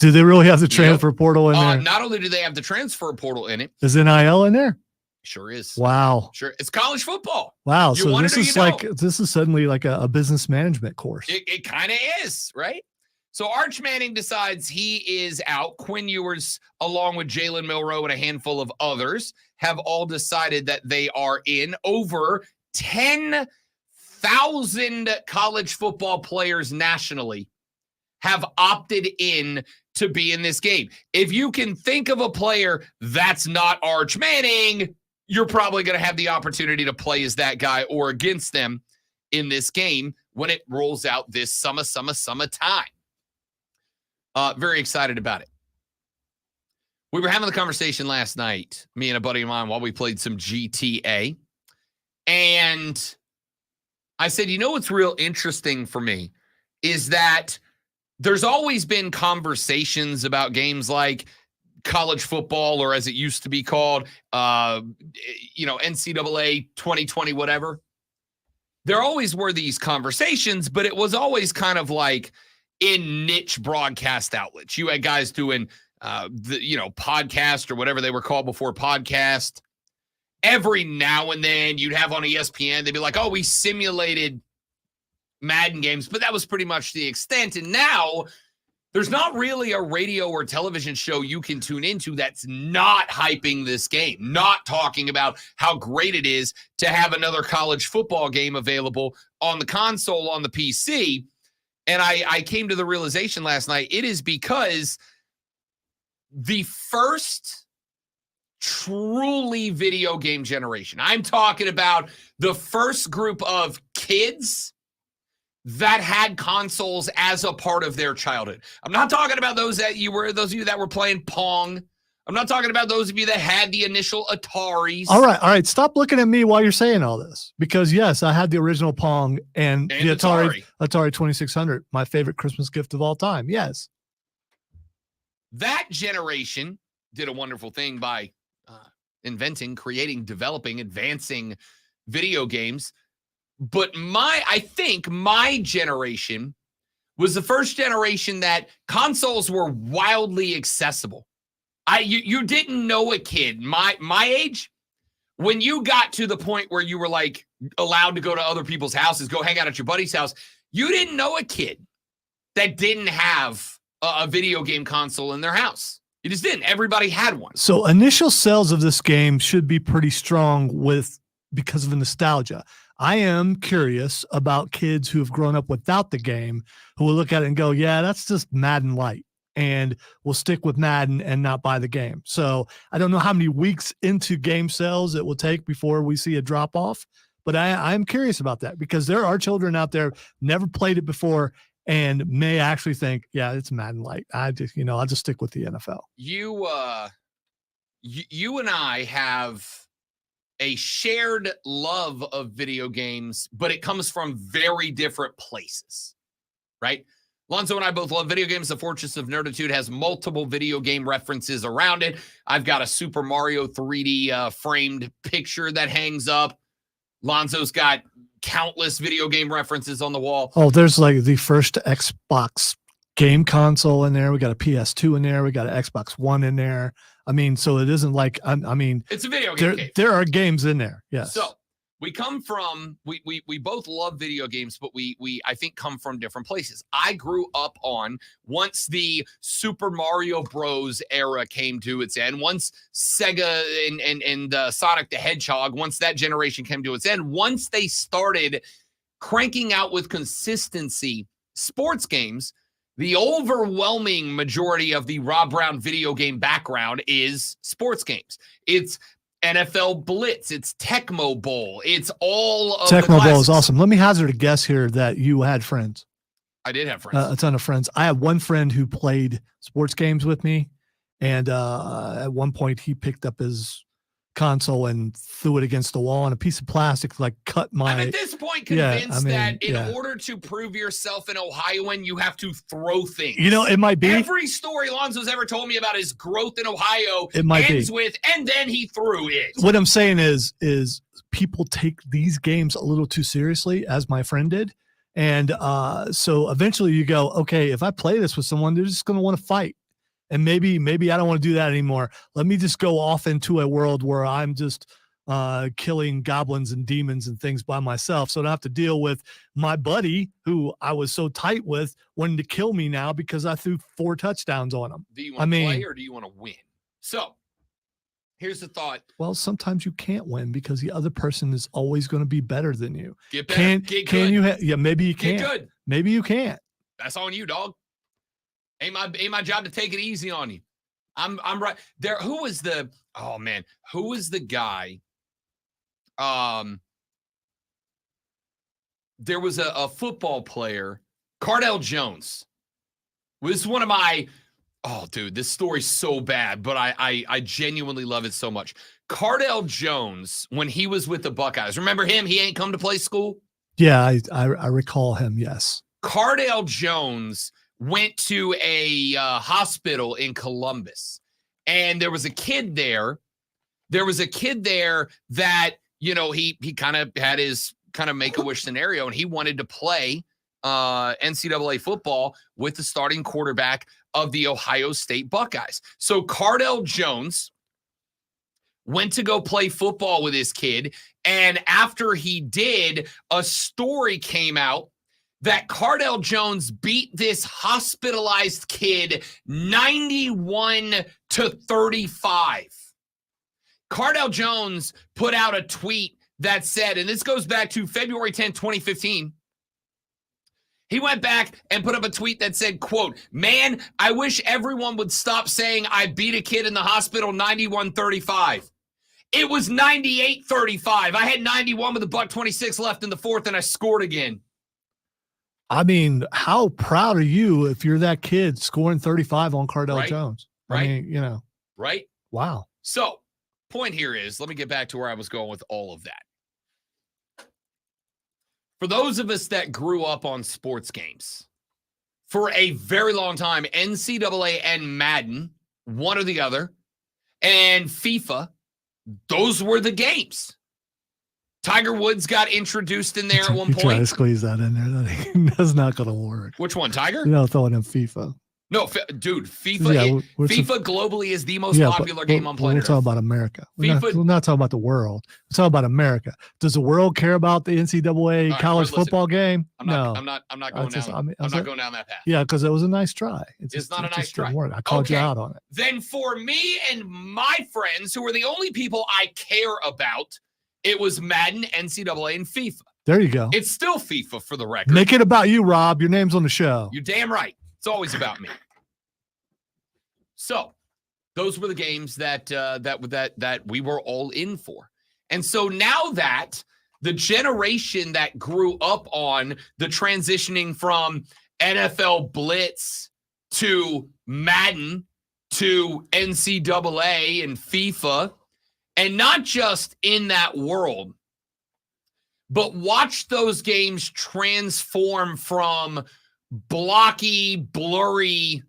Do they really have the transfer portal in there? Not only do they have the transfer portal in it. Is NIL in there? Sure is. Wow. Sure. It's college football. Wow. So this is suddenly like a business management course. It kind of is, right? So Arch Manning decides he is out. Quinn Ewers, along with Jalen Milroe and a handful of others, have all decided that they are in. Over 10,000 college football players nationally have opted in to be in this game. If you can think of a player that's not Arch Manning, you're probably going to have the opportunity to play as that guy or against them in this game when it rolls out this summertime. Very excited about it. We were having the conversation last night, me and a buddy of mine, while we played some GTA. And I said, what's real interesting for me is that there's always been conversations about games like college football, or as it used to be called, NCAA 2020, whatever. There always were these conversations, but it was always kind of like in niche broadcast outlets. You had guys doing, podcast or whatever they were called before podcast. Every now and then you'd have on ESPN, they'd be like, oh, we simulated Madden games, but that was pretty much the extent. And now there's not really a radio or television show you can tune into that's not hyping this game, not talking about how great it is to have another college football game available on the console, on the PC. And I came to the realization last night, it is because the first truly video game generation, I'm talking about the first group of kids that had consoles as a part of their childhood. I'm not talking about those of you that were playing Pong. I'm not talking about those of you that had the initial Ataris. All right. Stop looking at me while you're saying all this. Because yes, I had the original Pong and the Atari 2600, my favorite Christmas gift of all time. Yes. That generation did a wonderful thing by inventing, creating, developing, advancing video games. But I think my generation was the first generation that consoles were wildly accessible. You didn't know a kid my age when you got to the point where you were like allowed to go to other people's houses, go hang out at your buddy's house. You didn't know a kid that didn't have a video game console in their house. You just didn't. Everybody had one. So initial sales of this game should be pretty strong because of the nostalgia. I am curious about kids who have grown up without the game who will look at it and go, yeah, that's just Madden Light. and will stick with Madden and not buy the game. So I don't know how many weeks into game sales it will take before we see a drop off, but I'm curious about that because there are children out there never played it before and may actually think, yeah, it's Madden like. I'll just stick with the NFL. You and I have a shared love of video games, but it comes from very different places, right? Lonzo and I both love video games. The Fortress of Nerditude has multiple video game references around it. I've got a Super Mario 3D framed picture that hangs up. Lonzo's got countless video game references on the wall. Oh, there's like the first Xbox game console in there. We got a PS2 in there. We got an Xbox One in there. I mean, so it isn't like, it's a video game. There are games in there. Yes. So we come from, we both love video games, but we I think come from different places. I grew up on, once the Super Mario Bros era came to its end, once Sega and Sonic the Hedgehog, once that generation came to its end, once they started cranking out with consistency sports games, the overwhelming majority of the Rob Brown video game background is sports games. It's NFL Blitz. It's Tecmo Bowl. It's all of Tecmo Bowl is awesome. Let me hazard a guess here that you had friends. I did have friends. A ton of friends. I had one friend who played sports games with me, and at one point he picked up his console and threw it against the wall, and a piece of plastic like cut my. I'm at this point convinced that in order to prove yourself an Ohioan, you have to throw things. It might be. Every story Lonzo's ever told me about his growth in Ohio ends with, and then he threw it. What I'm saying is people take these games a little too seriously, as my friend did. And so eventually you go, okay, if I play this with someone, they're just going to want to fight. And maybe I don't want to do that anymore. Let me just go off into a world where I'm just killing goblins and demons and things by myself. So I don't have to deal with my buddy who I was so tight with wanting to kill me now because I threw 4 touchdowns on him. Do you want to play or do you want to win? So here's the thought. Well, sometimes you can't win because the other person is always going to be better than you. Get better. Get good. Yeah, maybe you can't. Get good. Maybe you can't. That's on you, dog. Ain't my job to take it easy on you. I'm right there. Who was the guy? There was a football player, Cardell Jones. This is one of my, dude, this story's so bad, but I genuinely love it so much. Cardell Jones, when he was with the Buckeyes, remember him? He ain't come to play school. Yeah, I recall him. Yes. Cardell Jones went to a hospital in Columbus, and there was a kid there. There was a kid there that, he kind of had his kind of make-a-wish scenario, and he wanted to play NCAA football with the starting quarterback of the Ohio State Buckeyes. So Cardell Jones went to go play football with his kid, and after he did, a story came out that Cardell Jones beat this hospitalized kid 91-35. Cardell Jones put out a tweet that said, and this goes back to February 10, 2015. He went back and put up a tweet that said, quote, "Man, I wish everyone would stop saying I beat a kid in the hospital 91-35. It was 98-35. I had 91 with $1.26 left in the fourth, and I scored again." I mean, how proud are you if you're that kid scoring 35 on Cardell Jones? Right. I mean, Right. Wow. So, point here is, let me get back to where I was going with all of that. For those of us that grew up on sports games, for a very long time, NCAA and Madden, one or the other, and FIFA, those were the games. Tiger Woods got introduced in there at one point. Try to squeeze that in there. That's not going to work. Which one, Tiger? Throwing in FIFA. No, dude, FIFA globally is the most popular game on planet Earth. We're talking about America. We're not talking about the world. We're talking about America. Does the world care about the NCAA college football game? I'm not going down that path. Yeah, because it was a nice try. It's not a nice try. I called you out on it. Then for me and my friends, who are the only people I care about, it was Madden, NCAA, and FIFA. There you go. It's still FIFA for the record. Make it about you, Rob. Your name's on the show. You're damn right. It's always about me. So those were the games that we were all in for. And so now that the generation that grew up on the transitioning from NFL Blitz to Madden to NCAA and FIFA, and not just in that world, but watch those games transform from blocky, blurry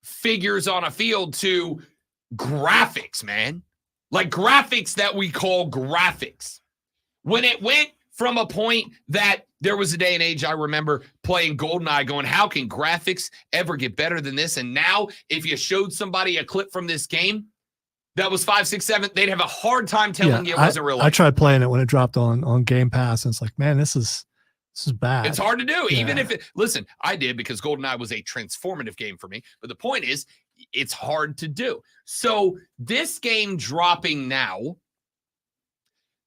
figures on a field to graphics, man. Like graphics that we call graphics. When it went from a point that there was a day and age I remember playing GoldenEye going, how can graphics ever get better than this? And now if you showed somebody a clip from this game that was 5, 6, 7, they'd have a hard time telling you it wasn't real life. I tried playing it when it dropped on Game Pass, and it's like, man, this is bad. It's hard to do, even if listen, I did because GoldenEye was a transformative game for me. But the point is, it's hard to do. So this game dropping now,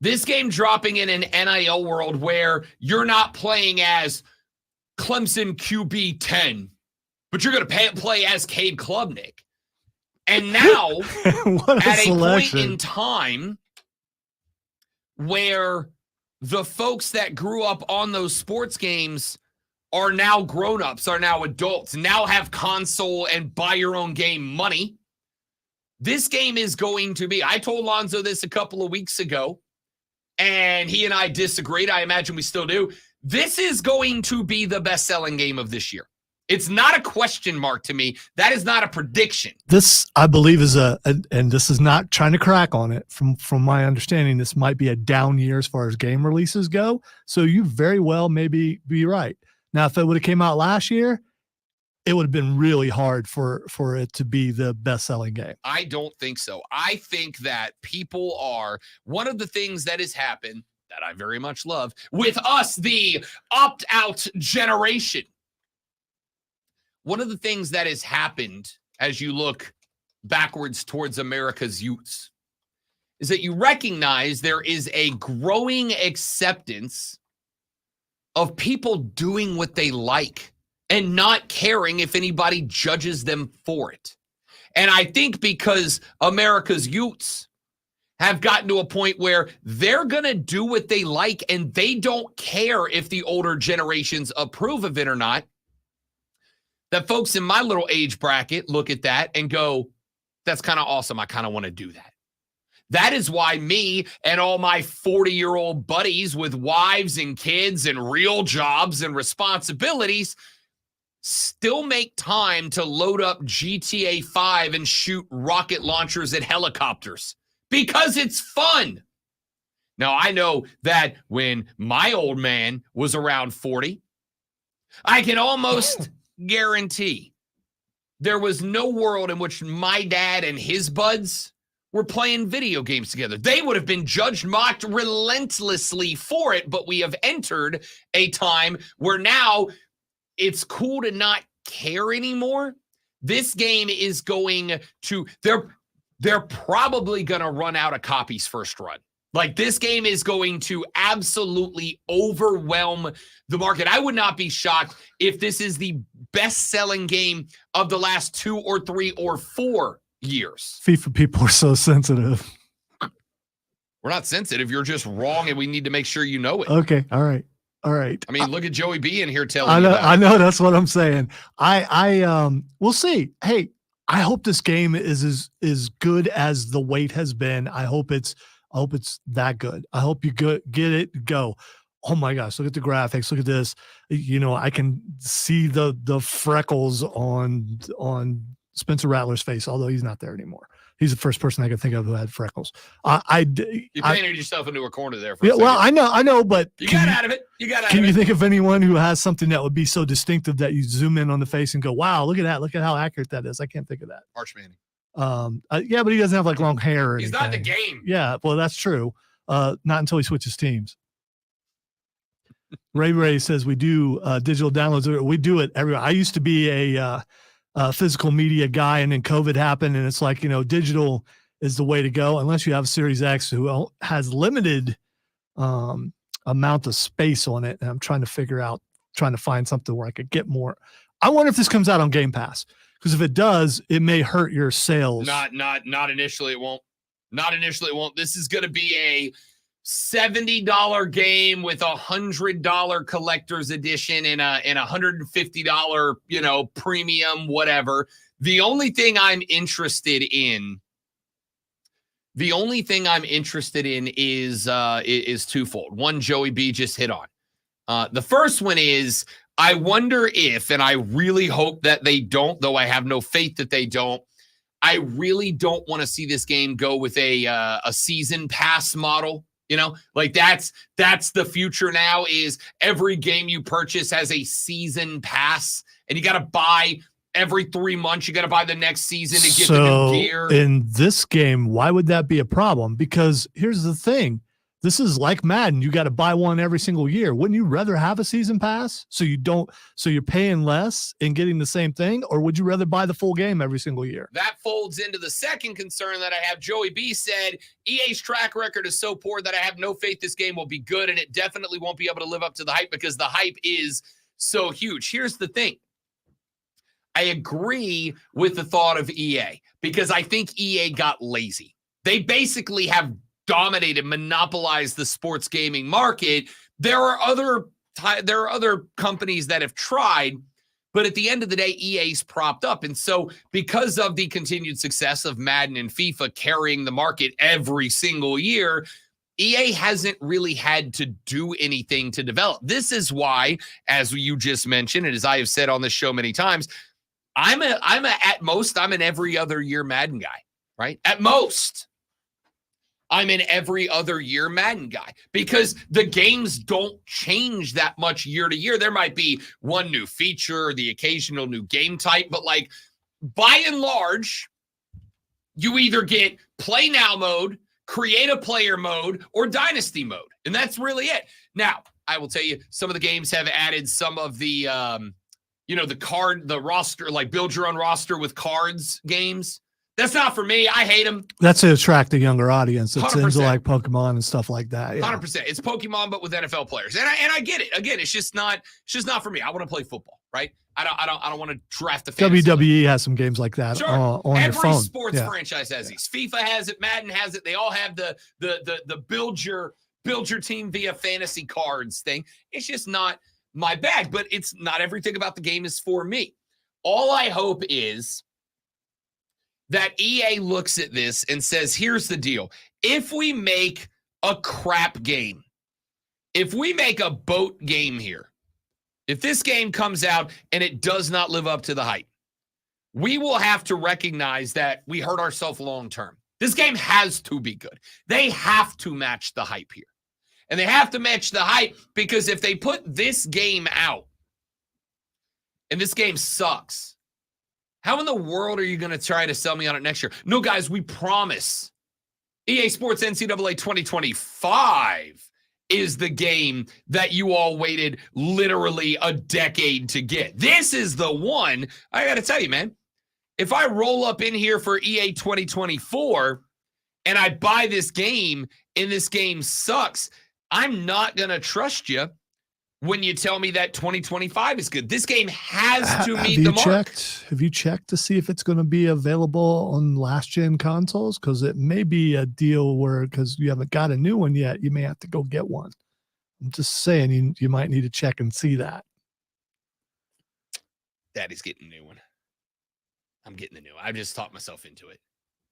this game dropping in an NIL world where you're not playing as Clemson QB 10, but you're going to play as Cade Klubnik. And now, at a point in time where the folks that grew up on those sports games are now grown-ups, are now adults, now have console and buy your own game money. This game is going to be, I told Lonzo this a couple of weeks ago, and he and I disagreed. I imagine we still do. This is going to be the best-selling game of this year. It's not a question mark to me. That is not a prediction. This, I believe, is and this is not trying to crack on it. From my understanding, this might be a down year as far as game releases go. So you very well maybe be right. Now, if it would have came out last year, it would have been really hard for it to be the best-selling game. I don't think so. I think that people are, one of the things that has happened that I very much love with us, the opt-out generation. One of the things that has happened as you look backwards towards America's youths is that you recognize there is a growing acceptance of people doing what they like and not caring if anybody judges them for it. And I think because America's youths have gotten to a point where they're going to do what they like and they don't care if the older generations approve of it or not, that folks in my little age bracket look at that and go, that's kind of awesome. I kind of want to do that. That is why me and all my 40-year-old buddies with wives and kids and real jobs and responsibilities still make time to load up GTA 5 and shoot rocket launchers at helicopters because it's fun. Now, I know that when my old man was around 40, I can almost guarantee there was no world in which my dad and his buds were playing video games together. They would have been judged, mocked relentlessly for it, but we have entered a time where now it's cool to not care anymore. This game is going to, they're probably going to run out of copies first run. Like, this game is going to absolutely overwhelm the market. I would not be shocked if this is the best-selling game of the last 2 or 3 or 4 years. FIFA people are so sensitive. We're not sensitive. You're just wrong, and we need to make sure you know it. Okay. All right. I mean, look at Joey B in here telling I know, you that. I know. That's what I'm saying. We'll see. Hey, I hope this game is as good as the wait has been. I hope it's that good. I hope you get it, go. Oh my gosh, look at the graphics. Look at this. You know, I can see the freckles on Spencer Rattler's face, although he's not there anymore. He's the first person I could think of who had freckles. You painted yourself into a corner there for a second. Well, I know, but you got out of it. Can you think of anyone who has something that would be so distinctive that you zoom in on the face and go, wow, look at that. Look at how accurate that is. I can't think of that. Arch Manning. Yeah, but he doesn't have like long hair or He's anything. not in the game. Yeah, well, that's true. Not until he switches teams. Ray says we do digital downloads. We do it everywhere. I used to be a physical media guy, and then COVID happened, and it's like, digital is the way to go unless you have a Series X who has limited amount of space on it. And I'm trying to find something where I could get more. I wonder if this comes out on Game Pass, Because if it does, it may hurt your sales. Not initially. It won't. Not initially. It won't. This is going to be a $70 game with $100 collector's edition and a $150, premium, whatever. The only thing I'm interested in is twofold. One, Joey B just hit on. The first one is, I wonder if, and I really hope that they don't, though I have no faith that they don't, I really don't want to see this game go with a season pass model. Like that's the future now, is every game you purchase has a season pass, and you got to buy every 3 months. You got to buy the next season to get the new gear. In this game, why would that be a problem? Because here's the thing. This is like Madden. You got to buy one every single year. Wouldn't you rather have a season pass so you're paying less and getting the same thing? Or would you rather buy the full game every single year? That folds into the second concern that I have. Joey B said, EA's track record is so poor that I have no faith this game will be good, and it definitely won't be able to live up to the hype because the hype is so huge. Here's the thing. I agree with the thought of EA because I think EA got lazy. They basically have monopolized the sports gaming market. There are other companies that have tried, but at the end of the day, EA's propped up. And so because of the continued success of Madden and FIFA carrying the market every single year, EA hasn't really had to do anything to develop. This is why, as you just mentioned, and as I have said on this show many times, I'm an every other year Madden guy, right? At most. I'm an every other year Madden guy because the games don't change that much year to year. There might be one new feature, the occasional new game type, but like by and large, you either get play now mode, create a player mode, or dynasty mode. And that's really it. Now, I will tell you, some of the games have added some of the, the roster, like build your own roster with cards games. That's not for me. I hate them. That's to attract a younger audience. It's 100%. into like Pokemon and stuff like that. Yeah. 100%. It's Pokemon, but with NFL players. And I get it. Again, it's just not for me. I want to play football, right? I don't want to draft a fantasy WWE league. has some games like that Sure. on your phone. Every sports franchise has these. FIFA has it. Madden has it. They all have the build your team via fantasy cards thing. It's just not my bag, but it's not everything about the game is for me. All I hope is that EA looks at this and says, here's the deal. If we make a crap game, if we make a boat game here, if this game comes out and it does not live up to the hype, we will have to recognize that we hurt ourselves long term. This game has to be good. They have to match the hype here. And they have to match the hype because if they put this game out and this game sucks, how in the world are you going to try to sell me on it next year? No, guys, we promise. EA Sports NCAA 2025 is the game that you all waited literally a decade to get. This is the one. I got to tell you, man, if I roll up in here for EA 2024 and I buy this game and this game sucks, I'm not going to trust you when you tell me that 2025 is good. This game has to meet the mark. Have you checked to see if it's going to be available on last-gen consoles? Because it may be a deal where, because you haven't got a new one yet, you may have to go get one. I'm just saying you might need to check and see that. Daddy's getting a new one. I'm getting the new one. I've just talked myself into it.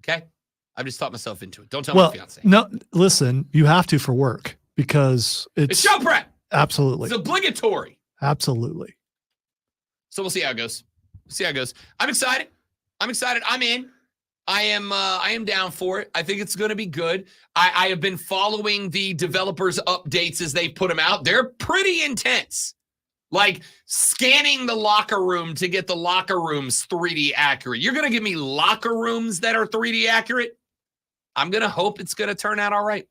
Okay? I've just talked myself into it. Don't tell my fiance. No, listen, you have to for work because it's show prep. Absolutely. It's obligatory. Absolutely. So we'll see how it goes. I'm excited. I'm in. I am down for it. I think it's going to be good. I have been following the developers' updates as they put them out. They're pretty intense. Like scanning the locker room to get the locker rooms 3D accurate. You're going to give me locker rooms that are 3D accurate? I'm going to hope it's going to turn out all right.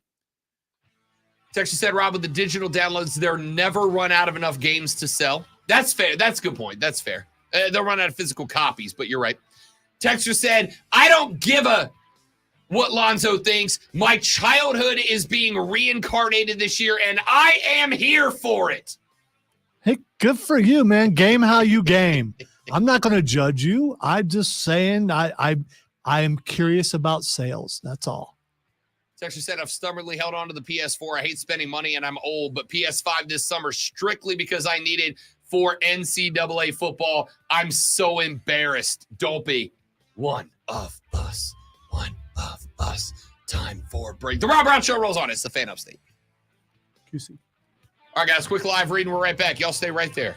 Texas said, Rob, with the digital downloads, they'll never run out of enough games to sell. That's fair. That's a good point. That's fair. They'll run out of physical copies, but you're right. Texter said, I don't give a what Lonzo thinks. My childhood is being reincarnated this year, and I am here for it. Hey, good for you, man. Game how you game. I'm not going to judge you. I'm just saying I am curious about sales. That's all. It's actually said I've stubbornly held on to the PS4. I hate spending money and I'm old, but PS5 this summer strictly because I needed for NCAA football. I'm so embarrassed. Don't be. One of us. One of us. Time for break. The Rob Brown Show rolls on. It's the Fan Upstate. QC. All right, guys. Quick live reading. We're right back. Y'all stay right there.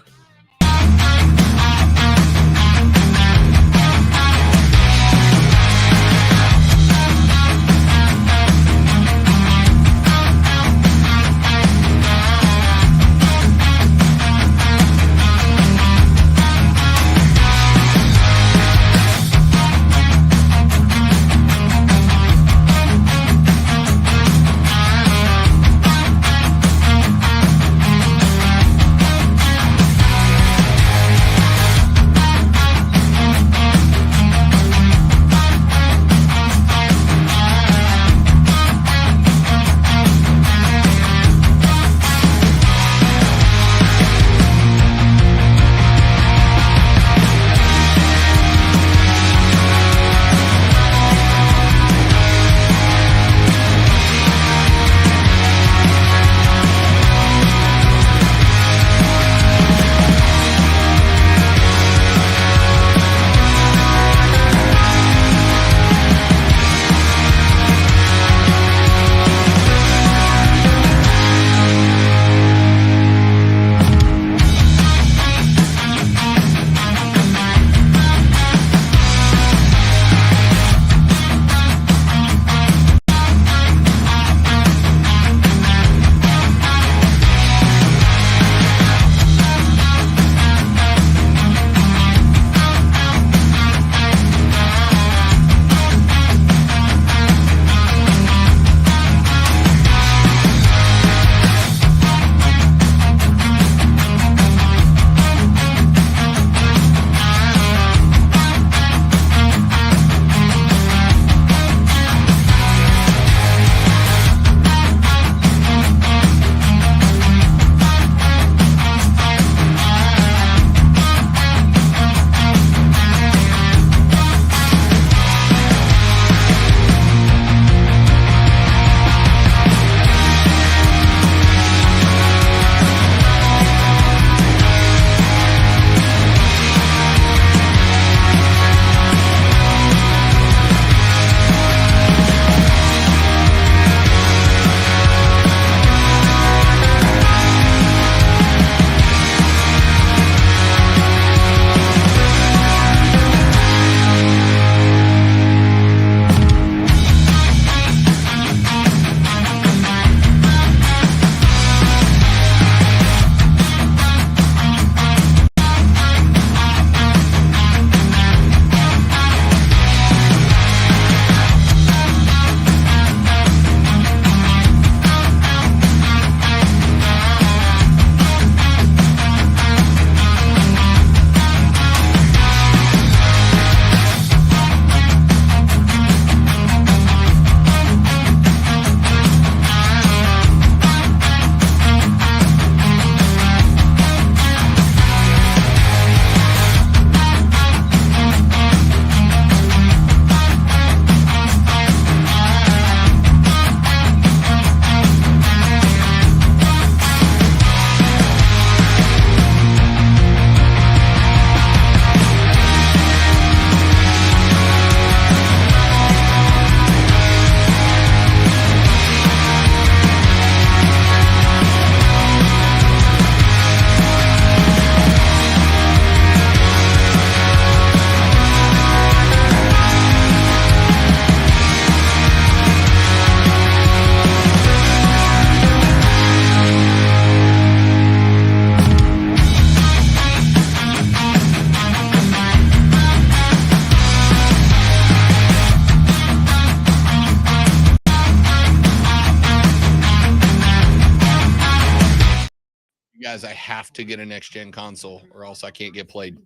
guys, I have to get a next gen console or else I can't get played.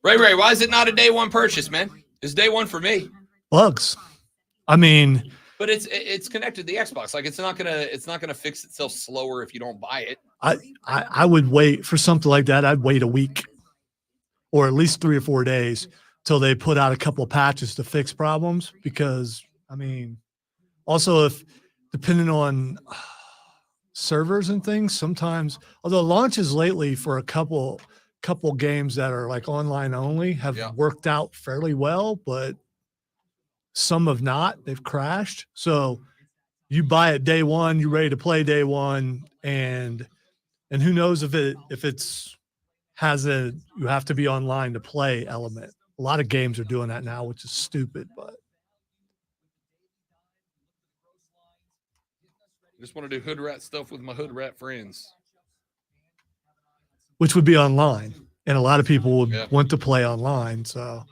Ray, why is it not a day one purchase, man? It's day one for me. Bugs. I mean, but it's connected to the Xbox. Like it's not gonna fix itself slower if you don't buy it. I would wait for something like that. I'd wait a week. or at least 3 or 4 days till they put out a couple of patches to fix problems. Because, I mean, also if depending on servers and things, sometimes, although launches lately for a couple games that are like online only have worked out fairly well, but some have not. They've crashed. So you buy it day one, you're ready to play day one, and who knows if it's has a you have to be online to play element. A lot of games are doing that now, which is stupid, but I just want to do hood rat stuff with my hood rat friends. which would be online. And a lot of people would want to play online. So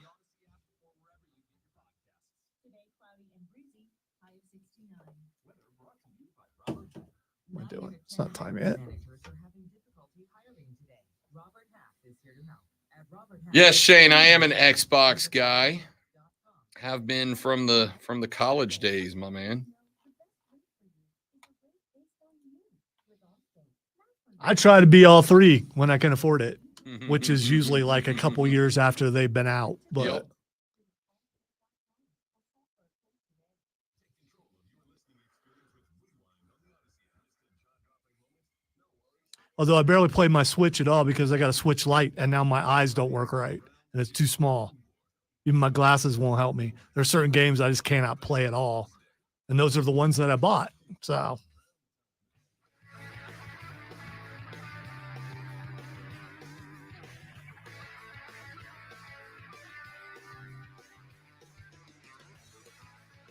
what am I doing? It's not time yet. Yes, Shane, I am an Xbox guy. Have been from the college days, my man. I try to be all three when I can afford it, which is usually like a couple years after they've been out. But although I barely play my Switch at all because I got a Switch Lite and now my eyes don't work right and it's too small. Even my glasses won't help me. There are certain games I just cannot play at all. And those are the ones that I bought. So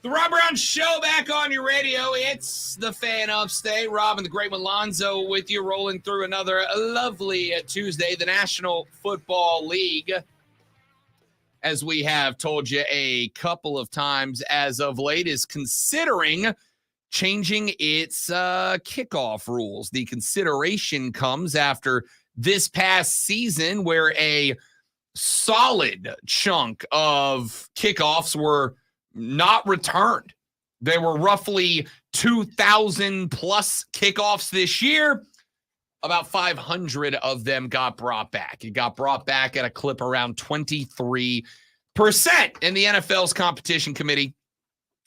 The Rob Brown Show back on your radio. It's the Fan Upstate. Rob and the Great Malonzo with you, rolling through another lovely Tuesday. The National Football League, as we have told you a couple of times as of late, is considering changing its kickoff rules. The consideration comes after this past season where a solid chunk of kickoffs were not returned. There were roughly 2,000 plus kickoffs this year. About 500 of them got brought back. It got brought back at a clip around 23%. And the NFL's competition committee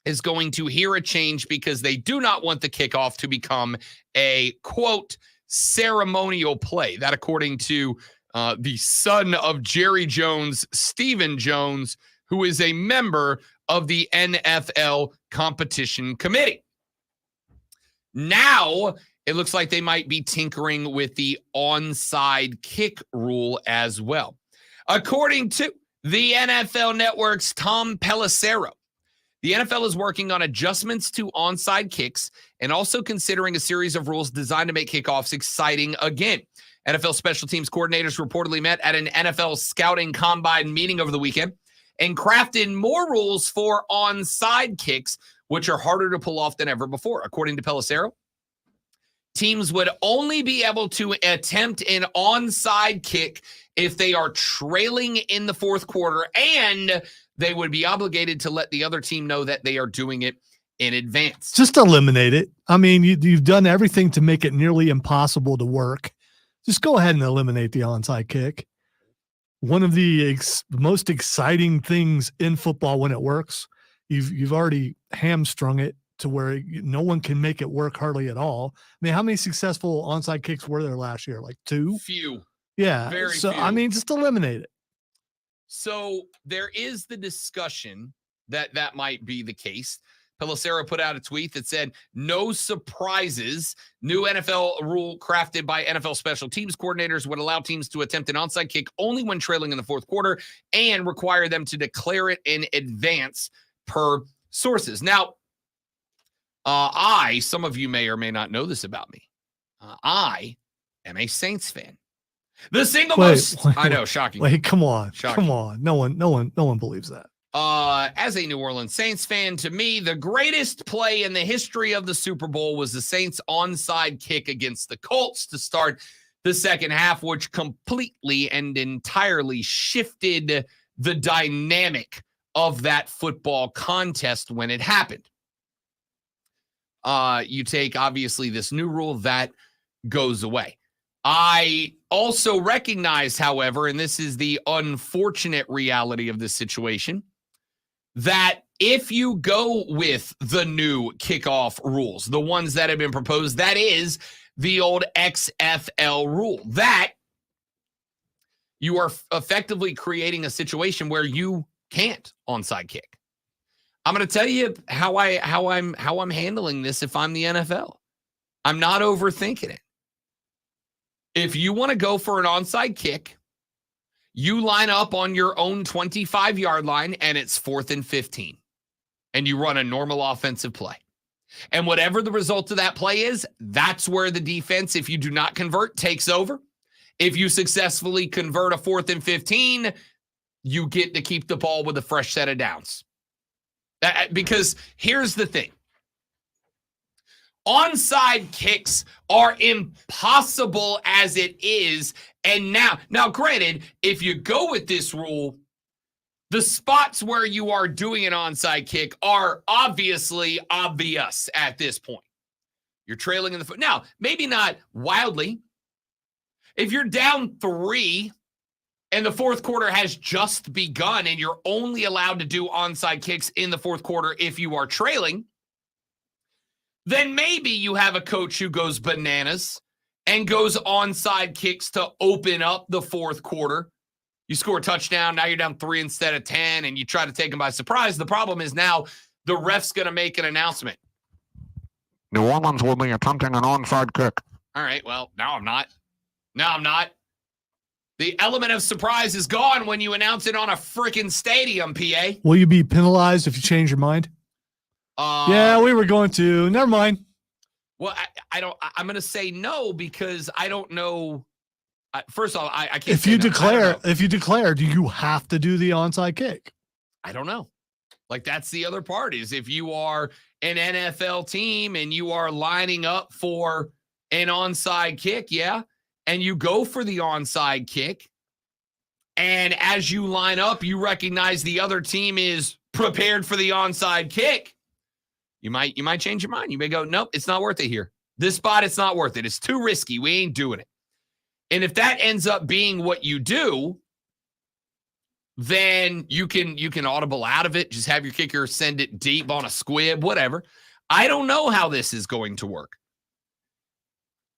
is going to hear a change because they do not want the kickoff to become a, quote, ceremonial play. That, according to the son of Jerry Jones, Stephen Jones, who is a member of the NFL competition committee. Now, it looks like they might be tinkering with the onside kick rule as well. According to the NFL Network's Tom Pelissero, the NFL is working on adjustments to onside kicks and also considering a series of rules designed to make kickoffs exciting again. NFL special teams coordinators reportedly met at an NFL scouting combine meeting over the weekend and crafted more rules for onside kicks, which are harder to pull off than ever before. According to Pelissero, teams would only be able to attempt an onside kick if they are trailing in the fourth quarter, and they would be obligated to let the other team know that they are doing it in advance. just eliminate it. I mean, you've done everything to make it nearly impossible to work. Just go ahead and eliminate the onside kick. One of the most exciting things in football when it works, you've already hamstrung it to where no one can make it work hardly at all. I mean, how many successful onside kicks were there last year? Like 2? Few. Yeah. Very so, few. I mean, just eliminate it. So there is the discussion that might be the case. Pelissero put out a tweet that said, no surprises. New NFL rule crafted by NFL special teams coordinators would allow teams to attempt an onside kick only when trailing in the fourth quarter and require them to declare it in advance per sources. Now, some of you may or may not know this about me. I am a Saints fan. The single most, I know, shocking. Wait, come on. Shocking. Come on. No one believes that. As a New Orleans Saints fan, to me, the greatest play in the history of the Super Bowl was the Saints' onside kick against the Colts to start the second half, which completely and entirely shifted the dynamic of that football contest when it happened. You take, obviously, this new rule that goes away. I also recognize, however, and this is the unfortunate reality of this situation, that if you go with the new kickoff rules, the ones that have been proposed, that is the old XFL rule, that you are effectively creating a situation where you can't onside kick. I'm going to tell you how I'm handling this if I'm the NFL. I'm not overthinking it. If you want to go for an onside kick, you line up on your own 25-yard line and it's 4th and 15. And you run a normal offensive play. And whatever the result of that play is, that's where the defense, if you do not convert, takes over. If you successfully convert a 4th and 15, you get to keep the ball with a fresh set of downs. Because here's the thing. Onside kicks are impossible as it is. And now granted, if you go with this rule, the spots where you are doing an onside kick are obviously obvious at this point. You're trailing in the foot. Now, maybe not wildly. If you're down 3 and the fourth quarter has just begun and you're only allowed to do onside kicks in the fourth quarter if you are trailing, then maybe you have a coach who goes bananas and goes onside kicks to open up the fourth quarter. You score a touchdown, now you're down 3 instead of 10, and you try to take them by surprise. The problem is now the ref's going to make an announcement. New Orleans will be attempting an onside kick. All right, well, now I'm not. The element of surprise is gone when you announce it on a freaking stadium, PA. Will you be penalized if you change your mind? Yeah, we were going to. Never mind. Well, I'm going to say no because I don't know. First of all, I can't. If you declare, do you have to do the onside kick? I don't know. Like, that's the other part is if you are an NFL team and you are lining up for an onside kick, yeah, and you go for the onside kick, and as you line up, you recognize the other team is prepared for the onside kick. You might change your mind. You may go, nope, it's not worth it here. This spot, it's not worth it. It's too risky. We ain't doing it. And if that ends up being what you do, then you can audible out of it. Just have your kicker send it deep on a squib, whatever. I don't know how this is going to work.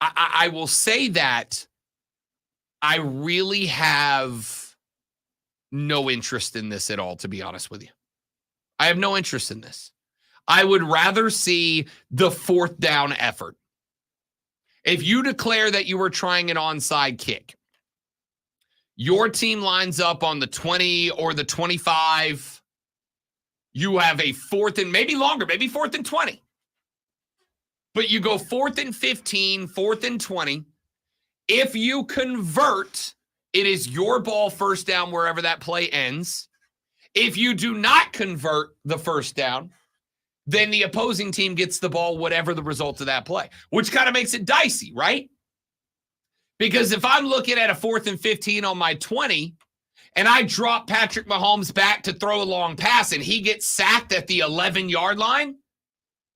I will say that I really have no interest in this at all, to be honest with you. I have no interest in this. I would rather see the 4th down effort. If you declare that you were trying an onside kick, your team lines up on the 20 or the 25, you have a 4th and maybe longer, maybe 4th and 20. But you go 4th and 15, 4th and 20. If you convert, it is your ball first down wherever that play ends. If you do not convert the first down, then the opposing team gets the ball, whatever the result of that play, which kind of makes it dicey, right? Because if I'm looking at a 4th and 15 on my 20 and I drop Patrick Mahomes back to throw a long pass and he gets sacked at the 11-yard line,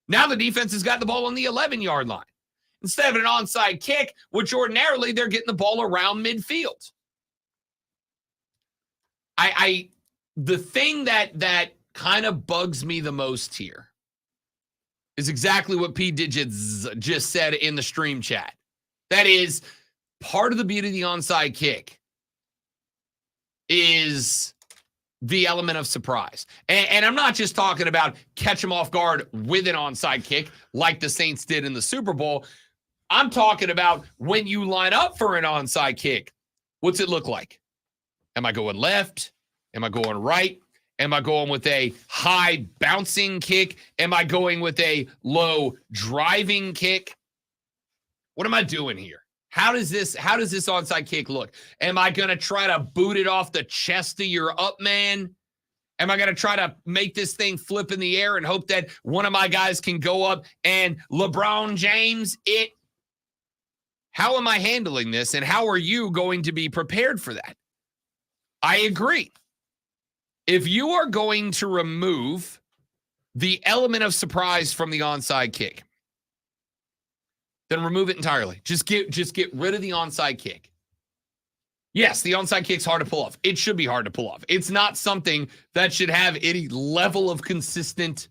now the defense has got the ball on the 11-yard line. Instead of an onside kick, which ordinarily they're getting the ball around midfield. The thing that kind of bugs me the most here is exactly what P. Digits just said in the stream chat. That is, part of the beauty of the onside kick is the element of surprise. And I'm not just talking about catch them off guard with an onside kick like the Saints did in the Super Bowl. I'm talking about when you line up for an onside kick, what's it look like? Am I going left? Am I going right? Am I going with a high bouncing kick? Am I going with a low driving kick? What am I doing here? How does this onside kick look? Am I going to try to boot it off the chest of your up man? Am I going to try to make this thing flip in the air and hope that one of my guys can go up and LeBron James it? How am I handling this, and how are you going to be prepared for that? I agree. If you are going to remove the element of surprise from the onside kick, then remove it entirely. Just get rid of the onside kick. Yes, the onside kick's hard to pull off. It should be hard to pull off. It's not something that should have any level of consistent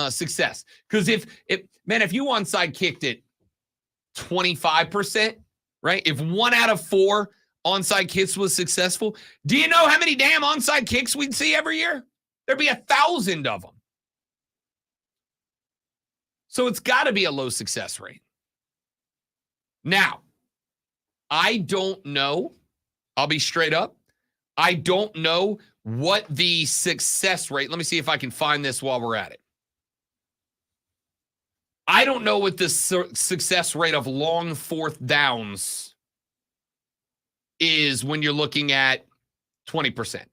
success. Because if you onside kicked it 25%, right? If 1 out of 4 onside kicks was successful, do you know how many damn onside kicks we'd see every year? There'd be 1,000 of them. So it's got to be a low success rate. Now, I don't know. I'll be straight up. I don't know what the success rate. Let me see if I can find this while we're at it. I don't know what the success rate of long fourth downs is when you're looking at 20%.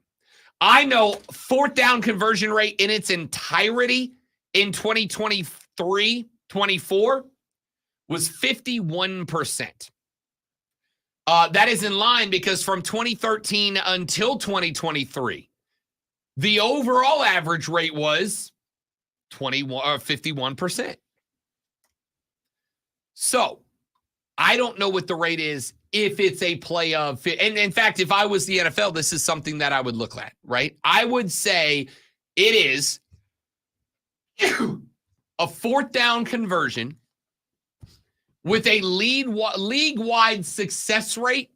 I know fourth down conversion rate in its entirety in 2023-24 was 51%. That is in line because from 2013 until 2023, the overall average rate was 51%. So I don't know what the rate is if it's a play of, and in fact, if I was the NFL, this is something that I would look at, right? I would say it is a fourth down conversion with a league-wide success rate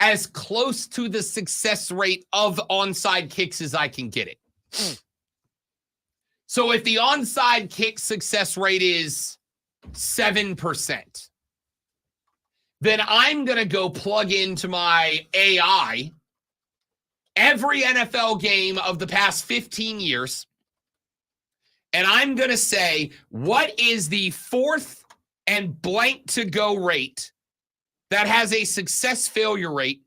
as close to the success rate of onside kicks as I can get it. So if the onside kick success rate is 7%, then I'm going to go plug into my AI every NFL game of the past 15 years, and I'm going to say, what is the fourth and blank to go rate that has a success failure rate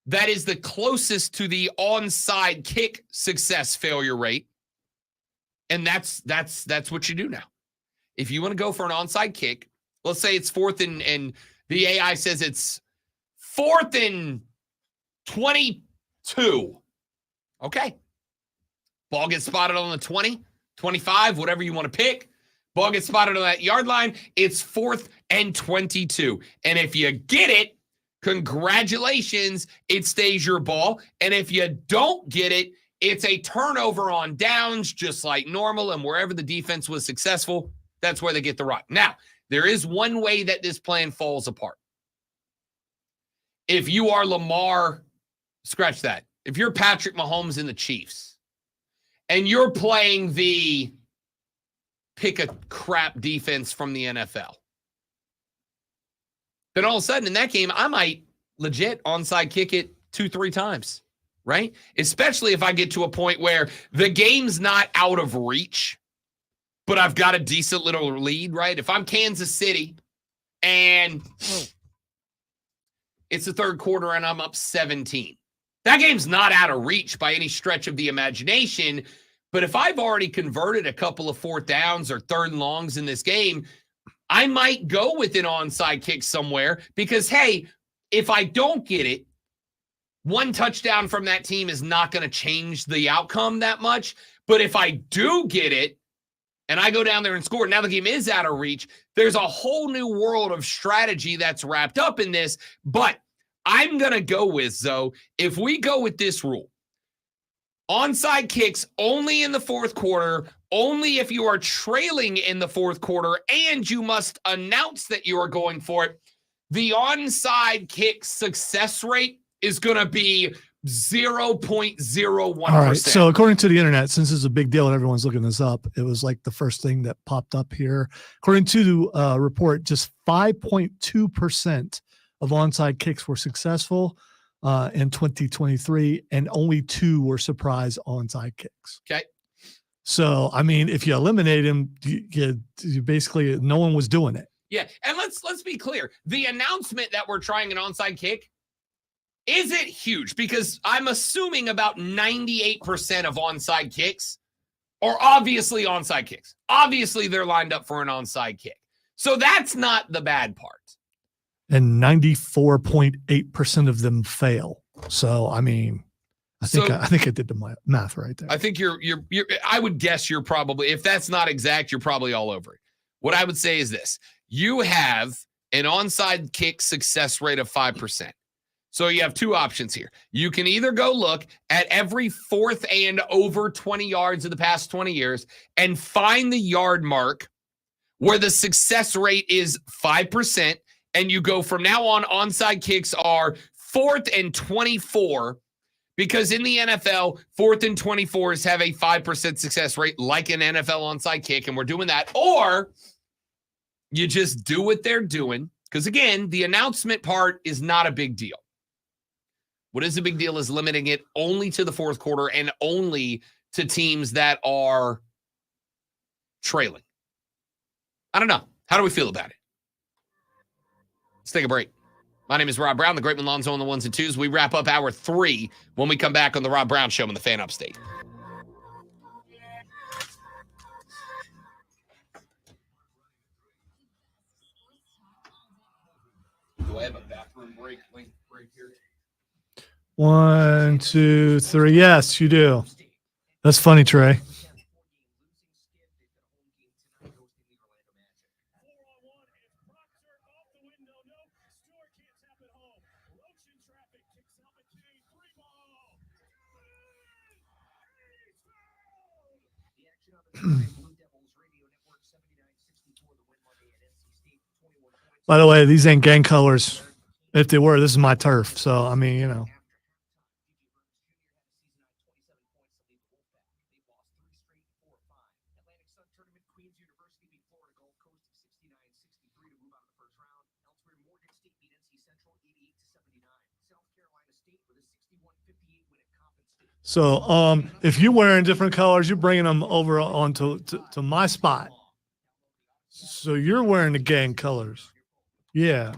that is the closest to the onside kick success failure rate? And that's what you do now. If you want to go for an onside kick, let's say it's fourth and the AI says it's 4th and 22. Okay. Ball gets spotted on the 20, 25, whatever you want to pick. Ball gets spotted on that yard line. It's 4th and 22. And if you get it, congratulations, it stays your ball. And if you don't get it, it's a turnover on downs, just like normal. And wherever the defense was successful, that's where they get the rock. Now, there is one way that this plan falls apart. If you are Lamar, scratch that. If you're Patrick Mahomes and the Chiefs, and you're playing the pick a crap defense from the NFL, then all of a sudden in that game, I might legit onside kick it 2-3 times, right? Especially if I get to a point where the game's not out of reach, but I've got a decent little lead, right? If I'm Kansas City and it's the third quarter and I'm up 17, that game's not out of reach by any stretch of the imagination. But if I've already converted a couple of fourth downs or third and longs in this game, I might go with an onside kick somewhere because, hey, if I don't get it, one touchdown from that team is not going to change the outcome that much. But if I do get it, and I go down there and score, now the game is out of reach, there's a whole new world of strategy that's wrapped up in this. But I'm going to go with, Zoe, if we go with this rule, onside kicks only in the fourth quarter, only if you are trailing in the fourth quarter, and you must announce that you are going for it, the onside kick success rate is going to be 0.01%. All right. So according to the internet, since it's a big deal and everyone's looking this up, it was like the first thing that popped up here. According to the report, just 5.2% of onside kicks were successful in 2023, and only 2 were surprise onside kicks. Okay. So, I mean, if you eliminate him, you basically, no one was doing it. Yeah. And let's be clear. The announcement that we're trying an onside kick, is it huge? Because I'm assuming about 98% of onside kicks are obviously onside kicks. Obviously, they're lined up for an onside kick. So that's not the bad part. And 94.8% of them fail. So, I mean, I think I did the math right there. I think you're I would guess you're probably, if that's not exact, you're probably all over it. What I would say is this. you have an onside kick success rate of 5%. So you have two options here. You can either go look at every fourth and over 20 yards of the past 20 years and find the yard mark where the success rate is 5%, and you go from now on, onside kicks are 4th and 24, because in the NFL, 4th and 24s have a 5% success rate like an NFL onside kick, and we're doing that. Or you just do what they're doing, because, again, the announcement part is not a big deal. What is a big deal is limiting it only to the fourth quarter and only to teams that are trailing. I don't know. How do we feel about it? Let's take a break. My name is Rob Brown, the Great Lonzo on the ones and twos. We wrap up hour 3 when we come back on the Rob Brown Show on the Fan Upstate. Do I have a bathroom break here? 1, 2, 3. Yes, you do. That's funny, Trey. By the way, these ain't gang colors. If they were, this is my turf. So, I mean, you know. So, if you're wearing different colors, you're bringing them over onto to my spot. So you're wearing the gang colors. Yeah.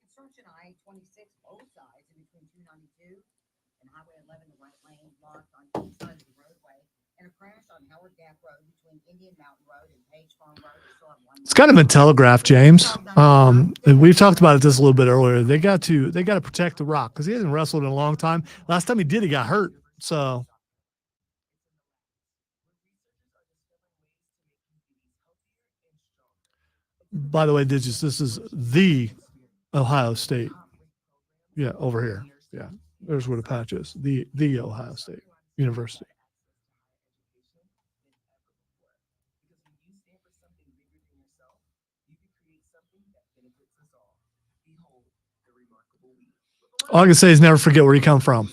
Construction I-26 both sides in between 292 and Highway 11, the right lane blocked on each side of the roadway, and a crash on Howard Gap Road between Indian Mountain Road and Page Farm Road. It's kind of been telegraphed, James. We've talked about this a little bit earlier. They got to protect the Rock because he hasn't wrestled in a long time. Last time he did, he got hurt. So. By the way, this is the Ohio State. Yeah, over here. Yeah, there's where the patch is. The Ohio State University. All I can say is never forget where you come from.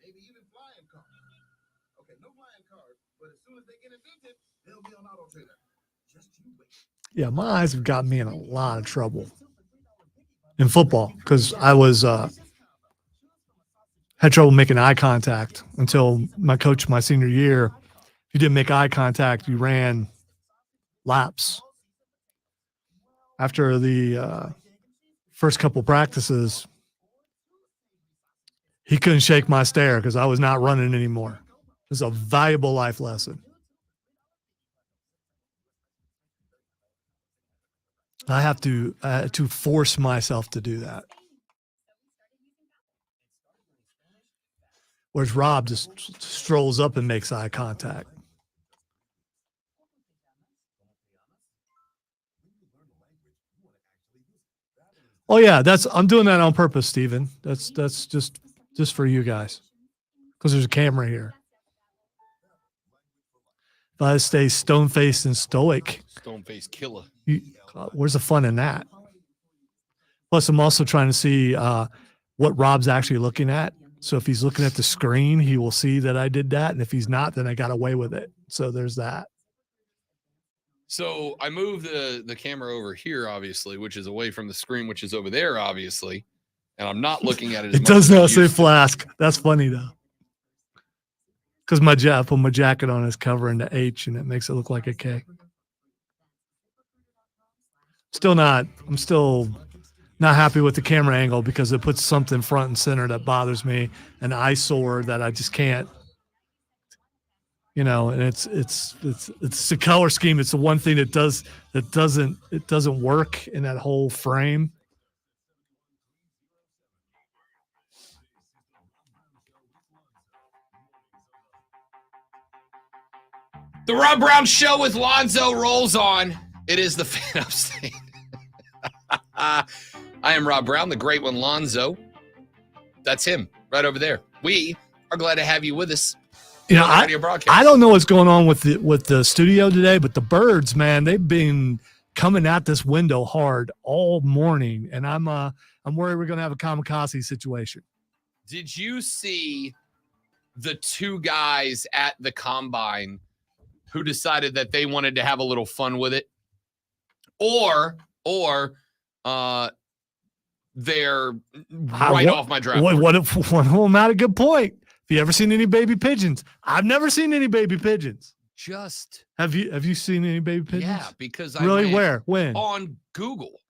Maybe even flying cars. Okay, no flying cars, but as soon as they get invented, they'll be on Auto Trader. Just you wait. Yeah, my eyes have got me in a lot of trouble in football because I was had trouble making eye contact until my coach my senior year. If you didn't make eye contact, you ran laps. After the first couple practices, he couldn't shake my stare because I was not running anymore. It's a valuable life lesson. I have to force myself to do that. Whereas Rob just strolls up and makes eye contact. Oh yeah, I'm doing that on purpose, Steven. That's just for you guys, because there's a camera here. If I stay stone-faced and stoic, stone-faced killer. Where's the fun in that? Plus, I'm also trying to see what Rob's actually looking at. So if he's looking at the screen, he will see that I did that, and if he's not, then I got away with it. So there's that. So I moved the camera over here, obviously, which is away from the screen, which is over there, obviously. And I'm not looking at it. It does not say Flask. That's funny, though. Because I put my jacket on is covering the H, and it makes it look like a K. I'm still not happy with the camera angle because it puts something front and center that bothers me, an eyesore that I just can't, and it's the color scheme. It's the one thing that doesn't work in that whole frame. The Rob Brown Show with Lonzo rolls on. It is the Fan Upstate. I am Rob Brown, the great one, Lonzo. That's him right over there. We are glad to have you with us. I don't know what's going on with the studio today, but the birds, man, they've been coming at this window hard all morning, and I'm worried we're going to have a kamikaze situation. Did you see the two guys at the combine who decided that they wanted to have a little fun with it? Or they're right off my draft. One of them had a good point. Have you ever seen any baby pigeons? I've never seen any baby pigeons. Have you seen any baby pigeons? Yeah, because I really when on Google.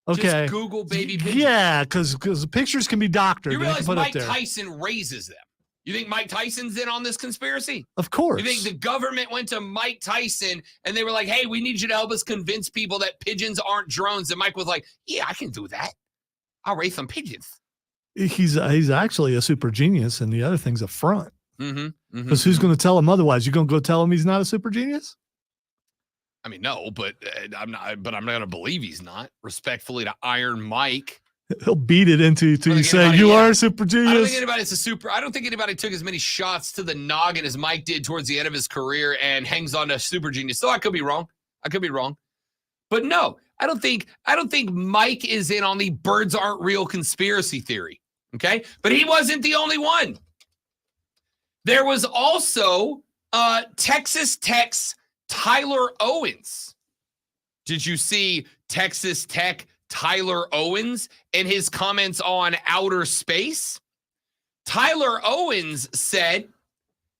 Okay, just Google baby pigeons. Yeah, because the pictures can be doctored. You realize Mike Tyson raises them. You think Mike Tyson's in on this conspiracy? Of course. You think the government went to Mike Tyson and they were like, hey, we need you to help us convince people that pigeons aren't drones. And Mike was like, yeah, I can do that. I'll raise some pigeons. He's actually a super genius, and the other thing's a front. Because who's going to tell him otherwise? You going to go tell him he's not a super genius? I mean, no, but I'm not. But I'm not going to believe he's not. Respectfully to Iron Mike, he'll beat it into you till you say you are a super genius. I don't think anybody took as many shots to the noggin as Mike did towards the end of his career and hangs on to super genius. So I could be wrong. But no, I don't think Mike is in on the birds aren't real conspiracy theory. Okay, but he wasn't the only one. There was also Texas Tech's Tyler Owens. Did you see Texas Tech Tyler Owens and his comments on outer space? Tyler Owens said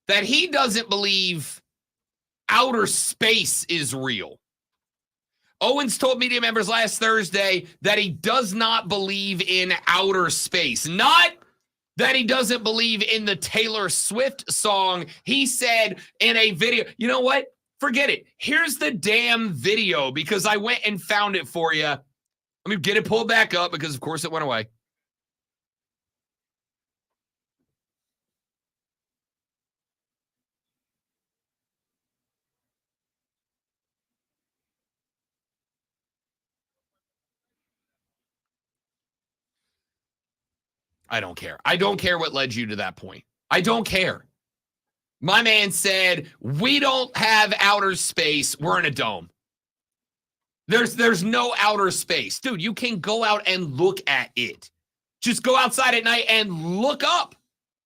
that he doesn't believe outer space is real. Owens told media members last Thursday that he does not believe in outer space. Not that he doesn't believe in the Taylor Swift song. He said in a video, you know what? Forget it. Here's the damn video because I went and found it for you. Let me get it pulled back up because, of course, it went away. I don't care. I don't care what led you to that point. I don't care. My man said, we don't have outer space. We're in a dome. There's no outer space. Dude, you can go out and look at it. Just go outside at night and look up.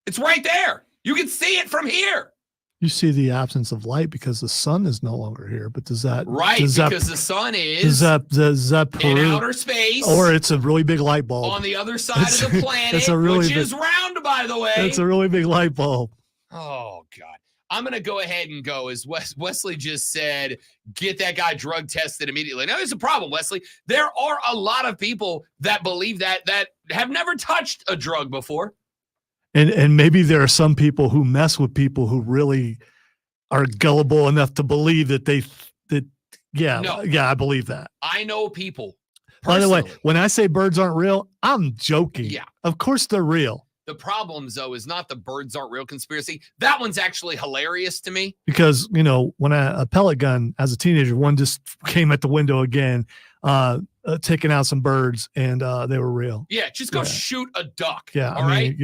It's right there. You can see it from here. You see the absence of light because the sun is no longer here. But does that because the sun is does that in outer space, or it's a really big light bulb on the other side of the planet, which is round, by the way. It's a really big light bulb. Oh God, I'm gonna go ahead and go as Wesley just said. Get that guy drug tested immediately. Now there's a problem, Wesley. There are a lot of people that believe that have never touched a drug before. And maybe there are some people who mess with people who really are gullible enough to believe that I believe that. I know people. By the way, when I say birds aren't real, I'm joking. Yeah. Of course they're real. The problem, though, is not the birds aren't real conspiracy. That one's actually hilarious to me. Because, when a pellet gun as a teenager, one just came at the window again, taking out some birds, and they were real. Yeah, just go shoot a duck. Yeah, all right?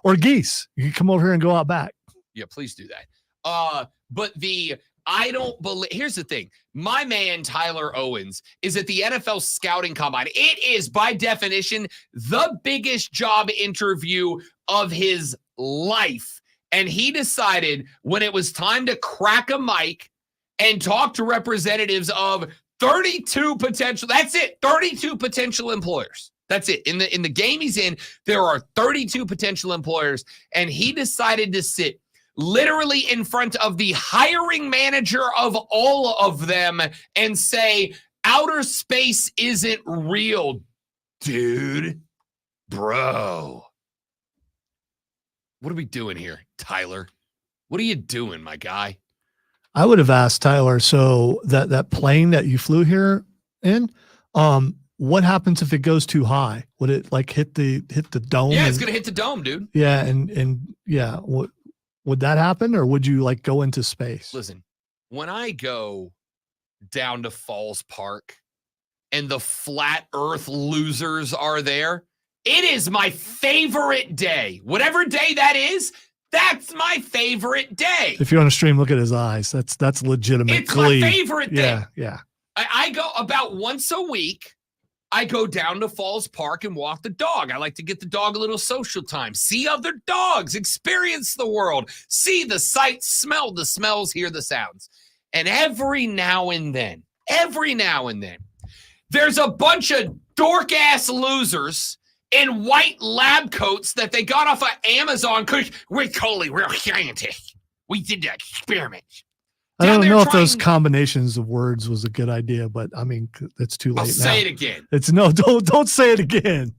Or geese. You can come over here and go out back. Yeah, please do that. But I don't believe. Here's the thing. My man, Tyler Owens, is at the NFL scouting combine. It is, by definition, the biggest job interview of his life. And he decided when it was time to crack a mic and talk to representatives of 32 potential. That's it. 32 potential employers. That's it. In the game he's in, there are 32 potential employers. And he decided to sit literally in front of the hiring manager of all of them and say, outer space isn't real, dude. Bro. What are we doing here, Tyler? What are you doing, my guy? I would have asked Tyler, so that plane that you flew here in, what happens if it goes too high? Would it like hit the dome? Yeah, it's gonna hit the dome, dude. Yeah, and yeah, would that happen, or would you like go into space? Listen, when I go down to Falls Park and the flat earth losers are there, it is my favorite day. Whatever day that is, that's my favorite day. If you're on a stream, look at his eyes. That's legitimate It's glee. my favorite thing. Yeah, yeah. I go about once a week. I go down to Falls Park and walk the dog. I like to get the dog a little social time, see other dogs, experience the world, see the sights, smell the smells, hear the sounds. And every now and then, there's a bunch of dork-ass losers in white lab coats that they got off of Amazon because we're totally real scientists. We did the experiment. I don't know if those combinations of words was a good idea, but I mean, it's too late I'll now. say it again. Don't say it again.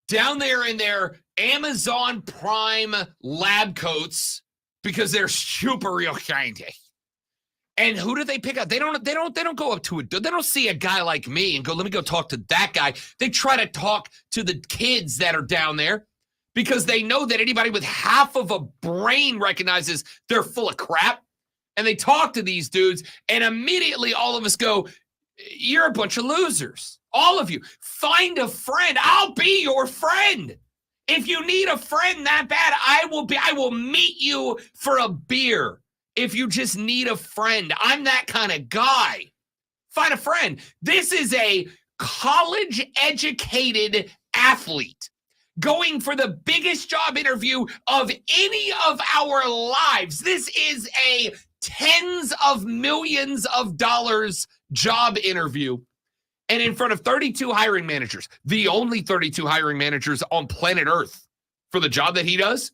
Down there in their Amazon Prime lab coats because they're super real scientists. And who do they pick up? They don't go up to they don't see a guy like me and go, let me go talk to that guy. They try to talk to the kids that are down there because they know that anybody with half of a brain recognizes they're full of crap. And they talk to these dudes, and immediately all of us go, you're a bunch of losers. All of you. Find a friend. I'll be your friend. If you need a friend that bad, I will meet you for a beer. If you just need a friend, I'm that kind of guy. Find a friend. This is a college-educated athlete going for the biggest job interview of any of our lives. This is a tens of millions of dollars job interview, and in front of 32 hiring managers, the only 32 hiring managers on planet Earth for the job that he does.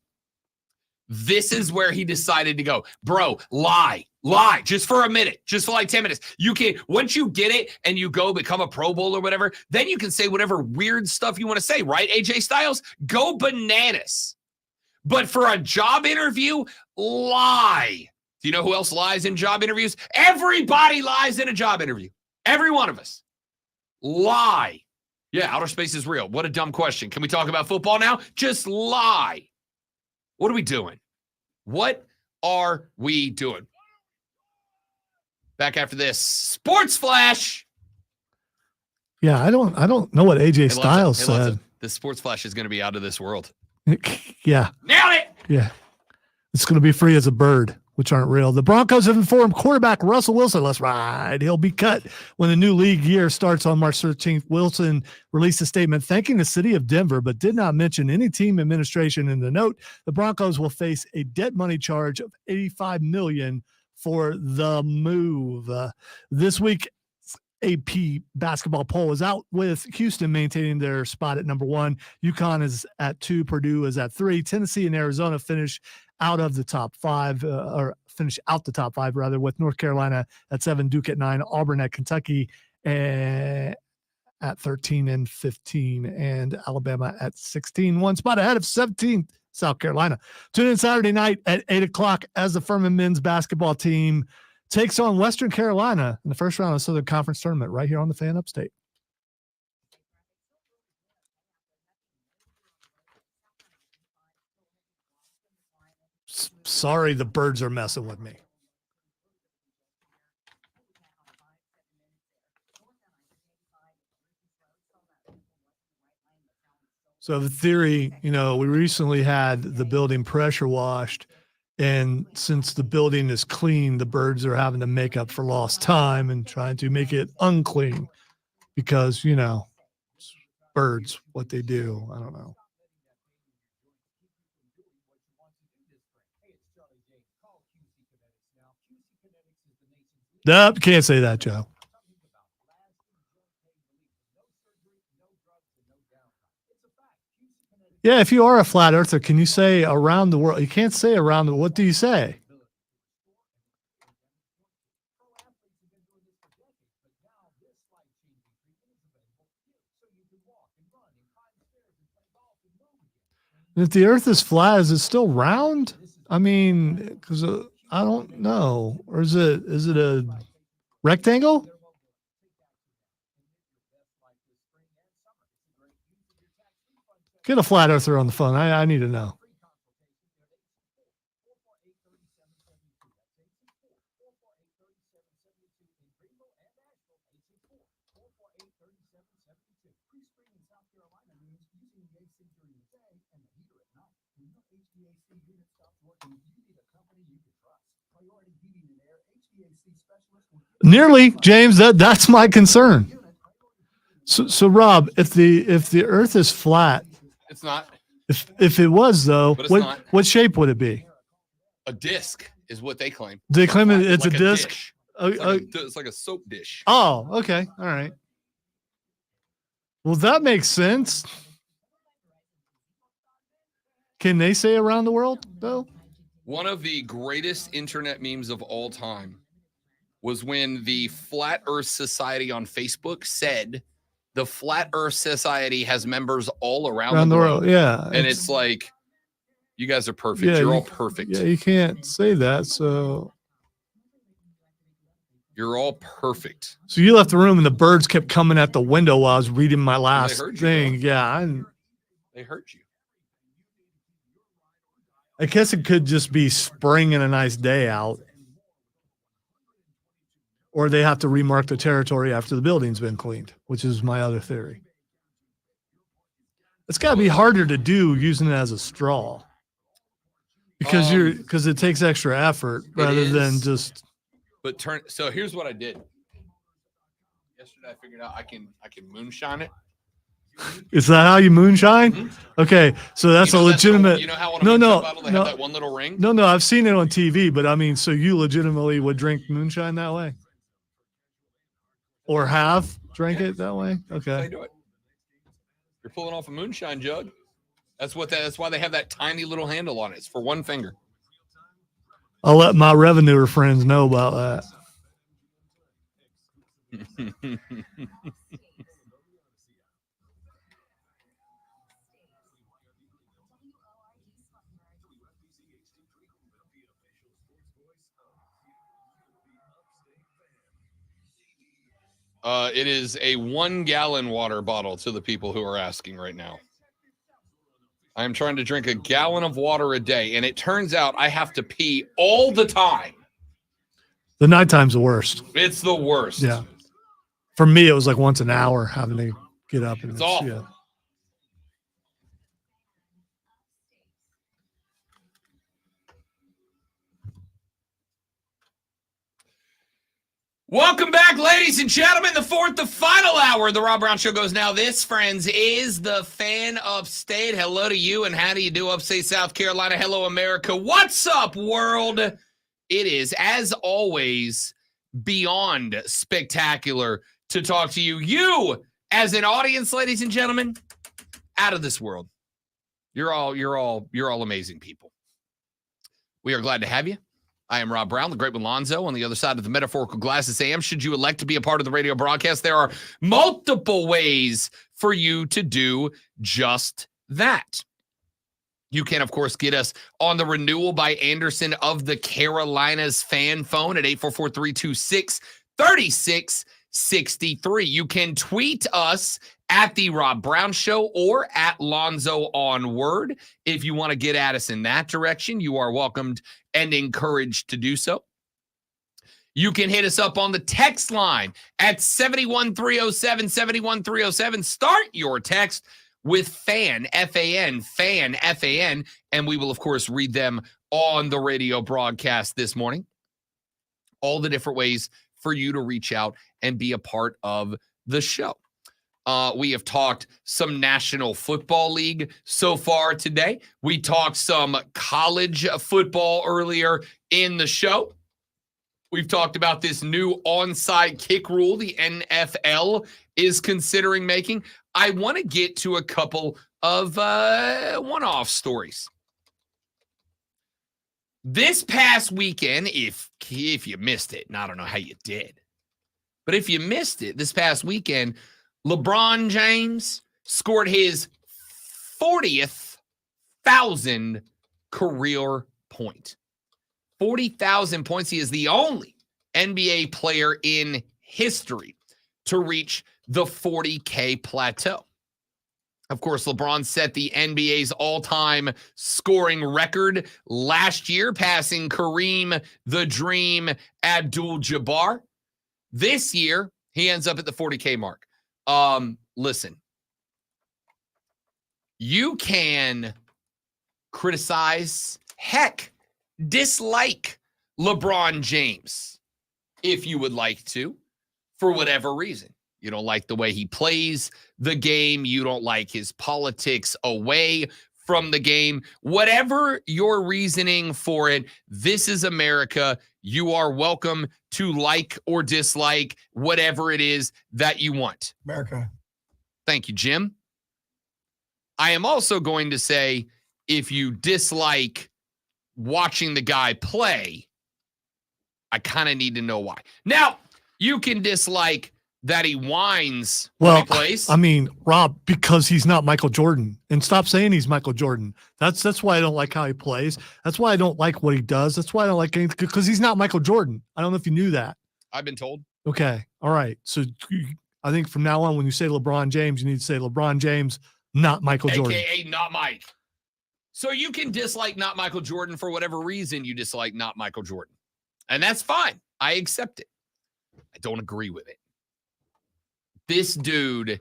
This is where he decided to go. Bro, lie, just for a minute, just for like 10 minutes. You can, once you get it and you go become a Pro Bowl or whatever, then you can say whatever weird stuff you want to say, right, AJ Styles? Go bananas. But for a job interview, lie. Do you know who else lies in job interviews? Everybody lies in a job interview. Every one of us. Lie. Yeah, outer space is real. What a dumb question. Can we talk about football now? Just lie. What are we doing? What are we doing? Back after this. Sports Flash. Yeah, I don't know what AJ Styles said. The Sports Flash is going to be out of this world. Yeah. Nailed it. Yeah. It's going to be free as a bird, which aren't real. The Broncos have informed quarterback Russell Wilson, let's ride. He'll be cut when the new league year starts on March 13th. Wilson released a statement thanking the city of Denver, but did not mention any team administration. In the note, the Broncos will face a debt money charge of $85 million for the move. This week, AP basketball poll is out with Houston maintaining their spot at number 1. UConn is at 2. Purdue is at 3. Tennessee and Arizona finish out of the top 5, or finish out the top 5 rather, with North Carolina at 7, Duke at 9, Auburn at Kentucky at 13 and 15, and Alabama at 16, one spot ahead of 17th South Carolina. Tune in Saturday night at 8 o'clock as the Furman men's basketball team takes on Western Carolina in the first round of the Southern Conference tournament right here on the Fan Upstate. Sorry, the birds are messing with me. So the theory, we recently had the building pressure washed, and since the building is clean, the birds are having to make up for lost time and trying to make it unclean because, birds, what they do. I don't know. Nope, can't say that, Joe. Yeah, if you are a flat earther, can you say around the world? You can't say around the. What do you say? If the Earth is flat, is it still round? I mean, because I don't know, or is it a rectangle? Get a flat earther on the phone. I need to know. Nearly, James. That's my concern. So Rob, if the Earth is flat, It's not. If it was though, But it's not. what shape would it be? A disc is what they claim. They claim it's Like a disc. dish. Oh, It's like a soap dish. oh, okay, all right. Well, that makes sense. Can they say around the world though? One of the greatest internet memes of all time was when the Flat Earth Society on Facebook said the Flat Earth Society has members all around the world. Yeah. And it's like, you guys are perfect. Yeah, You're all perfect. Yeah, you can't say that. So You're all perfect. So you left the room and the birds kept coming at the window while I was reading my last heard you, thing. Yeah. They heard you. I guess it could just be spring and a nice day out. Or they have to remark the territory after the building's been cleaned, which is my other theory. It's got to be harder to do using it as a straw. Because it takes extra effort rather than just. But so here's what I did. Yesterday I figured out I can moonshine it. Is that how you moonshine? Okay, so that's a legitimate. You know how on a moonshine bottle they have that one little ring? No, I've seen it on TV, but I mean, so you legitimately would drink moonshine that way? Or have drank it that way? Okay. They do it. You're pulling off a moonshine jug. That's why they have that tiny little handle on it. It's for one finger. I'll let my revenue friends know about that. It is a 1 gallon water bottle to the people who are asking right now. I am trying to drink a gallon of water a day, and it turns out I have to pee all the time. The nighttime's the worst. It's the worst. Yeah. For me, it was like once an hour having to get up. And it's awful. Yeah. Welcome back, ladies and gentlemen. The final hour of the Rob Brown Show goes now. This, friends, is the Fan Upstate. Hello to you, and how do you do, upstate South Carolina? Hello, America. What's up, world? It is, as always, beyond spectacular to talk to you. You, as an audience, ladies and gentlemen, out of this world. You're all amazing people. We are glad to have you. I am Rob Brown, the great one Lonzo, on the other side of the metaphorical glasses. Sam, should you elect to be a part of the radio broadcast, there are multiple ways for you to do just that. You can, of course, get us on the Renewal by Anderson of the Carolinas fan phone at 844-326-3663. You can tweet us at The Rob Brown Show or at Lonzo on Word. If you want to get at us in that direction, you are welcomed and encouraged to do so. You can hit us up on the text line at 71307, 71307. Start your text with FAN, F-A-N, FAN, F-A-N, and we will, of course, read them on the radio broadcast this morning. All the different ways for you to reach out and be a part of the show. We have talked some National Football League so far today. We talked some college football earlier in the show. We've talked about this new onside kick rule the NFL is considering making. I want to get to a couple of one-off stories. This past weekend, if you missed it, and I don't know how you did, but if you missed it, this past weekend, LeBron James scored his 40th 1,000 career point. 40,000 points. He is the only NBA player in history to reach the 40K plateau. Of course, LeBron set the NBA's all-time scoring record last year, passing Kareem the Dream Abdul-Jabbar. This year, he ends up at the 40K mark. Listen, you can criticize, heck, dislike LeBron James if you would like to, for whatever reason. You don't like the way he plays the game. You don't like his politics away from the game. Whatever your reasoning for it, this is America. You are welcome to like or dislike whatever it is that you want. America. Thank you, Jim. I am also going to say, if you dislike watching the guy play, I kind of need to know why. Now, you can dislike that he whines when he plays. I mean, Rob, because he's not Michael Jordan. And stop saying he's Michael Jordan. That's why I don't like how he plays. That's why I don't like what he does. That's why I don't like anything, because he's not Michael Jordan. I don't know if you knew that. I've been told. Okay. All right. So I think from now on, when you say LeBron James, you need to say LeBron James, not Michael Jordan. AKA not Mike. So you can dislike not Michael Jordan for whatever reason you dislike not Michael Jordan. And that's fine. I accept it. I don't agree with it. This dude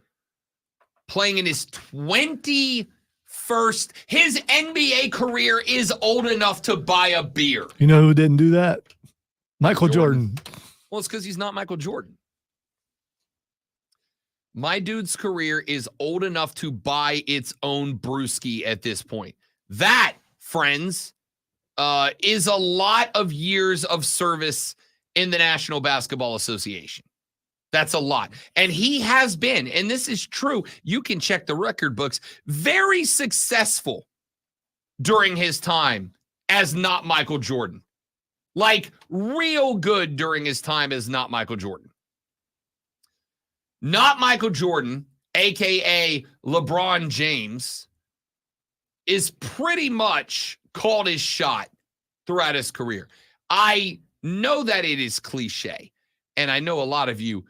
playing in his 21st, his NBA career is old enough to buy a beer. You know who didn't do that? Michael Jordan. Well, it's because he's not Michael Jordan. My dude's career is old enough to buy its own brewski at this point. That, friends, is a lot of years of service in the National Basketball Association. That's a lot. And he has been, and this is true, you can check the record books, very successful during his time as not Michael Jordan. Like, real good during his time as not Michael Jordan. Not Michael Jordan, a.k.a. LeBron James, is pretty much called his shot throughout his career. I know that it is cliche, and I know a lot of you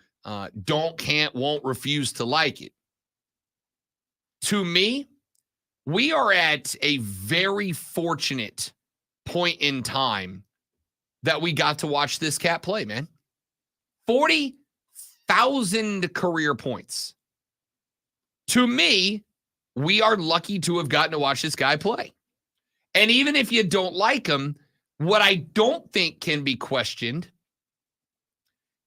don't, can't, won't, refuse to like it. To me, we are at a very fortunate point in time that we got to watch this cat play, man. 40,000 career points. To me, we are lucky to have gotten to watch this guy play. And even if you don't like him, what I don't think can be questioned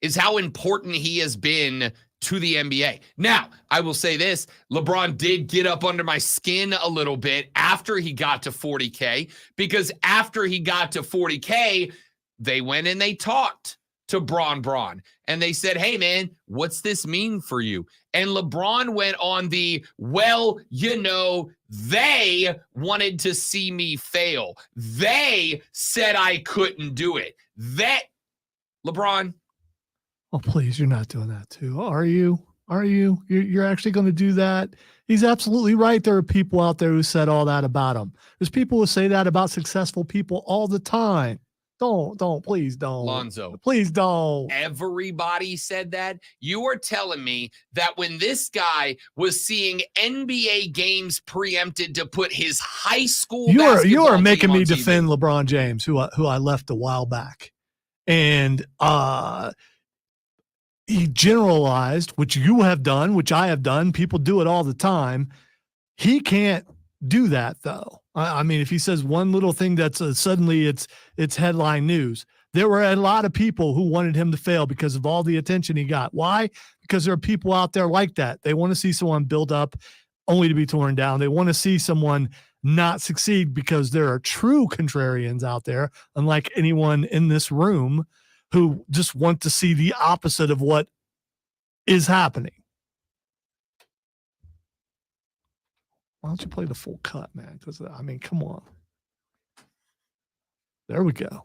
is how important he has been to the NBA. Now, I will say this, LeBron did get up under my skin a little bit after he got to 40K, because after he got to 40K, they went and they talked to Braun, and they said, hey, man, what's this mean for you? And LeBron went on the, well, you know, they wanted to see me fail. They said I couldn't do it. LeBron. Oh, please, you're not doing that too. Are you? Are you? You're actually going to do that? He's absolutely right. There are people out there who said all that about him. There's people who say that about successful people all the time. Please don't. Lonzo. Please don't. Everybody said that. You are telling me that when this guy was seeing NBA games preempted to put his high school you are making me TV. defend LeBron James, who I left a while back. And he generalized, which you have done, which I have done. People do it all the time. He can't do that, though. I mean, if he says one little thing that's suddenly it's headline news. There were a lot of people who wanted him to fail because of all the attention he got. Why? Because there are people out there like that. They want to see someone build up only to be torn down. They want to see someone not succeed, because there are true contrarians out there, unlike anyone in this room, who just want to see the opposite of what is happening. Why don't you play the full cut, man? Because, I mean, come on. There we go.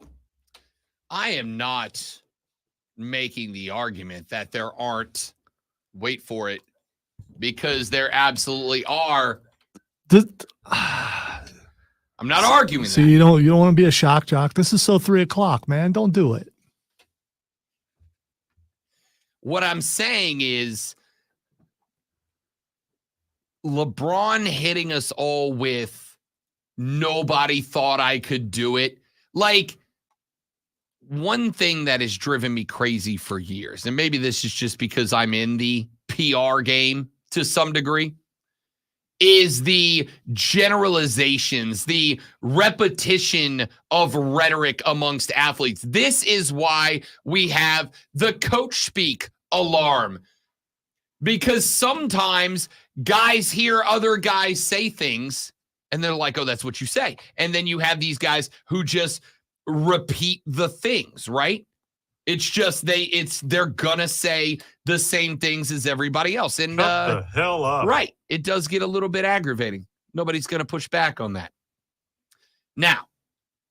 I am not making the argument that there aren't, wait for it, because there absolutely are. I'm not arguing See, that. you don't want to be a shock jock. This is so 3:00, man. Don't do it. What I'm saying is LeBron hitting us all with nobody thought I could do it. Like, one thing that has driven me crazy for years, and maybe this is just because I'm in the PR game to some degree, is the generalizations, the repetition of rhetoric amongst athletes. This is why we have the coach speak alarm, because sometimes guys hear other guys say things and they're like, oh, that's what you say. And then you have these guys who just repeat the things, right? It's just they're gonna say the same things as everybody else. And Shut the hell up. Right. It does get a little bit aggravating. Nobody's gonna push back on that. Now,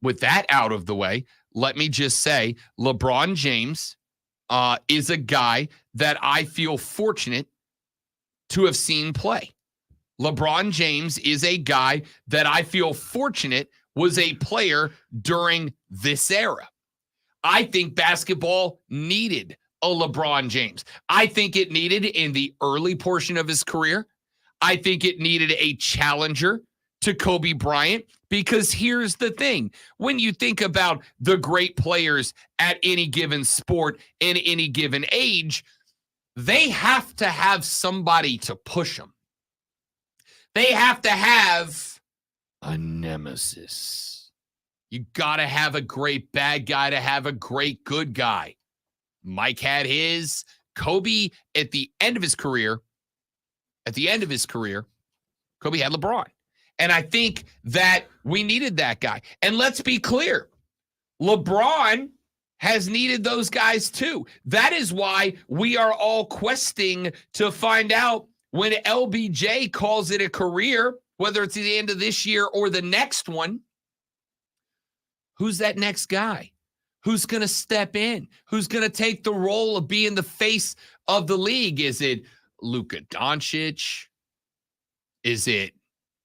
with that out of the way, let me just say LeBron James is a guy that I feel fortunate to have seen play. LeBron James is a guy that I feel fortunate was a player during this era. I think basketball needed a LeBron James. I think it needed in the early portion of his career. I think it needed a challenger to Kobe Bryant, because here's the thing. When you think about the great players at any given sport in any given age, they have to have somebody to push them. They have to have a nemesis. You got to have a great bad guy to have a great good guy. Mike had his. Kobe, at the end of his career, Kobe had LeBron. And I think that we needed that guy. And let's be clear, LeBron has needed those guys too. That is why we are all questing to find out when LBJ calls it a career, whether it's at the end of this year or the next one, who's that next guy? Who's going to step in? Who's going to take the role of being the face of the league? Is it Luka Doncic? Is it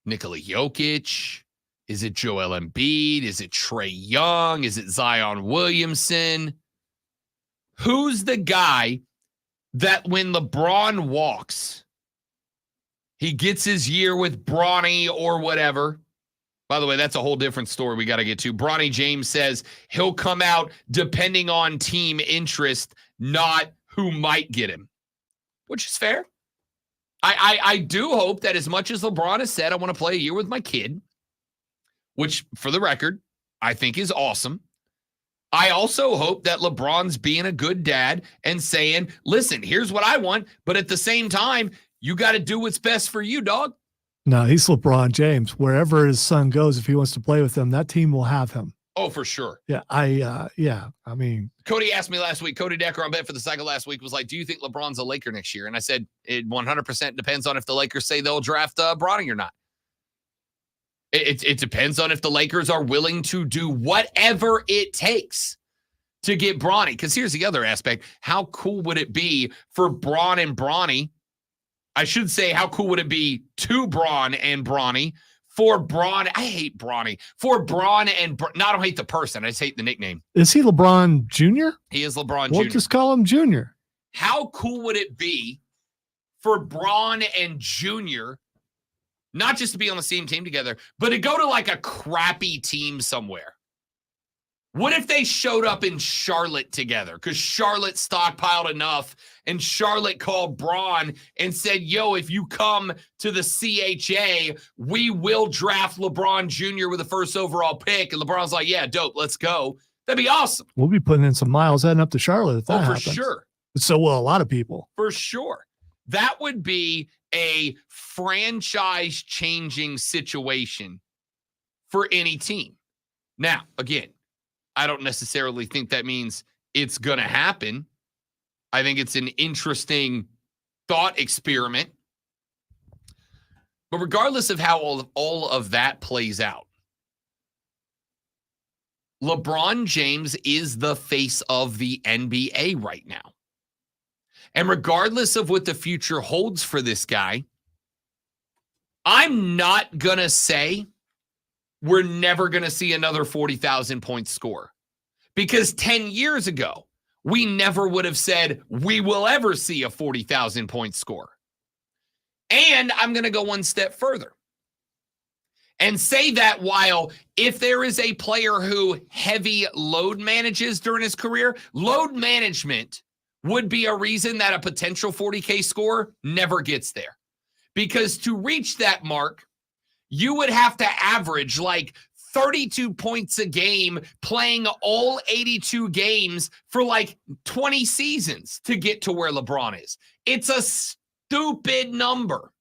Nikola Jokic? Is it Joel Embiid? Is it Trae Young? Is it Zion Williamson? Who's the guy that when LeBron walks, he gets his year with Bronny or whatever? By the way, that's a whole different story we got to get to. Bronny James says he'll come out depending on team interest, not who might get him, which is fair. I do hope that as much as LeBron has said, I want to play a year with my kid, which for the record, I think is awesome. I also hope that LeBron's being a good dad and saying, listen, here's what I want, but at the same time, you got to do what's best for you, dog. No, he's LeBron James. Wherever his son goes, if he wants to play with them, that team will have him. Oh, for sure. Yeah, I mean, Cody asked me last week, Cody Decker on Bet for the Cycle last week was like, do you think LeBron's a Laker next year? And I said, it 100% depends on if the Lakers say they'll draft Bronny or not. It depends on if the Lakers are willing to do whatever it takes to get Bronny. Because here's the other aspect. How cool would it be for Bron and Bronny? I should say, how cool would it be to Bron and Bronny? For Bron, I hate Bronny. For Bron and no, I don't hate the person. I just hate the nickname. Is he LeBron Jr.? He is LeBron Well, Jr. just call him Junior. How cool would it be for Bron and Junior not just to be on the same team together, but to go to like a crappy team somewhere? What if they showed up in Charlotte together? Because Charlotte stockpiled enough, and Charlotte called Bron and said, yo, if you come to the CHA, we will draft LeBron Jr. with the first overall pick. And LeBron's like, yeah, dope, let's go. That'd be awesome. We'll be putting in some miles heading up to Charlotte if that for happens. Sure. So will a lot of people. For sure. That would be a franchise-changing situation for any team. Now, again, I don't necessarily think that means it's going to happen. I think it's an interesting thought experiment. But regardless of how all of that plays out, LeBron James is the face of the NBA right now. And regardless of what the future holds for this guy, I'm not going to say we're never going to see another 40,000 point score. Because 10 years ago, we never would have said we will ever see a 40,000 point score. And I'm going to go one step further and say that while if there is a player who heavy load manages during his career, load management would be a reason that a potential 40K score never gets there. Because to reach that mark, you would have to average like 32 points a game playing all 82 games for like 20 seasons to get to where LeBron is. It's a stupid number.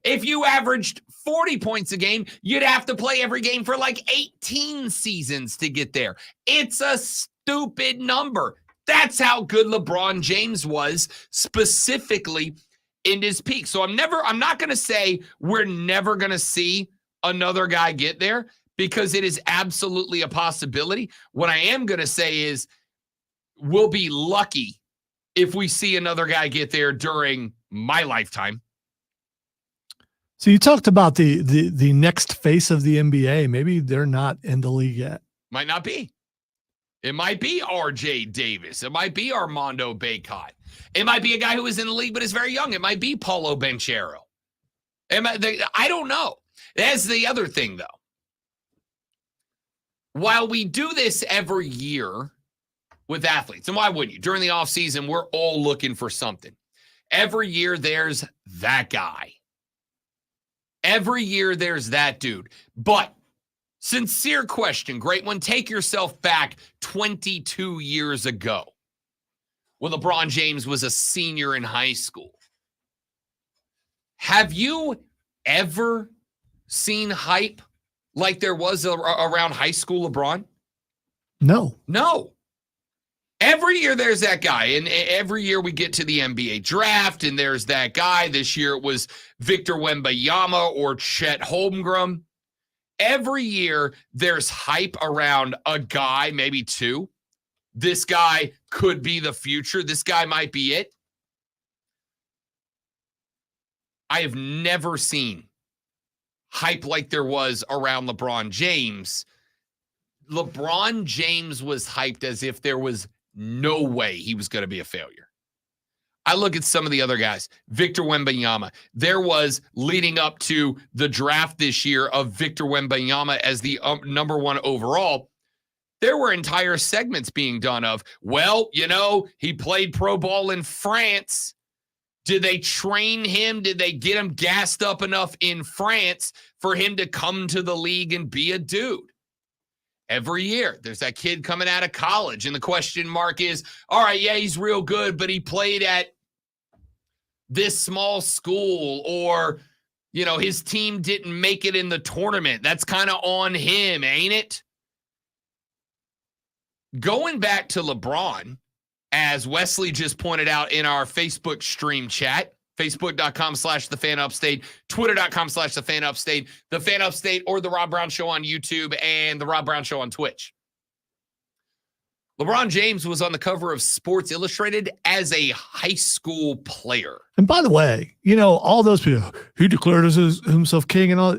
If you averaged 40 points a game, you'd have to play every game for like 18 seasons to get there. It's a stupid number. That's how good LeBron James was specifically in his peak. So I'm not going to say we're never going to see another guy get there because it is absolutely a possibility. What I am going to say is we'll be lucky if we see another guy get there during my lifetime. So you talked about the next face of the NBA. Maybe they're not in the league yet. Might not be. It might be RJ Davis. It might be Armando Bacot. It might be a guy who is in the league but is very young. It might be Paulo Banchero. I don't know. That's the other thing, though. While we do this every year with athletes, and why wouldn't you? During the offseason, we're all looking for something. Every year, there's that guy. Every year, there's that dude. But sincere question, great one. Take yourself back 22 years ago when LeBron James was a senior in high school. Have you ever seen hype like there was around high school LeBron? No. Every year there's that guy, and every year we get to the NBA draft, and there's that guy. This year it was Victor Wembanyama or Chet Holmgren. Every year there's hype around a guy, maybe two. This guy could be the future. This guy might be it. I have never seen hype like there was around LeBron James. LeBron James was hyped as if there was no way he was going to be a failure. I look at some of the other guys. Victor Wembanyama. There was, leading up to the draft this year of Victor Wembanyama as the number one overall, there were entire segments being done of, well, he played pro ball in France. Did they train him? Did they get him gassed up enough in France for him to come to the league and be a dude? Every year, there's that kid coming out of college, and the question mark is, all right, yeah, he's real good, but he played at this small school, or, his team didn't make it in the tournament. That's kind of on him, ain't it? Going back to LeBron, as Wesley just pointed out in our Facebook stream chat, Facebook.com/TheFanUpstate, Twitter.com/TheFanUpstate, The Fan Upstate, or The Rob Brown Show on YouTube, and The Rob Brown Show on Twitch. LeBron James was on the cover of Sports Illustrated as a high school player. And by the way, all those people, he declared himself king and all.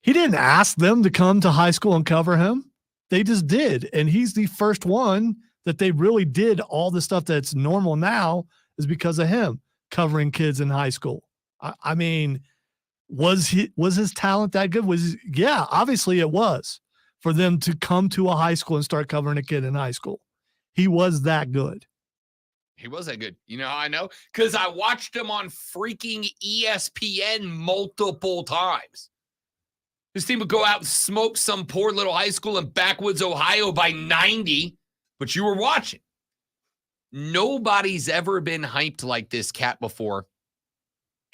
He didn't ask them to come to high school and cover him. They just did. And he's the first one that they really did all the stuff that's normal now is because of him covering kids in high school. I mean, was his talent that good? Yeah, obviously it was for them to come to a high school and start covering a kid in high school. He was that good. He was that good. You know how I know? Because I watched him on freaking ESPN multiple times. His team would go out and smoke some poor little high school in backwoods Ohio by 90, but you were watching. Nobody's ever been hyped like this cat before,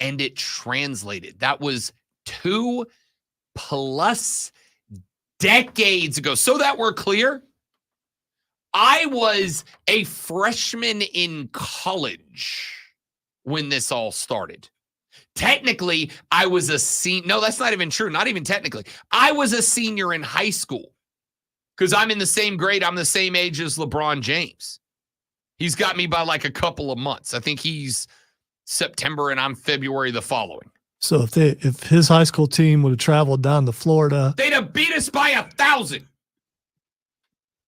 and it translated. That was 2+ decades ago. So that we're clear, I was a freshman in college when this all started. Technically, I was a senior. No, that's not even true. Not even technically. I was a senior in high school because I'm in the same grade. I'm the same age as LeBron James. He's got me by like a couple of months. I think he's September and I'm February the following. So if his high school team would have traveled down to Florida, they'd have beat us by 1,000.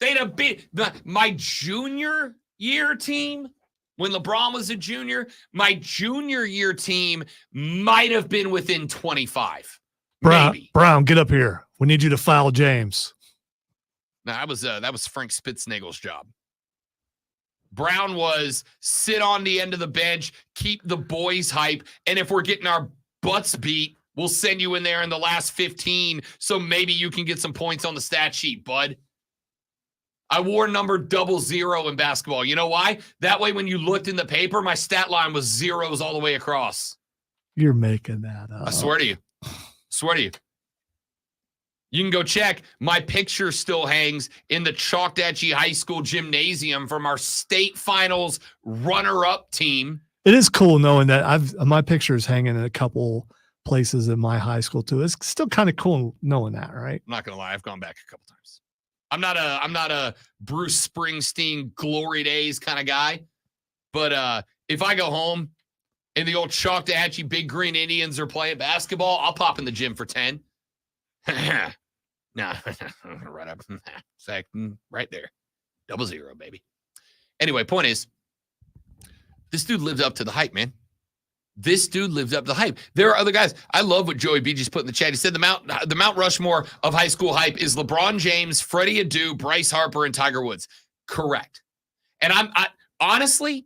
They'd have beat my junior year team. When LeBron was a junior, my junior year team might have been within 25. Maybe. Brown, get up here. We need you to foul James. No, that was Frank Spitznagel's job. Brown was sit on the end of the bench, keep the boys hype, and if we're getting our butts beat, we'll send you in there in the last 15 so maybe you can get some points on the stat sheet, bud. I wore number 00 in basketball. You know why? That way when you looked in the paper, my stat line was zeros all the way across. You're making that up. I swear to you. You can go check. My picture still hangs in the Chalkdatchee High School gymnasium from our state finals runner-up team. It is cool knowing that my picture is hanging in a couple places in my high school too. It's still kind of cool knowing that, right? I'm not gonna lie, I've gone back a couple times. I'm not a Bruce Springsteen glory days kind of guy, but if I go home and the old Chalkdatchee Big Green Indians are playing basketball, I'll pop in the gym for 10. Nah, right up, right there, 00, baby. Anyway, point is, this dude lived up to the hype, man. This dude lived up to the hype. There are other guys. I love what Joey B just put in the chat. He said the Mount Rushmore of high school hype is LeBron James, Freddie Adu, Bryce Harper, and Tiger Woods. Correct. And I honestly,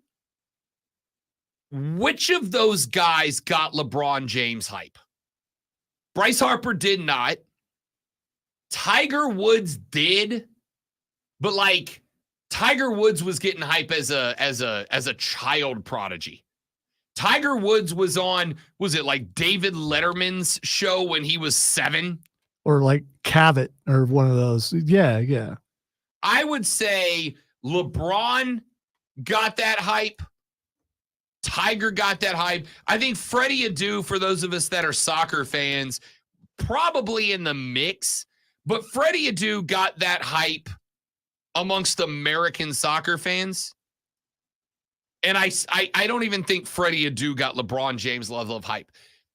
which of those guys got LeBron James hype? Bryce Harper did not. Tiger Woods did, but like Tiger Woods was getting hype as a child prodigy. Tiger Woods was on, was it like David Letterman's show when he was 7? Or like Cavett or one of those. Yeah. I would say LeBron got that hype. Tiger got that hype. I think Freddie Adu, for those of us that are soccer fans, probably in the mix. But Freddie Adu got that hype amongst American soccer fans. And I don't even think Freddie Adu got LeBron James' level of hype.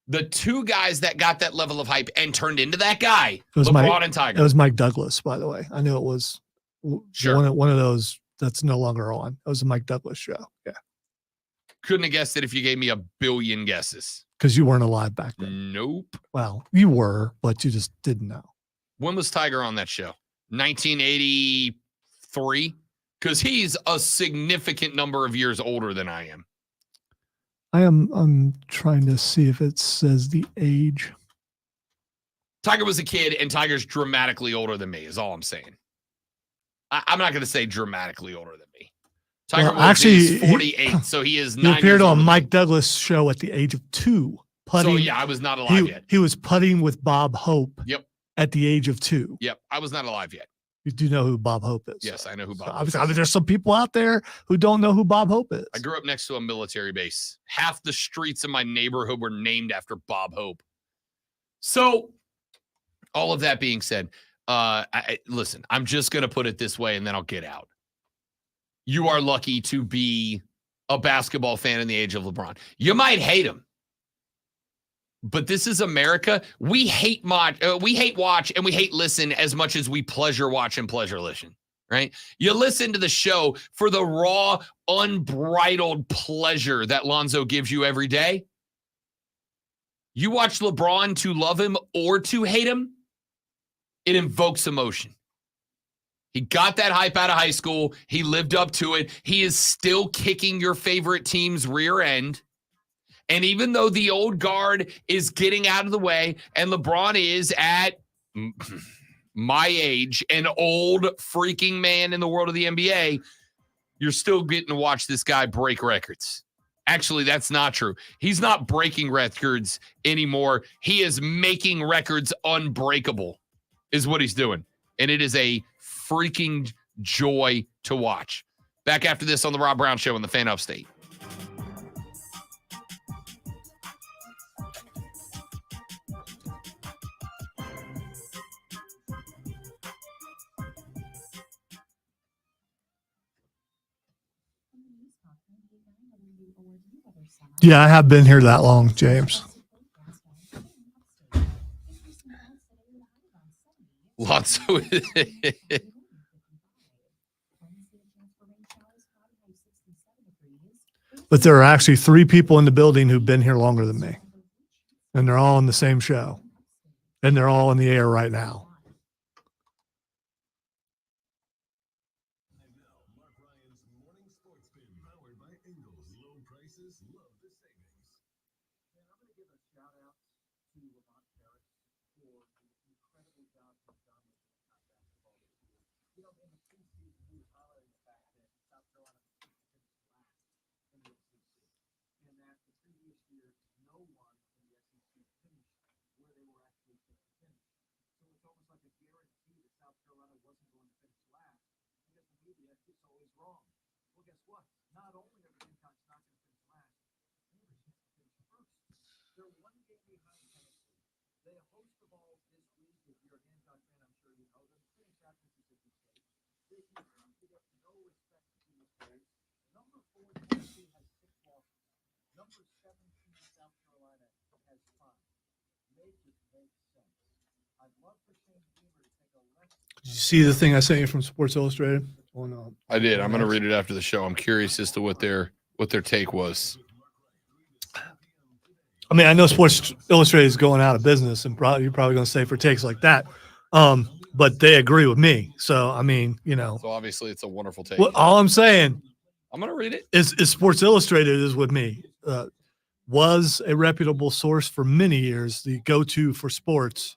The two guys that got that level of hype and turned into that guy, LeBron and Tiger. It was Mike Douglas, by the way. I knew it was one of those that's no longer on. It was a Mike Douglas show. Yeah. Couldn't have guessed it if you gave me a billion guesses. Because you weren't alive back then. Nope. Well, you were, but you just didn't know. When was Tiger on that show? 1983? Because he's a significant number of years older than I am. I'm trying to see if it says the age. Tiger was a kid, and Tiger's dramatically older than me, is all I'm saying. I'm not going to say dramatically older than me. Tiger is 48, so he is 9 He appeared years on older. Mike Douglas' show at the age of 2. Putting, So, yeah, I was not alive yet. He was putting with Bob Hope at the age of 2. Yep, I was not alive yet. You do know who Bob Hope is. Yes, I know who Bob Hope Hope is. I mean, there's some people out there who don't know who Bob Hope is. I grew up next to a military base. Half the streets in my neighborhood were named after Bob Hope. So, all of that being said, listen, I'm just going to put it this way and then I'll get out. You are lucky to be a basketball fan in the age of LeBron. You might hate him. But this is America. We hate watch, and we hate listen as much as we pleasure watch and pleasure listen, right? You listen to the show for the raw, unbridled pleasure that Lonzo gives you every day. You watch LeBron to love him or to hate him, it invokes emotion. He got that hype out of high school. He lived up to it. He is still kicking your favorite team's rear end. And even though the old guard is getting out of the way and LeBron is at my age, an old freaking man in the world of the NBA, you're still getting to watch this guy break records. Actually, that's not true. He's not breaking records anymore. He is making records unbreakable is what he's doing. And it is a freaking joy to watch. Back after this on the Rob Brown Show on the Fan Upstate. Yeah, I have been here that long, James. Lots of But there are actually 3 people in the building who've been here longer than me. And they're all in the same show. And they're all in the air right now. And now, Mark Ryan's morning sports spin, powered by Ingles. Low prices, love the savings. And I'm going to give a shout out to Kirk for the incredible job he's done with the basketball this year. You know, in the preseason, he was highlighting the fact that South Carolina finished last in the SEC, and that the previous year, no one in the SEC finished where they were actually supposed to finish. So it's almost like a guarantee that South Carolina wasn't going to finish last because the media is always wrong. Well, guess what? Not only are the Gamecocks not going to finish last, they have a chance to finish first. They're one game behind Tennessee. They host the Vols this week. If you're a Gamecock fan, I'm sure you know them. Finish at Mississippi State. They continue to get no respect to these players. Number 4, Tennessee has 6 losses. Number 17, South Carolina has 5. Make it make sense. I'd love for Shane Beamer to take a lesson. Did you see the thing I sent you from Sports Illustrated? I did. I'm going to read it after the show. I'm curious as to what their take was. I mean, I know Sports Illustrated is going out of business, and you're probably going to say for takes like that. But they agree with me. So, I mean, you know. So obviously it's a wonderful take. Well, all I'm saying I'm going to read it. Is Sports Illustrated is with me. Was a reputable source for many years, the go-to for sports.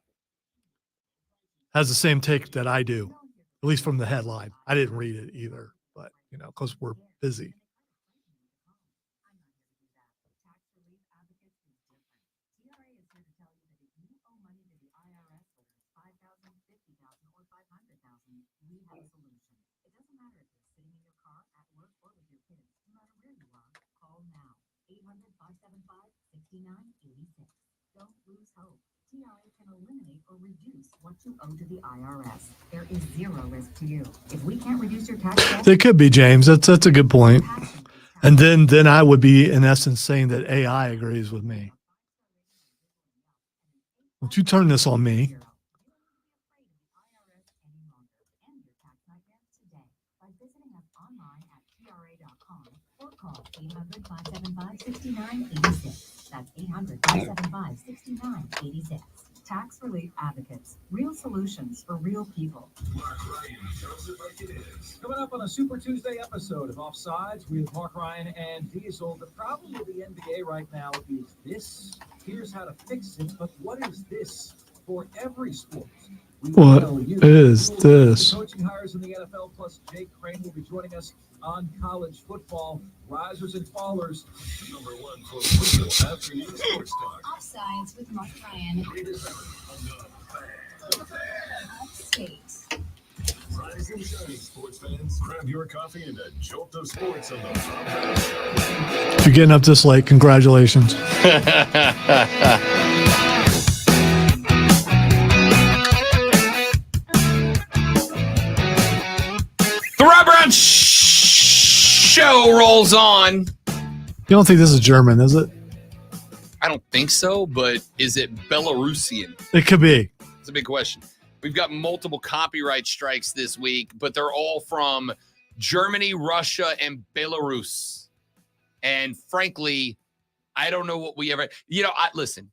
Has the same take that I do, at least from the headline. I didn't read it either, but, you know, because we're busy. Don't lose hope. TRA can eliminate or reduce what you owe to the IRS. There is zero risk to you. If we can't reduce your tax debt, They could be, James. That's a good point. And then I would be, in essence, saying that AI agrees with me. Don't you turn this on me. by visiting us online at TRA.com or call 800-575-6986. That's 800-575-6986. Tax Relief Advocates. Real solutions for real people. Mark Ryan tells it like it is. Coming up on a Super Tuesday episode of Offsides with Mark Ryan and Diesel. The problem with the NBA right now is this. Here's how to fix it. But what is this for every sport? What is this? Coaching hires in the NFL, plus Jake Crane will be joining us on college football. Risers and fallers. Number 1 for real afternoon sports talk. Offsides with Mark Ryan. 3 to 7 on the fan. Upstate. Rise and shine, sports fans. Grab your coffee and a jolt of sports on the If you're getting up this late, congratulations. The Rob Brown Show rolls on. You don't think this is German, is it? I don't think so, but is it Belarusian? It could be. It's a big question. We've got multiple copyright strikes this week, but they're all from Germany, Russia, and Belarus. And frankly, I don't know what we ever, listen.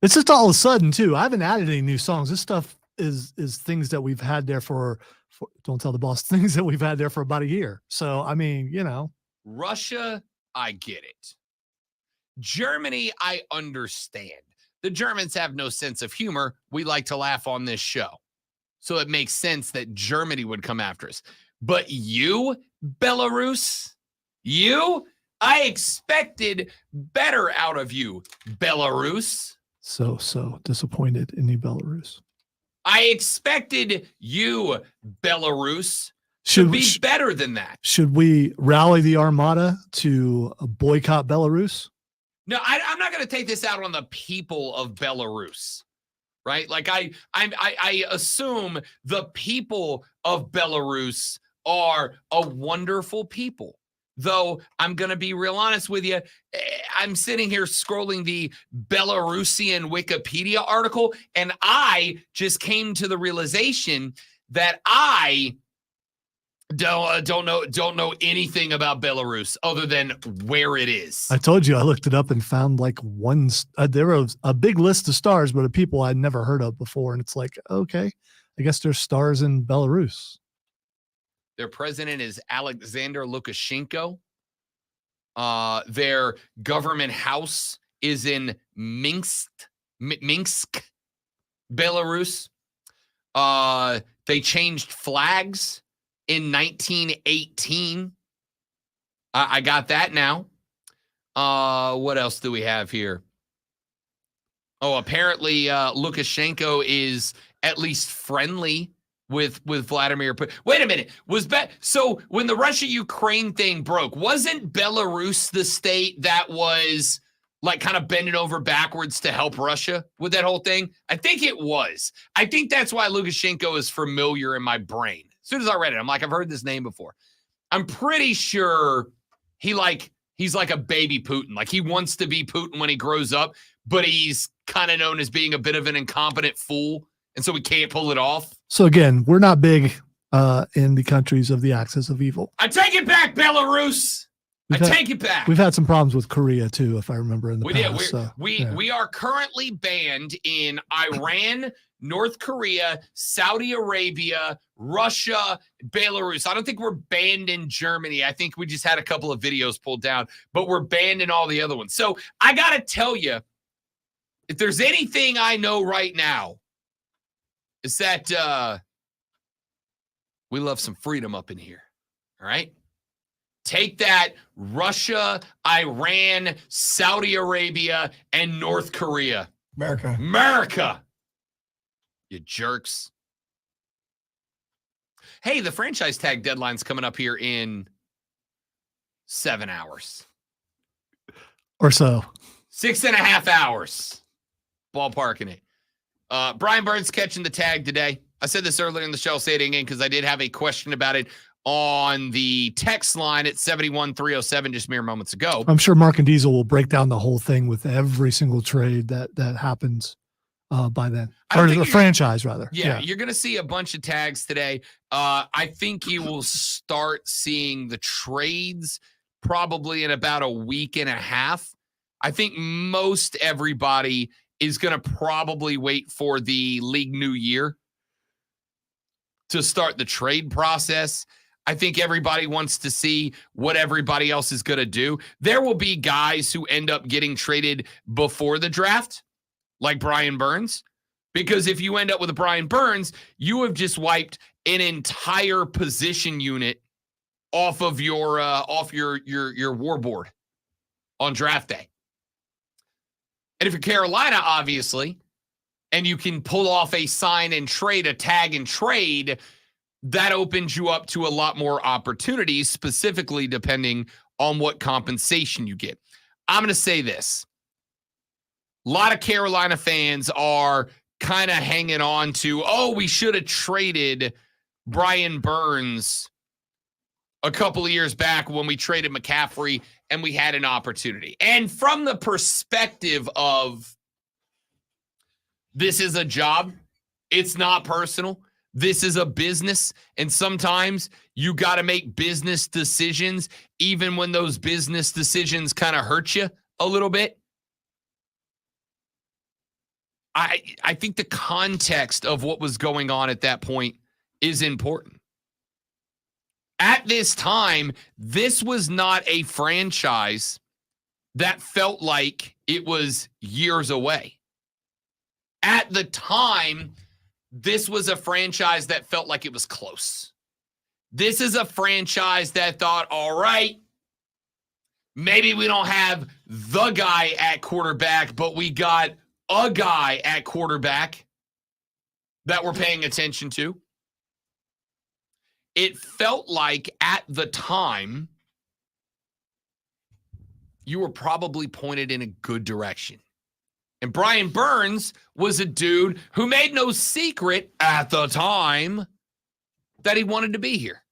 It's just all of a sudden, too. I haven't added any new songs. This stuff is things that we've had there for don't tell the boss, things that we've had there for about a year. So, I mean, Russia, I get it. Germany, I understand. The Germans have no sense of humor. We like to laugh on this show. So it makes sense that Germany would come after us. But you, Belarus, I expected better out of you, Belarus. So disappointed in you, Belarus. I expected you, Belarus, to be better than that. Should we rally the armada to boycott Belarus? No, I'm not going to take this out on the people of Belarus, right? Like I assume the people of Belarus are a wonderful people. though I'm going to be real honest with you. I'm sitting here scrolling the Belarusian Wikipedia article, and I just came to the realization that I don't know anything about Belarus other than where it is. I told you I looked it up and found like there was a big list of stars, but of people I'd never heard of before. And it's like, okay, I guess there's stars in Belarus. Their president is Alexander Lukashenko. Their government house is in Minsk, Belarus. They changed flags in 1918. I got that now. What else do we have here? Oh, apparently Lukashenko is at least friendly with Vladimir Putin. Wait a minute. So when the Russia-Ukraine thing broke, wasn't Belarus the state that was like kind of bending over backwards to help Russia with that whole thing? I think it was. I think that's why Lukashenko is familiar in my brain. As soon as I read it, I'm like, I've heard this name before. I'm pretty sure he's like a baby Putin. Like he wants to be Putin when he grows up, but he's kind of known as being a bit of an incompetent fool. And so we can't pull it off. So again, we're not big in the countries of the axis of evil. I take it back, Belarus. Take it back. We've had some problems with Korea too, if I remember in the past. We are currently banned in Iran, North Korea, Saudi Arabia, Russia, Belarus. I don't think we're banned in Germany. I think we just had a couple of videos pulled down, but we're banned in all the other ones. So I got to tell you, if there's anything I know right now, it's that we love some freedom up in here. All right? Take that, Russia, Iran, Saudi Arabia, and North Korea. America. You jerks. Hey, the franchise tag deadline's coming up here in 7 hours. Or so. 6.5 hours. Ballparking it. Brian Burns catching the tag today. I said this earlier in the show. I'll say it again because I did have a question about it on the text line at 71307 just mere moments ago. I'm sure Mark and Diesel will break down the whole thing with every single trade that happens by then. Or the franchise, rather. Yeah, you're going to see a bunch of tags today. I think you will start seeing the trades probably in about a week and a half. I think most everybody is going to probably wait for the league new year to start the trade process. I think everybody wants to see what everybody else is going to do. There will be guys who end up getting traded before the draft, like Brian Burns, because if you end up with a Brian Burns, you have just wiped an entire position unit off of your war board on draft day. And if you're Carolina, obviously, and you can pull off a sign and trade, a tag and trade, that opens you up to a lot more opportunities, specifically depending on what compensation you get. I'm going to say this. A lot of Carolina fans are kind of hanging on to, we should have traded Brian Burns a couple of years back when we traded McCaffrey and we had an opportunity. And from the perspective of this is a job, it's not personal. This is a business, and sometimes you got to make business decisions, even when those business decisions kind of hurt you a little bit. I think the context of what was going on at that point is important. At this time, this was not a franchise that felt like it was years away. At the time, this was a franchise that felt like it was close. This is a franchise that thought, all right, maybe we don't have the guy at quarterback, but we got a guy at quarterback that we're paying attention to. It felt like at the time, you were probably pointed in a good direction. And Brian Burns was a dude who made no secret at the time that he wanted to be here,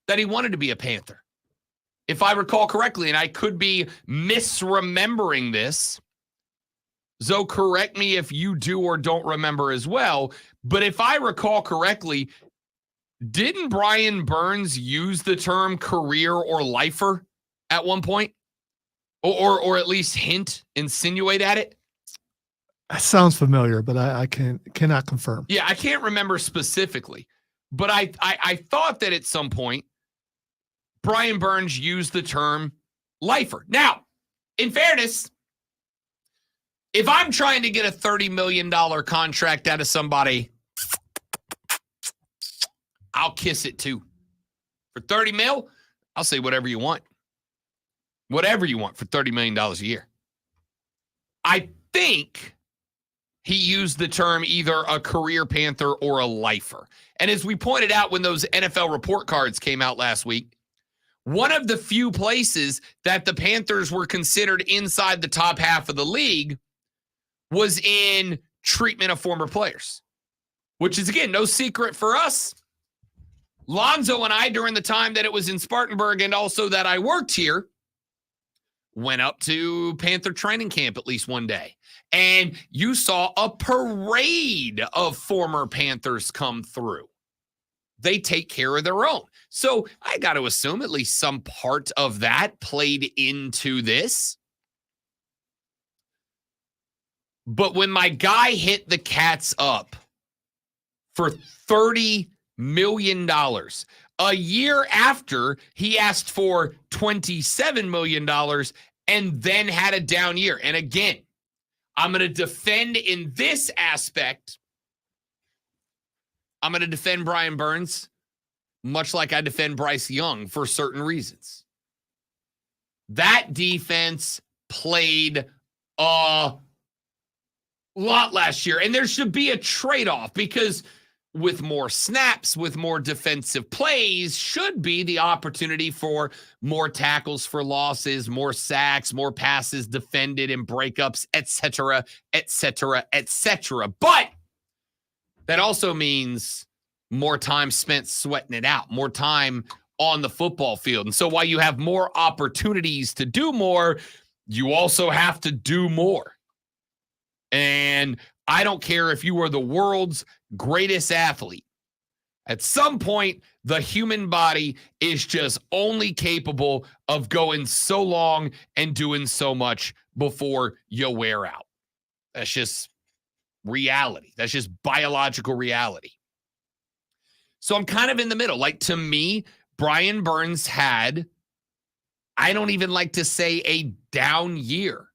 that he wanted to be a Panther. if I recall correctly, and I could be misremembering this. Zoe, correct me if you do or don't remember as well. But if I recall correctly, didn't Brian Burns use the term career or lifer at one point? Or at least insinuate at it? That sounds familiar, but I cannot confirm. Yeah, I can't remember specifically. But I thought that at some point, Brian Burns used the term lifer. Now, in fairness, if I'm trying to get a $30 million contract out of somebody, I'll kiss it too. For 30 mil, I'll say whatever you want. Whatever you want for $30 million a year. I think he used the term either a career Panther or a lifer. And as we pointed out when those NFL report cards came out last week, one of the few places that the Panthers were considered inside the top half of the league was in treatment of former players, which is, again, no secret for us. Lonzo and I, during the time that it was in Spartanburg and also that I worked here, went up to Panther training camp at least one day. And you saw a parade of former Panthers come through. They take care of their own. So I got to assume at least some part of that played into this. But when my guy hit the Cats up for $30 million, a year after he asked for $27 million and then had a down year. And again, I'm going to defend in this aspect. I'm going to defend Brian Burns, much like I defend Bryce Young for certain reasons. That defense played a lot last year, and there should be a trade-off because with more snaps, with more defensive plays, should be the opportunity for more tackles for losses, more sacks, more passes defended and breakups, etc., etc., etc. But that also means more time spent sweating it out, more time on the football field. And so while you have more opportunities to do more, you also have to do more. And I don't care if you are the world's greatest athlete. At some point, the human body is just only capable of going so long and doing so much before you wear out. That's just reality. That's just biological reality. So I'm kind of in the middle. Like, to me, Brian Burns had, I don't even like to say a down year.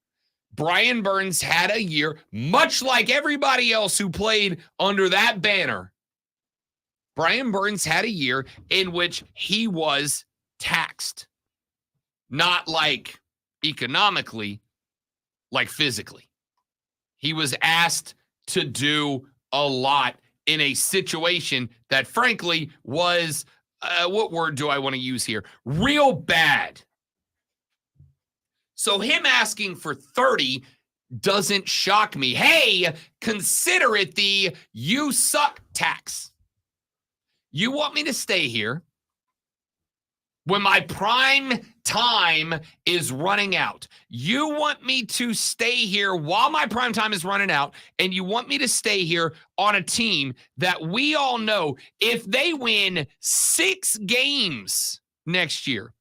Brian Burns had a year, much like everybody else who played under that banner. Brian Burns had a year in which he was taxed. Not like economically, like physically. He was asked to do a lot in a situation that, frankly, was, what word do I want to use here? Real bad. So him asking for 30 doesn't shock me. Hey, consider it the you suck tax. You want me to stay here when my prime time is running out. You want me to stay here while my prime time is running out, and you want me to stay here on a team that we all know if they win 6 games next year,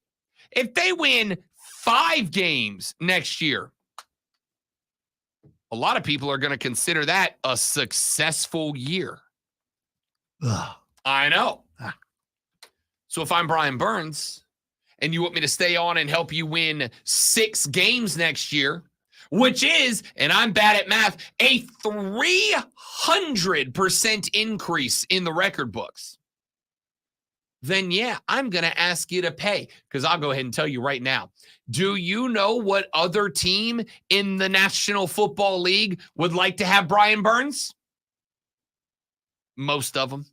if they win 5 games next year, a lot of people are going to consider that a successful year. Ugh. I know. So if I'm Brian Burns and you want me to stay on and help you win 6 games next year, which is, and I'm bad at math, a 300% increase in the record books, then yeah, I'm going to ask you to pay. Because I'll go ahead and tell you right now, do you know what other team in the National Football League would like to have Brian Burns? Most of them.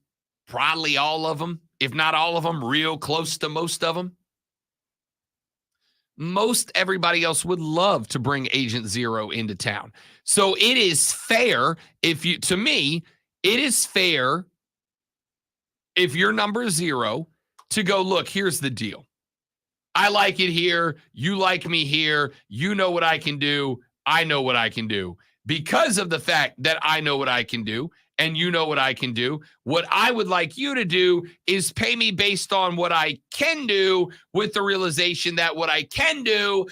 Probably all of them. If not all of them, real close to most of them. Most everybody else would love to bring Agent Zero into town. So it is fair to me, it is fair if you're number 0 to go, look, here's the deal. I like it here. You like me here. You know what I can do. I know what I can do. Because of the fact that I know what I can do and you know what I can do, what I would like you to do is pay me based on what I can do, with the realization that what I can do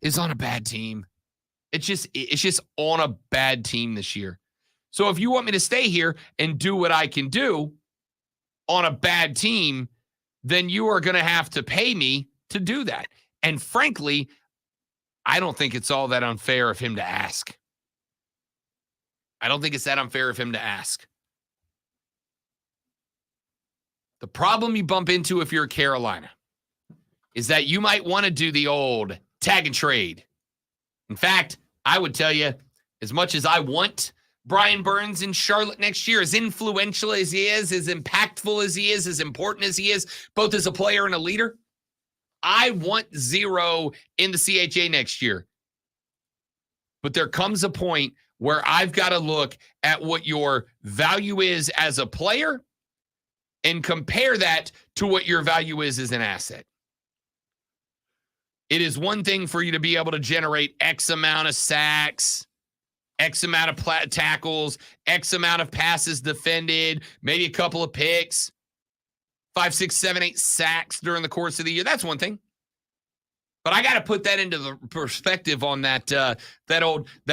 is on a bad team. It's just on a bad team this year. So if you want me to stay here and do what I can do on a bad team, then you are going to have to pay me to do that. And frankly, I don't think it's all that unfair of him to ask. I don't think it's that unfair of him to ask. The problem you bump into if you're Carolina is that you might want to do the old tag and trade. In fact, I would tell you, as much as I want Brian Burns in Charlotte next year, as influential as he is, as impactful as he is, as important as he is, both as a player and a leader, I want 0 in the CHA next year. But there comes a point where I've got to look at what your value is as a player and compare that to what your value is as an asset. It is one thing for you to be able to generate X amount of sacks, X amount of tackles, X amount of passes defended, maybe a couple of picks, 5, 6, 7, 8 sacks during the course of the year. That's one thing. But I got to put that into the perspective on that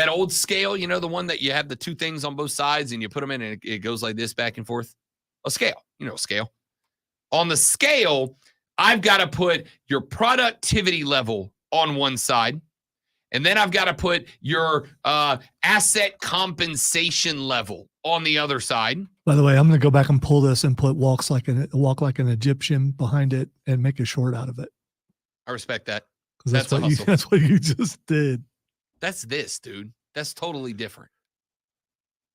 old scale, you know, the one that you have the two things on both sides and you put them in and it goes like this back and forth. A scale, you know, a scale. On the scale, I've got to put your productivity level on one side, and then I've got to put your asset compensation level on the other side. By the way, I'm going to go back and pull this and put walk like an Egyptian behind it and make a short out of it. I respect that. Because that's what you just did. That's this, dude. That's totally different.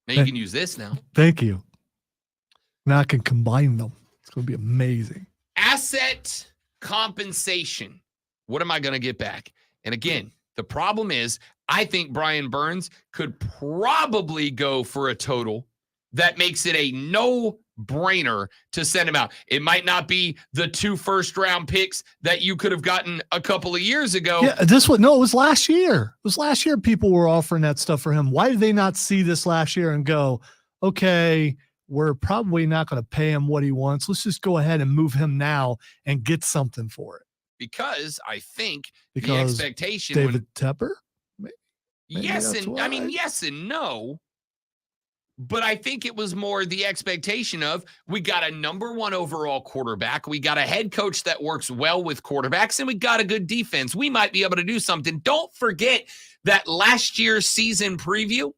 Now you can use this now. Thank you. Now I can combine them. It's going to be amazing. Asset compensation. What am I going to get back? And again, the problem is I think Brian Burns could probably go for a total that makes it a no-brainer to send him out. It might not be the 2 first-round picks that you could have gotten a couple of years ago. Yeah, it was last year. It was last year people were offering that stuff for him. Why did they not see this last year and go, okay, we're probably not going to pay him what he wants. Let's just go ahead and move him now and get something for it. Because I think the expectation David Tepper? Maybe yes and no. But I think it was more the expectation of, we got a number 1 overall quarterback. We got a head coach that works well with quarterbacks, and we got a good defense. We might be able to do something. Don't forget that last year's season preview,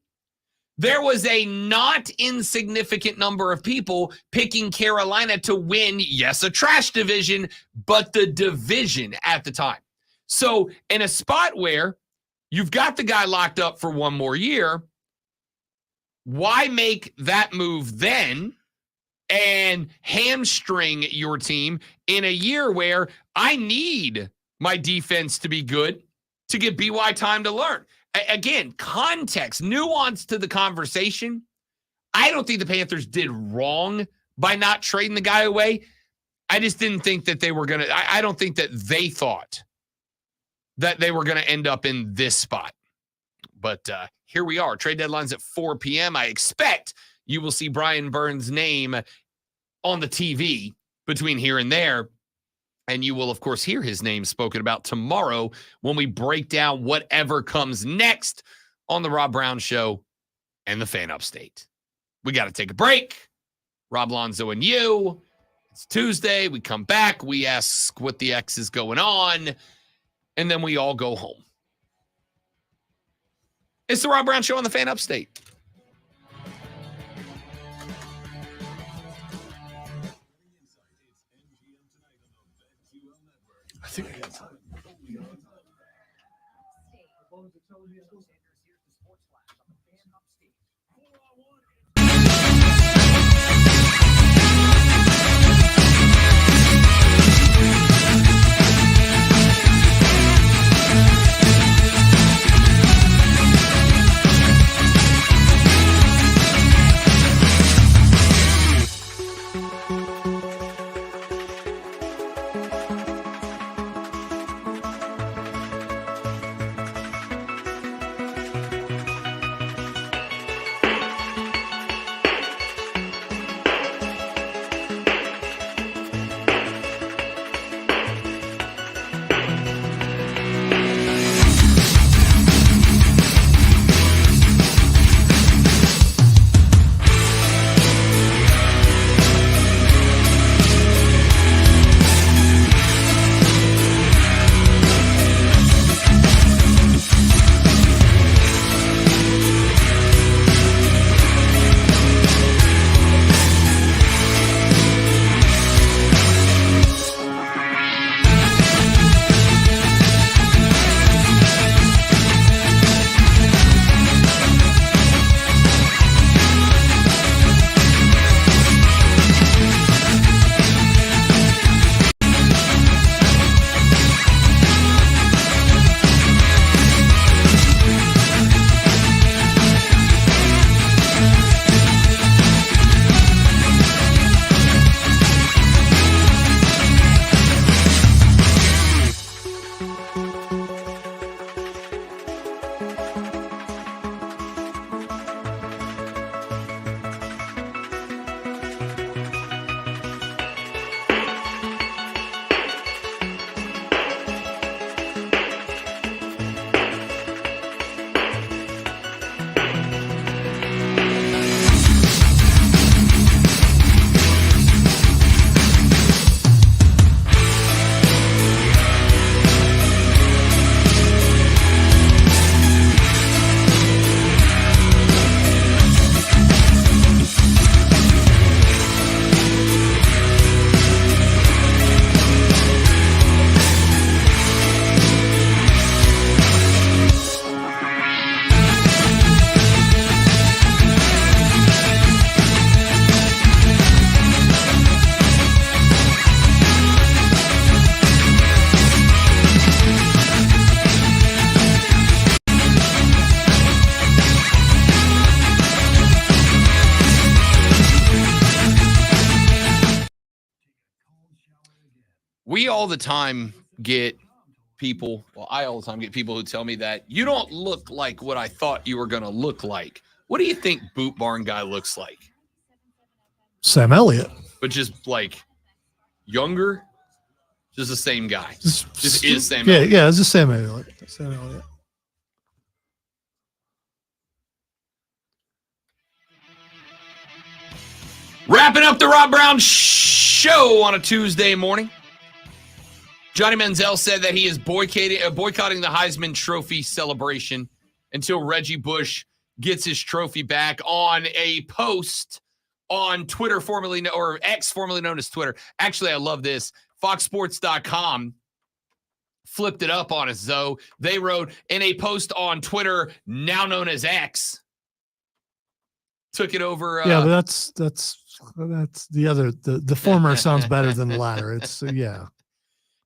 there was a not insignificant number of people picking Carolina to win, yes, a trash division, but the division at the time. So in a spot where you've got the guy locked up for 1 more year, why make that move then and hamstring your team in a year where I need my defense to be good to give BY time to learn? Again, context, nuance to the conversation. I don't think the Panthers did wrong by not trading the guy away. I just didn't think that they were going to, I don't think that they thought that they were going to end up in this spot. But here we are. Trade deadline's at 4 p.m. I expect you will see Brian Burns' name on the TV between here and there. And you will, of course, hear his name spoken about tomorrow when we break down whatever comes next on the Rob Brown Show and the Fan Upstate. We got to take a break. Rob Lonzo and you. It's Tuesday. We come back. We ask what the X is going on. And then we all go home. It's the Rob Brown Show on the Fan Upstate. I think I got time. We all the time get people, I all the time get people who tell me that you don't look like what I thought you were going to look like. What do you think Boot Barn guy looks like? Sam Elliott. But just like younger, just the same guy. Just is Sam Yeah, Elliott. yeah, it's just Sam Elliott. Sam Elliott. Wrapping up the Rob Brown Show on a Tuesday morning. Johnny Manziel said that he is boycotting the Heisman Trophy celebration until Reggie Bush gets his trophy back on a post on Twitter, or X, formerly known as Twitter. Actually, I love this. FoxSports.com flipped it up on us, though. They wrote in a post on Twitter, now known as X, took it over. Yeah, but that's the other. The former sounds better than the latter. It's yeah.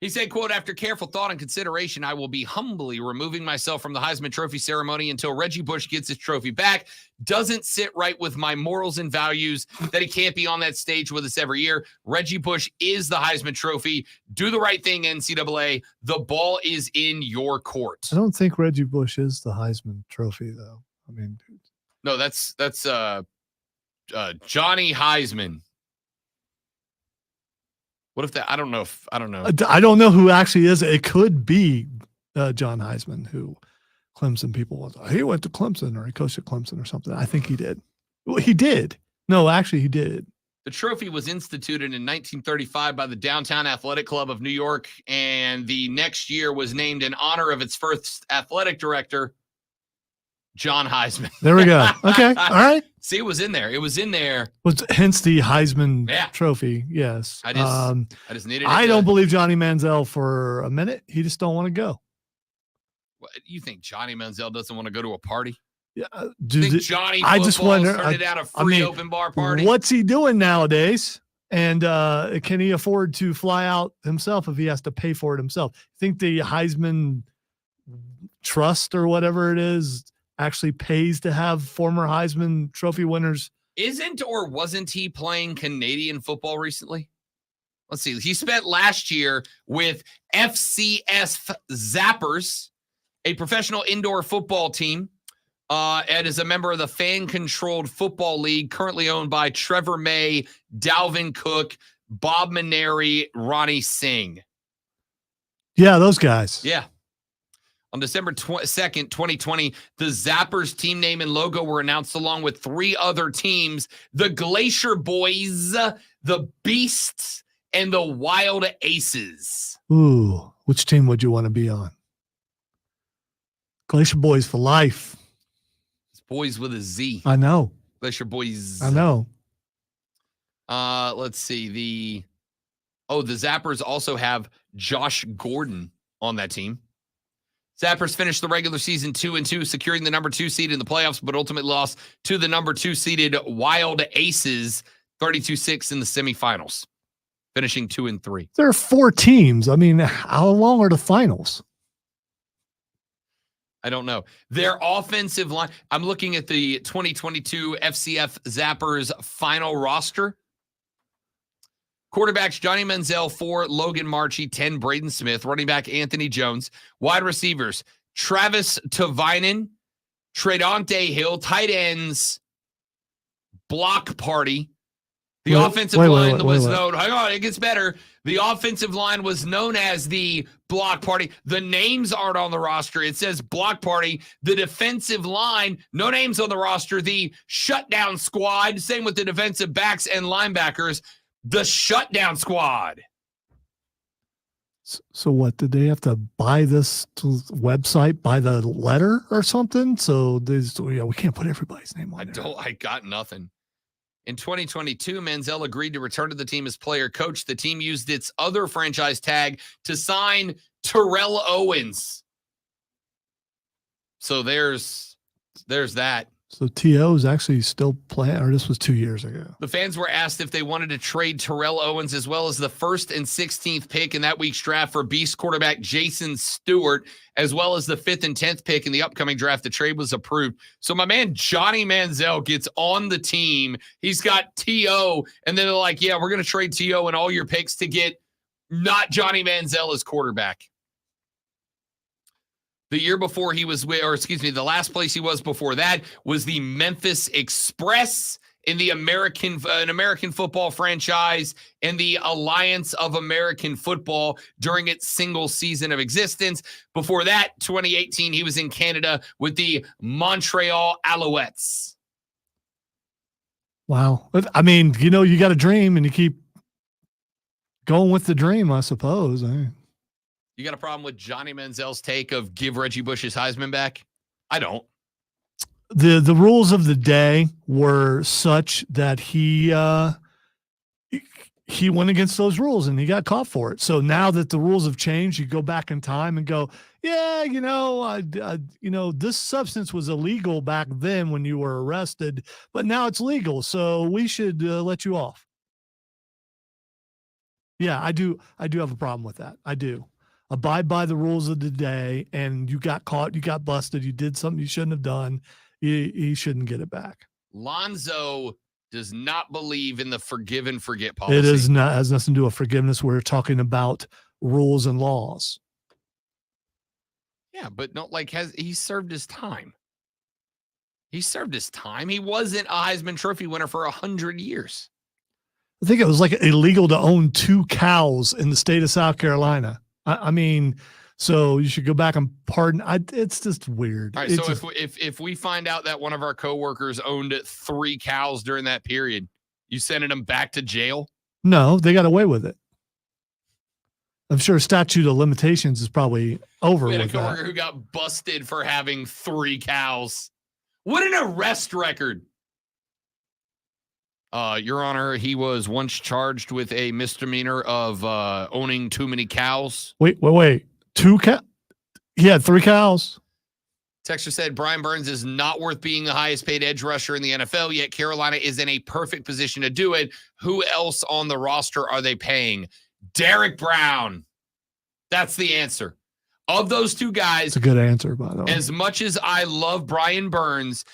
He said, quote, after careful thought and consideration, I will be humbly removing myself from the Heisman Trophy ceremony until Reggie Bush gets his trophy back. Doesn't sit right with my morals and values that he can't be on that stage with us every year. Reggie Bush is the Heisman Trophy. Do the right thing, NCAA. The ball is in your court. I don't think Reggie Bush is the Heisman Trophy, though. I mean, no, that's Johnny Heisman. What if that? I don't know. I don't know who actually is. It could be John Heisman, who Clemson people was. He went to Clemson or he coached at Clemson or something. I think he did. Well, he did. No, actually, he did. The trophy was instituted in 1935 by the Downtown Athletic Club of New York, and the next year was named in honor of its first athletic director, John Heisman. There we go. Okay. All right. See, it was in there. It was in there. Hence the Heisman Trophy. Yes. I just needed it. I don't believe Johnny Manziel for a minute. He just don't want to go. What, you think Johnny Manziel doesn't want to go to a party? Yeah. Think Johnny I just wonder. started out a free open bar party? What's he doing nowadays? And can he afford to fly out himself if he has to pay for it himself? Think the Heisman Trust or whatever it is actually pays to have former Heisman Trophy winners? Isn't or wasn't he playing Canadian football recently? Let's see. He spent last year with FCS Zappers, a professional indoor football team, and is a member of the fan-controlled football league currently owned by Trevor May, Dalvin Cook, Bob Maneri, Ronnie Singh. Yeah, those guys. Yeah. On December 2nd, 2020, the Zappers team name and logo were announced along with 3 other teams, the Glacier Boys, the Beasts, and the Wild Aces. Ooh, which team would you want to be on? Glacier Boys for life. It's boys with a Z. I know. Glacier Boys. I know. Let's see. The Zappers also have Josh Gordon on that team. Zappers finished the regular season 2-2, securing the number 2 seed in the playoffs, but ultimately lost to the number 2 seeded Wild Aces, 32-6 in the semifinals, finishing 2-3. There are 4 teams. I mean, how long are the finals? I don't know. Their offensive line, I'm looking at the 2022 FCF Zappers final roster. Quarterbacks, Johnny Manziel, 4, Logan Marchie, 10, Braden Smith, running back, Anthony Jones, wide receivers, Travis Tavinen, Tredante Hill, tight ends, Block Party. The offensive line was known, hang on, it gets better. The offensive line was known as the Block Party. The names aren't on the roster. It says Block Party. The defensive line, no names on the roster. The Shutdown Squad, same with the defensive backs and linebackers. The Shutdown Squad. So what, did they have to buy this website by the letter or something? So we can't put everybody's name on there. I got nothing. In 2022, Manziel agreed to return to the team as player coach. The team used its other franchise tag to sign Terrell Owens. So there's that. So T.O. is actually still playing, or this was 2 years ago. The fans were asked if they wanted to trade Terrell Owens as well as the 1st and 16th pick in that week's draft for Beast quarterback Jason Stewart, as well as the 5th and 10th pick in the upcoming draft. The trade was approved. So my man Johnny Manziel gets on the team. He's got T.O., and then they're like, yeah, we're going to trade T.O. and all your picks to get, not Johnny Manziel as quarterback. The year before he was the last place he was before that was the Memphis Express in the American football franchise and the Alliance of American Football during its single season of existence. Before that, 2018, he was in Canada with the Montreal Alouettes. Wow. I mean, you got a dream and you keep going with the dream, I suppose. You got a problem with Johnny Manziel's take of give Reggie Bush his Heisman back? I don't. The rules of the day were such that he went against those rules and he got caught for it. So now that the rules have changed, you go back in time and go, yeah, this substance was illegal back then when you were arrested, but now it's legal. So we should let you off. Yeah, I do have a problem with that. I do. Abide by the rules of the day, and you got caught, you got busted, you did something you shouldn't have done. You shouldn't get it back. Lonzo does not believe in the forgive and forget policy. It has nothing to do with forgiveness. We're talking about rules and laws. Yeah, but he served his time. He served his time. He wasn't a Heisman Trophy winner for 100 years. I think it was illegal to own 2 cows in the state of South Carolina. I mean, so you should go back and pardon. It's just weird. All right, so if we find out that one of our coworkers owned 3 cows during that period, you sending them back to jail? No, they got away with it. I'm sure statute of limitations is probably over. We had a with coworker that. who got busted for having 3 cows. What an arrest record! Your Honor, he was once charged with a misdemeanor of owning too many cows. Wait. 2 cows? He had 3 cows. Texter said Brian Burns is not worth being the highest paid edge rusher in the NFL, yet Carolina is in a perfect position to do it. Who else on the roster are they paying? Derek Brown. That's the answer. Of those 2 guys. It's a good answer, by the way. As much as I love Brian Burns,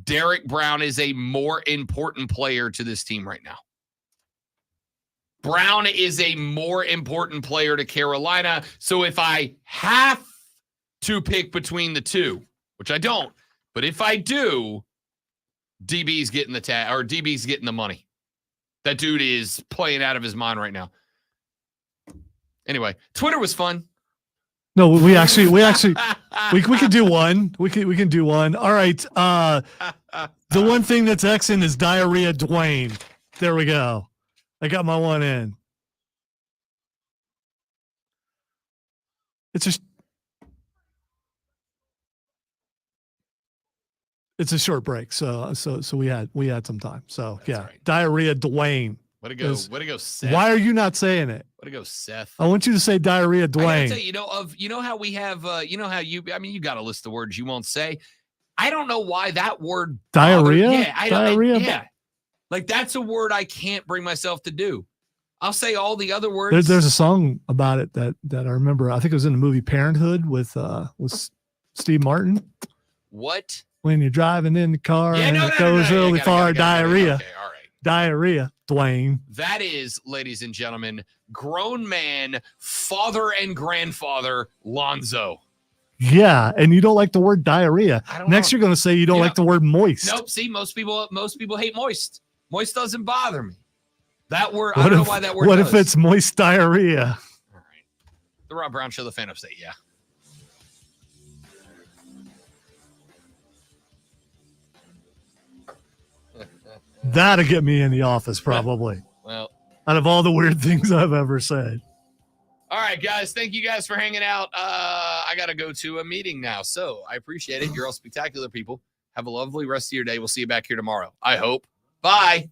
Derek Brown is a more important player to this team right now. Brown is a more important player to Carolina. So if I have to pick between the 2, which I don't, but if I do, DB's getting DB's getting the money. That dude is playing out of his mind right now. Anyway, Twitter was fun. No, we could do one. We can do one. All right. The one thing that's Xing is diarrhea Dwayne. There we go. I got my one in. It's a short break, so we had some time. So that's right. Diarrhea Dwayne. Way to go, Seth. Why are you not saying it? Way to go, Seth. I want you to say diarrhea Dwayne. I gotta tell you, how we have, how you got a list of words you won't say. I don't know why that word diarrhea. Diarrhea. Yeah. That's a word I can't bring myself to do. I'll say all the other words. There's a song about it that I remember. I think it was in the movie Parenthood with Steve Martin. What? When you're driving in the car and it goes really far, diarrhea. Okay, all right. Diarrhea, Dwayne. That is, ladies and gentlemen, grown man, father and grandfather, Lonzo. Yeah, and you don't like the word diarrhea. Next, you're going to say you don't like the word moist. Nope. See, most people hate moist. Moist doesn't bother me. That word, I don't know why that word. What if it's moist diarrhea? All right. The Rob Brown Show, the fan upstate. Yeah. That'll get me in the office, probably. Well, out of all the weird things I've ever said. All right, guys. Thank you guys for hanging out. I got to go to a meeting now, so I appreciate it. You're all spectacular people. Have a lovely rest of your day. We'll see you back here tomorrow, I hope. Bye.